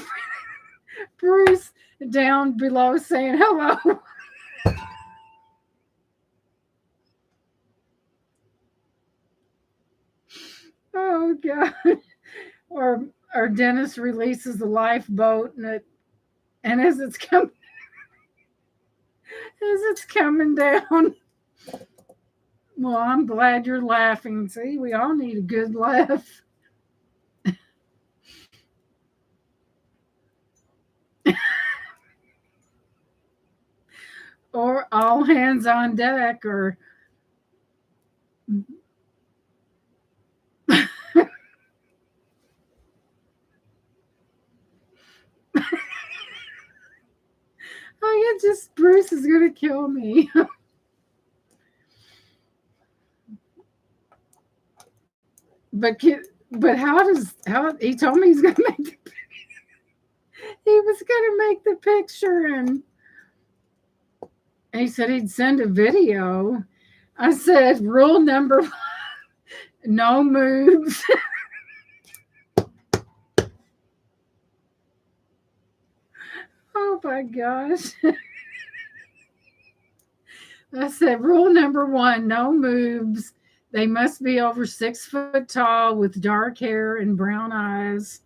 Bruce down below saying hello. Oh God. Or Dennis releases the lifeboat and as it's coming down. Well, I'm glad you're laughing. See, we all need a good laugh. Or all hands on deck, or Bruce is going to kill me. but but how he told me he's going to make he was going to make the picture, and he said he'd send a video. I said, rule number one, no moves. Oh my gosh. I said, rule number one, no moves. They must be over 6 foot tall with dark hair and brown eyes.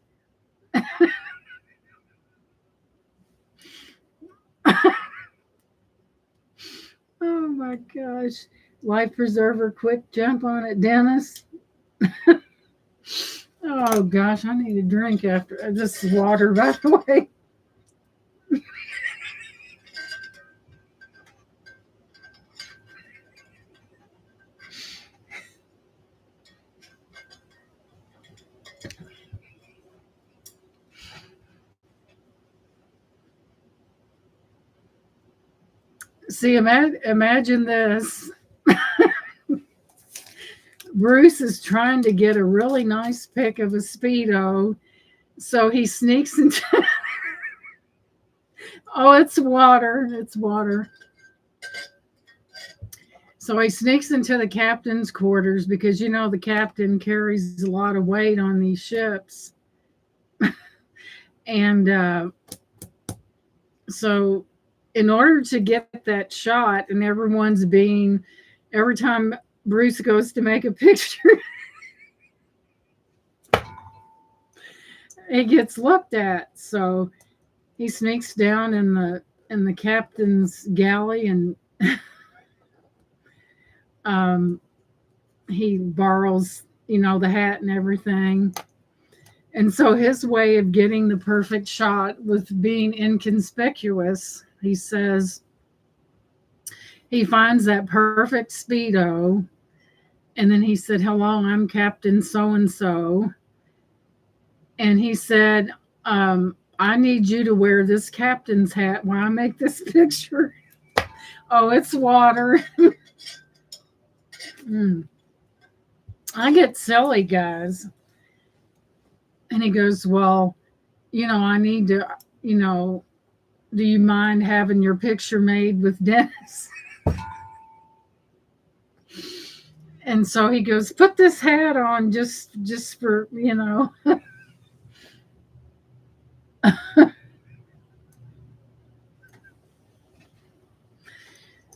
Oh my gosh. Life preserver, quick jump on it, Dennis. Oh gosh, I need a drink after this water, by the way. See, imagine this. Bruce is trying to get a really nice pic of a Speedo, so he sneaks into. Oh, it's water. It's water. So he sneaks into the captain's quarters because, you know, the captain carries a lot of weight on these ships. And so in order to get that shot, and every time Bruce goes to make a picture, it gets looked at. So he sneaks down in the captain's galley, and he borrows, you know, the hat and everything. And so his way of getting the perfect shot with being inconspicuous, he says he finds that perfect Speedo, and then he said, hello, I'm Captain so-and-so. And he said, I need you to wear this captain's hat while I make this picture. Oh, it's water. I get silly, guys. And he goes, well, you know, I need to, you know, do you mind having your picture made with Dennis? And so he goes, put this hat on just for, you know.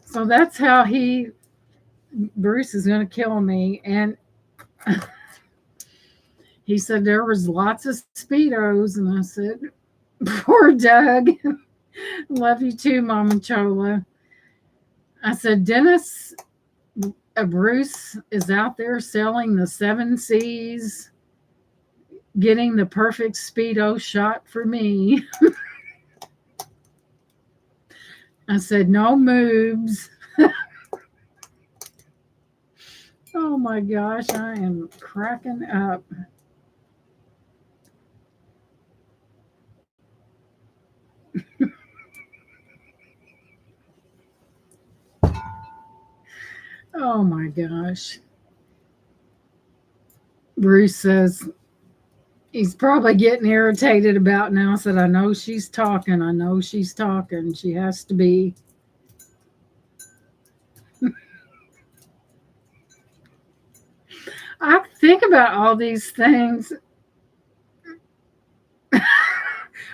So that's how Bruce is going to kill me. And he said there was lots of Speedos. And I said, poor Doug. Love you too, Mama Chola. I said, Bruce is out there selling the 7 C's, getting the perfect Speedo shot for me. I said, no moves. Oh my gosh, I am cracking up. Oh my gosh. Bruce says he's probably getting irritated about now. I said, I know she's talking. I know she's talking. She has to be. I think about all these things.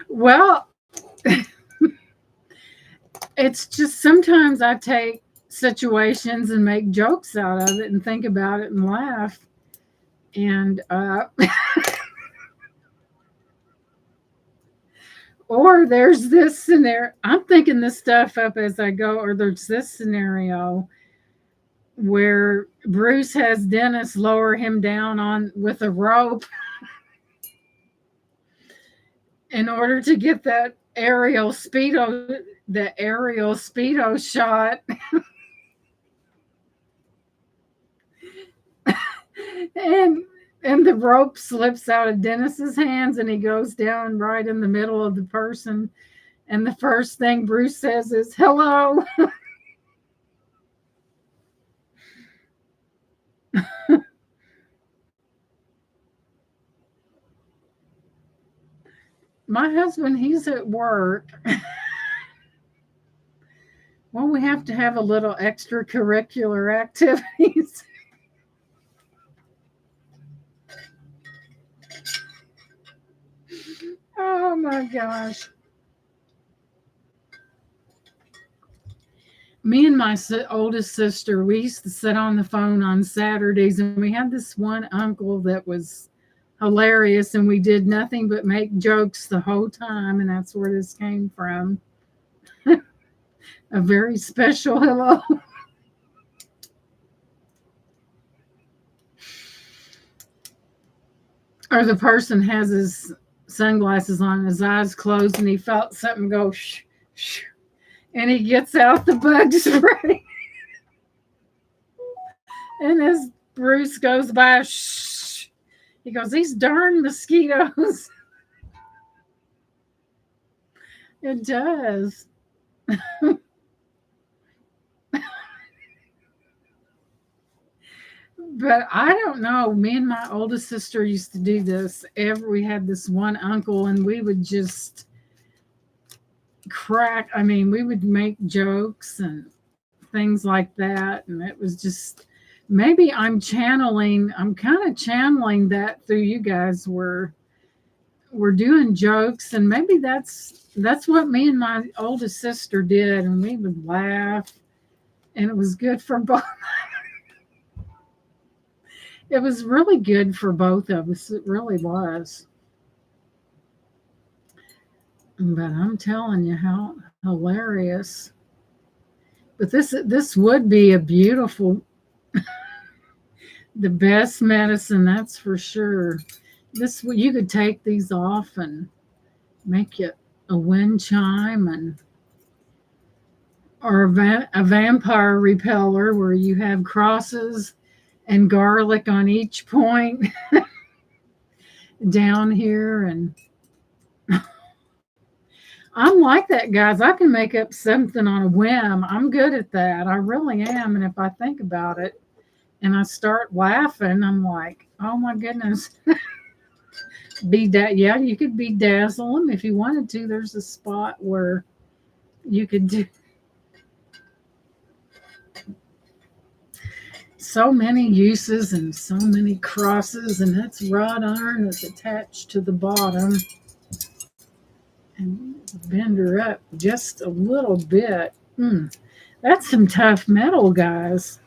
Well, it's just sometimes I take situations and make jokes out of it and think about it and laugh. And or there's this scenario. I'm thinking this stuff up as I go, or there's this scenario where Bruce has Dennis lower him down with a rope in order to get that aerial Speedo shot. and the rope slips out of Dennis's hands and he goes down right in the middle of the person, And the first thing Bruce says is, hello. My husband, he's at work. Well, we have to have a little extracurricular activities. Oh my gosh. Me and my oldest sister, we used to sit on the phone on Saturdays, and we had this one uncle that was hilarious, and we did nothing but make jokes the whole time, and that's where this came from. A very special hello. Or the person has his sunglasses on, his eyes closed, and he felt something go shh, shh, and he gets out the bug spray. And as Bruce goes by, shh, he goes, these darn mosquitoes. It does. But I don't know. Me and my oldest sister used to do this. We had this one uncle, and we would just crack. I mean, we would make jokes and things like that. And it was just maybe I'm kind of channeling that through you guys. We're doing jokes, and maybe that's what me and my oldest sister did, and we would laugh, and it was good for both. It was really good for both of us. It really was. But I'm telling you how hilarious. But this would be a beautiful, the best medicine, that's for sure. This you could take these off and make it a wind chime or a vampire repeller where you have crosses and garlic on each point down here. And I'm like that, guys. I can make up something on a whim. I'm good at that. I really am. And if I think about it and I start laughing, I'm like, oh my goodness. Yeah, you could bedazzle them if you wanted to. There's a spot where you could do so many uses and so many crosses, and that's wrought iron that's attached to the bottom. And bend her up just a little bit. That's some tough metal, guys.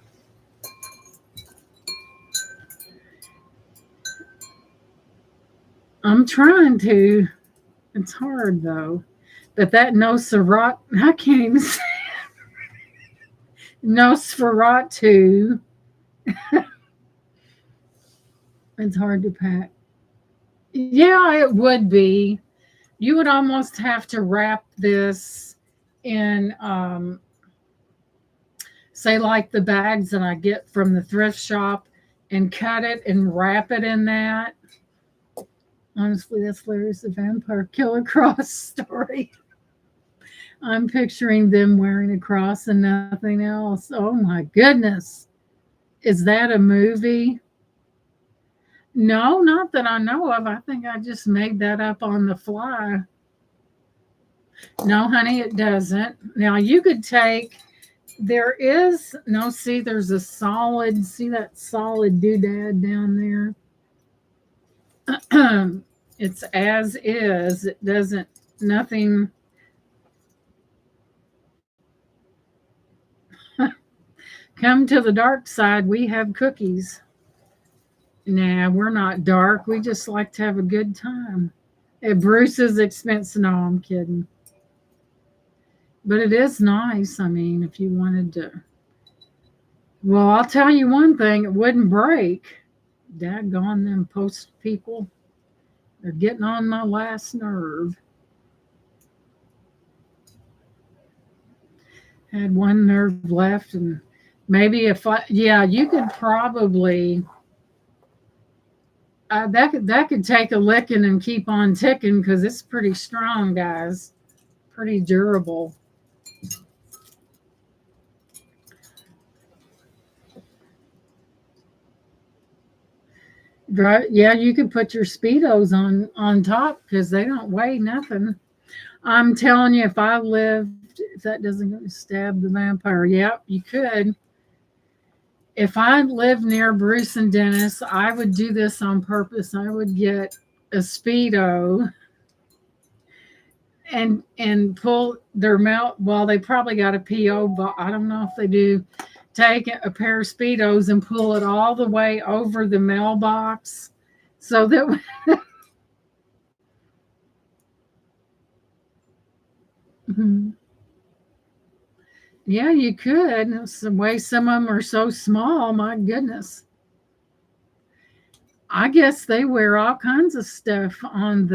I'm trying to. It's hard though. But that Nosferatu, I can't even say Nosferatu. It's hard to pack. Yeah, it would be. You would almost have to wrap this in, say, like the bags that I get from the thrift shop, and cut it and wrap it in that. Honestly, that's Larry's the Vampire Killer Cross story. I'm picturing them wearing a cross and nothing else. Oh my goodness. Is that a movie? No, not that I know of. I think I just made that up on the fly. No, honey, it doesn't. Now you could take, there's a solid, see that solid doodad down there? It's as is. It doesn't, nothing. Come to the dark side. We have cookies. Nah, we're not dark. We just like to have a good time. At Bruce's expense. No, I'm kidding. But it is nice. I mean, if you wanted to. Well, I'll tell you one thing. It wouldn't break. Daggone them post people. They're getting on my last nerve. Had one nerve left, and maybe you could probably, that could take a licking and keep on ticking because it's pretty strong, guys. pretty durable. Right? Yeah, you can put your speedos on top because they don't weigh nothing. I'm telling you, if I lived, if that doesn't stab the vampire, yep, you could. If I lived near Bruce and Dennis, I would do this on purpose. I would get a speedo and pull their mouth. Well, they probably got a PO, but I don't know if they do. Take a pair of speedos and pull it all the way over the mailbox, so that yeah, you could. The way some of them are so small, my goodness. I guess they wear all kinds of stuff on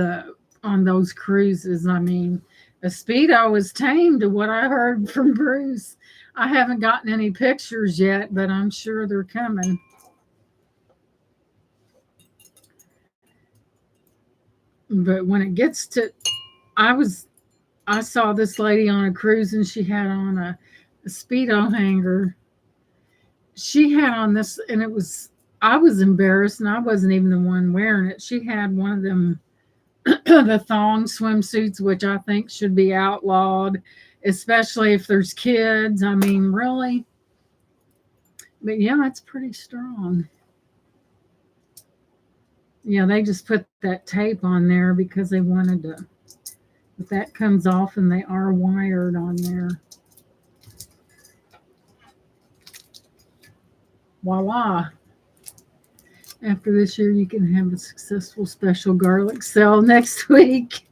those cruises. I mean, a speedo is tame to what I heard from Bruce. I haven't gotten any pictures yet, but I'm sure they're coming. But when it gets to, I was I saw this lady on a cruise and she had on a speedo hanger. She had on this, and it was, I was embarrassed, and I wasn't even the one wearing it. She had one of them the thong swimsuits, which I think should be outlawed, especially if there's kids. I mean, really. But yeah, it's pretty strong. Yeah, they just put that tape on there because they wanted to. But that comes off, and they are wired on there. Voila. After this year, you can have a successful special garlic sale next week.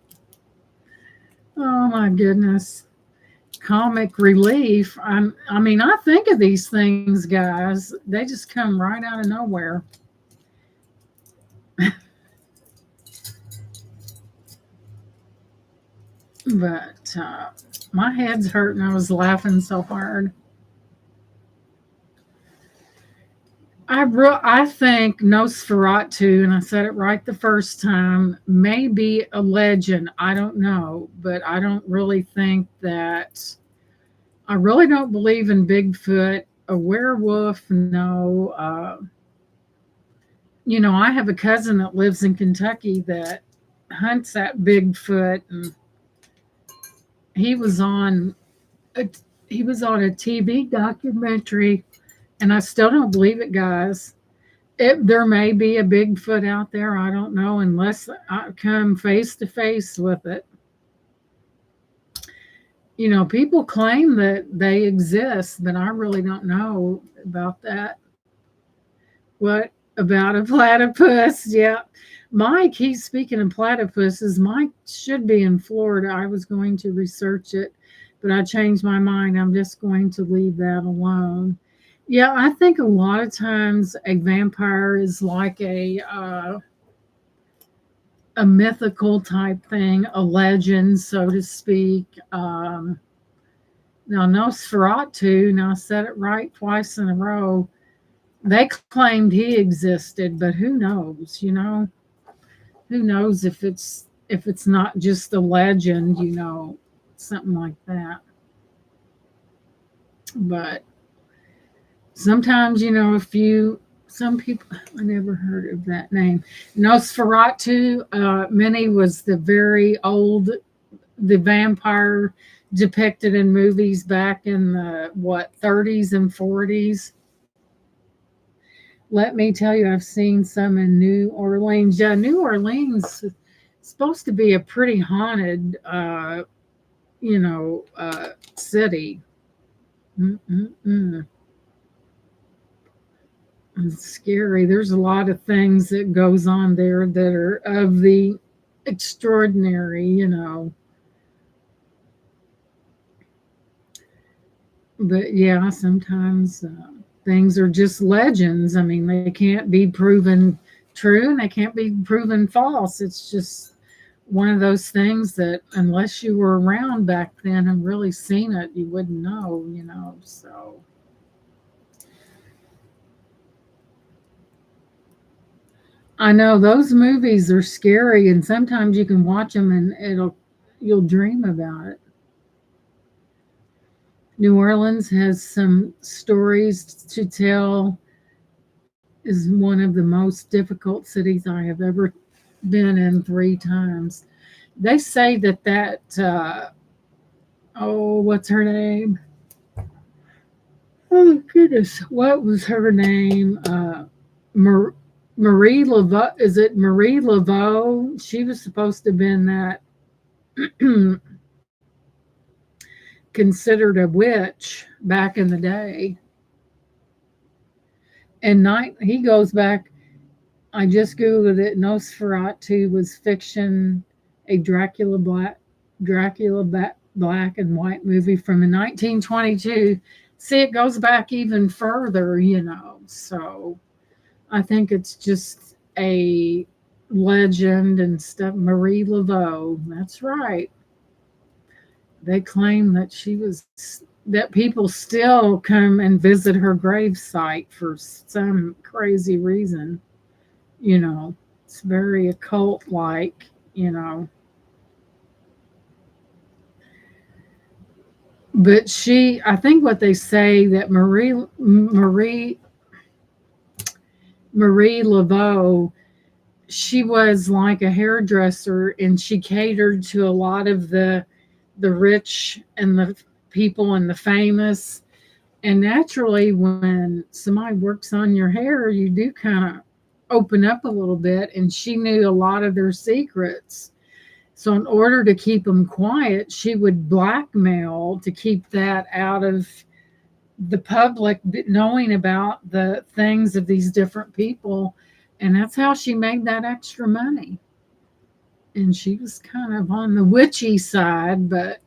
Oh my goodness. Comic relief. I mean, I think of these things, guys. They just come right out of nowhere. But my head's hurting. I was laughing so hard. I think Nosferatu, and I said it right the first time, may be a legend. I don't know, but I don't really think that. I really don't believe in Bigfoot. A werewolf, no. I have a cousin that lives in Kentucky that hunts that Bigfoot, and he was on a, he was on a TV documentary, and I still don't believe it, guys. There may be a Bigfoot out there. I don't know unless I come face to face with it. People claim that they exist, but I really don't know about that. What about a platypus? Yeah. Mike, he's speaking of platypuses. Mike should be in Florida. I was going to research it, but I changed my mind. I'm just going to leave that alone. Yeah, I think a lot of times a vampire is like a mythical type thing, a legend, so to speak. Now, Nosferatu, now I said it right twice in a row. They claimed he existed, but who knows? Who knows if it's not just a legend? Something like that. But sometimes, if some people, I never heard of that name. Nosferatu, Minnie was the vampire depicted in movies back in the, 30s and 40s. Let me tell you, I've seen some in New Orleans. Yeah, New Orleans is supposed to be a pretty haunted, city. Mm-mm-mm. It's scary. There's a lot of things that goes on there that are of the extraordinary. But yeah, sometimes things are just legends. I mean, they can't be proven true and they can't be proven false. It's just one of those things that unless you were around back then and really seen it, you wouldn't know. So I know those movies are scary, and sometimes you can watch them and you'll dream about it. New Orleans has some stories to tell, is one of the most difficult cities I have ever been in 3 times. They say oh, what's her name? Oh goodness, what was her name? Mar- Marie Laveau. Is it Marie Laveau? She was supposed to have been that considered a witch back in the day. And he goes back. I just googled it. Nosferatu was fiction, a Dracula black and white movie from 1922. See, it goes back even further, So I think it's just a legend and stuff. Marie Laveau, that's right. They claim that that people still come and visit her grave site for some crazy reason. It's very occult like. But I think what they say that Marie Laveau, she was like a hairdresser, and she catered to a lot of the rich and the people and the famous. And naturally, when somebody works on your hair, you do kind of open up a little bit. And she knew a lot of their secrets. So, in order to keep them quiet, she would blackmail to keep that out of the public knowing about the things of these different people. And that's how she made that extra money. And she was kind of on the witchy side, but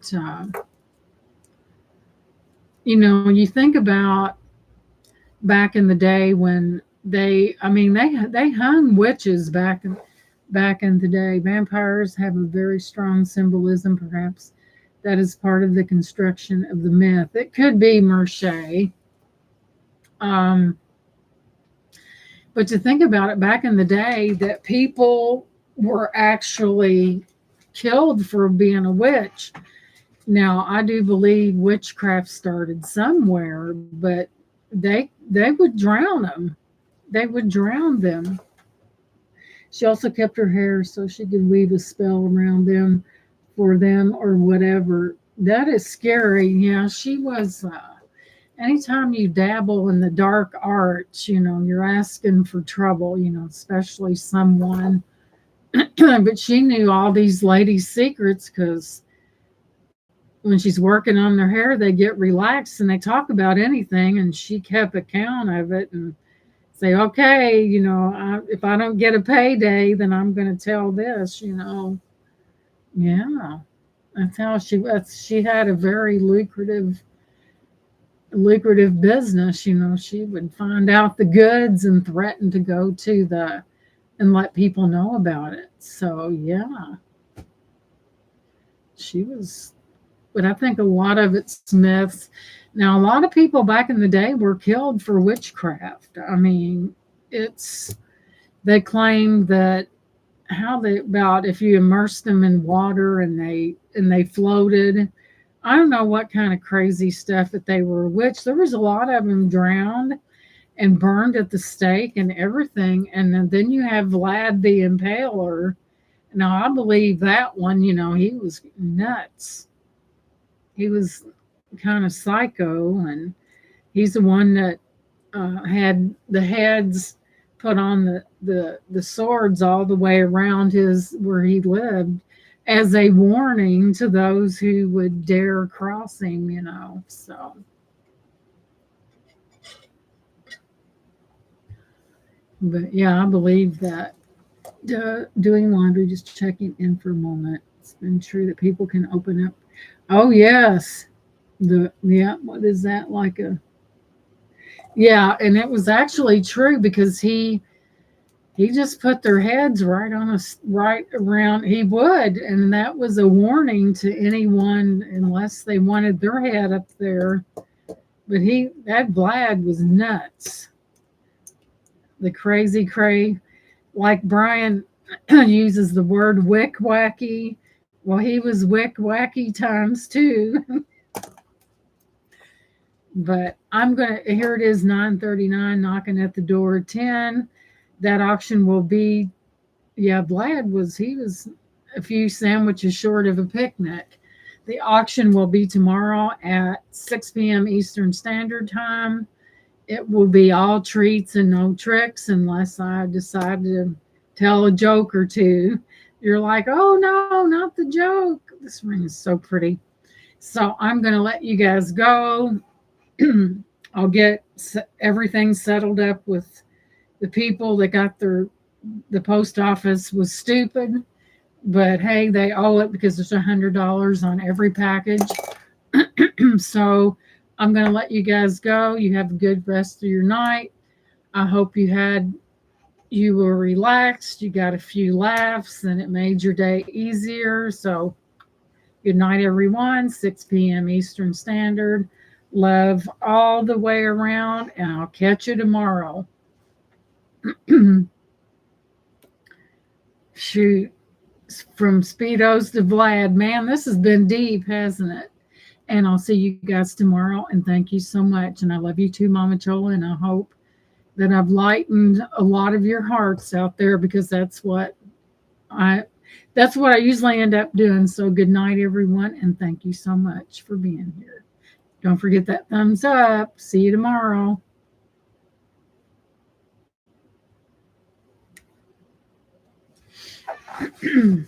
you think about back in the day when they hung witches back in the day. Vampires have a very strong symbolism, perhaps that is part of the construction of the myth. It could be Mercier. Um, but to think about it, back in the day, that people were actually killed for being a witch. Now, I do believe witchcraft started somewhere, but they would drown them. They would drown them. She also kept her hair so she could weave a spell around them for them or whatever. That is scary. Yeah, she was. Anytime you dabble in the dark arts, you're asking for trouble, especially someone. But she knew all these ladies' secrets because when she's working on their hair, they get relaxed and they talk about anything. And she kept account of it and say, okay, if I don't get a payday, then I'm going to tell this. Yeah, that's how she had a very lucrative business. She would find out the goods and threaten to go to and let people know about it. So yeah, she was. But I think a lot of it's myths. Now, a lot of people back in the day were killed for witchcraft. I mean, they claim that about if you immersed them in water and they floated. I don't know what kind of crazy stuff that they were a witch. There was a lot of them drowned and burned at the stake and everything. And then you have Vlad the Impaler. Now, I believe that one, he was nuts. He was kind of psycho, and he's the one that had the heads put on the swords all the way around where he lived as a warning to those who would dare cross him. So but yeah, I believe that doing laundry, just checking in for a moment, it's been true that people can open up. Oh yes, what is that, like a yeah, and it was actually true because he just put their heads right around. He would, and that was a warning to anyone unless they wanted their head up there. But that Vlad was nuts. The crazy cray, like Brian uses the word wick wacky. Well, he was wick wacky times two. But here it is, 9:39, knocking at the door at 10. That auction will be, yeah, he was a few sandwiches short of a picnic. The auction will be tomorrow at 6 p.m. Eastern Standard Time. It will be all treats and no tricks unless I decide to tell a joke or two. You're like, oh no, not the joke. This ring is so pretty. So I'm going to let you guys go. I'll get everything settled up with the people that got the post office was stupid, but hey, they owe it because there's $100 on every package. So I'm going to let you guys go. You have a good rest of your night. I hope you were relaxed, you got a few laughs, and it made your day easier. So good night, everyone. 6 p.m. Eastern Standard. Love all the way around, and I'll catch you tomorrow. Shoot. From Speedos to Vlad. Man, this has been deep, hasn't it? And I'll see you guys tomorrow. And thank you so much. And I love you too, Mama Chola. And I hope that I've lightened a lot of your hearts out there, because I that's what I usually end up doing. So good night, everyone, and thank you so much for being here. Don't forget that thumbs up. See you tomorrow.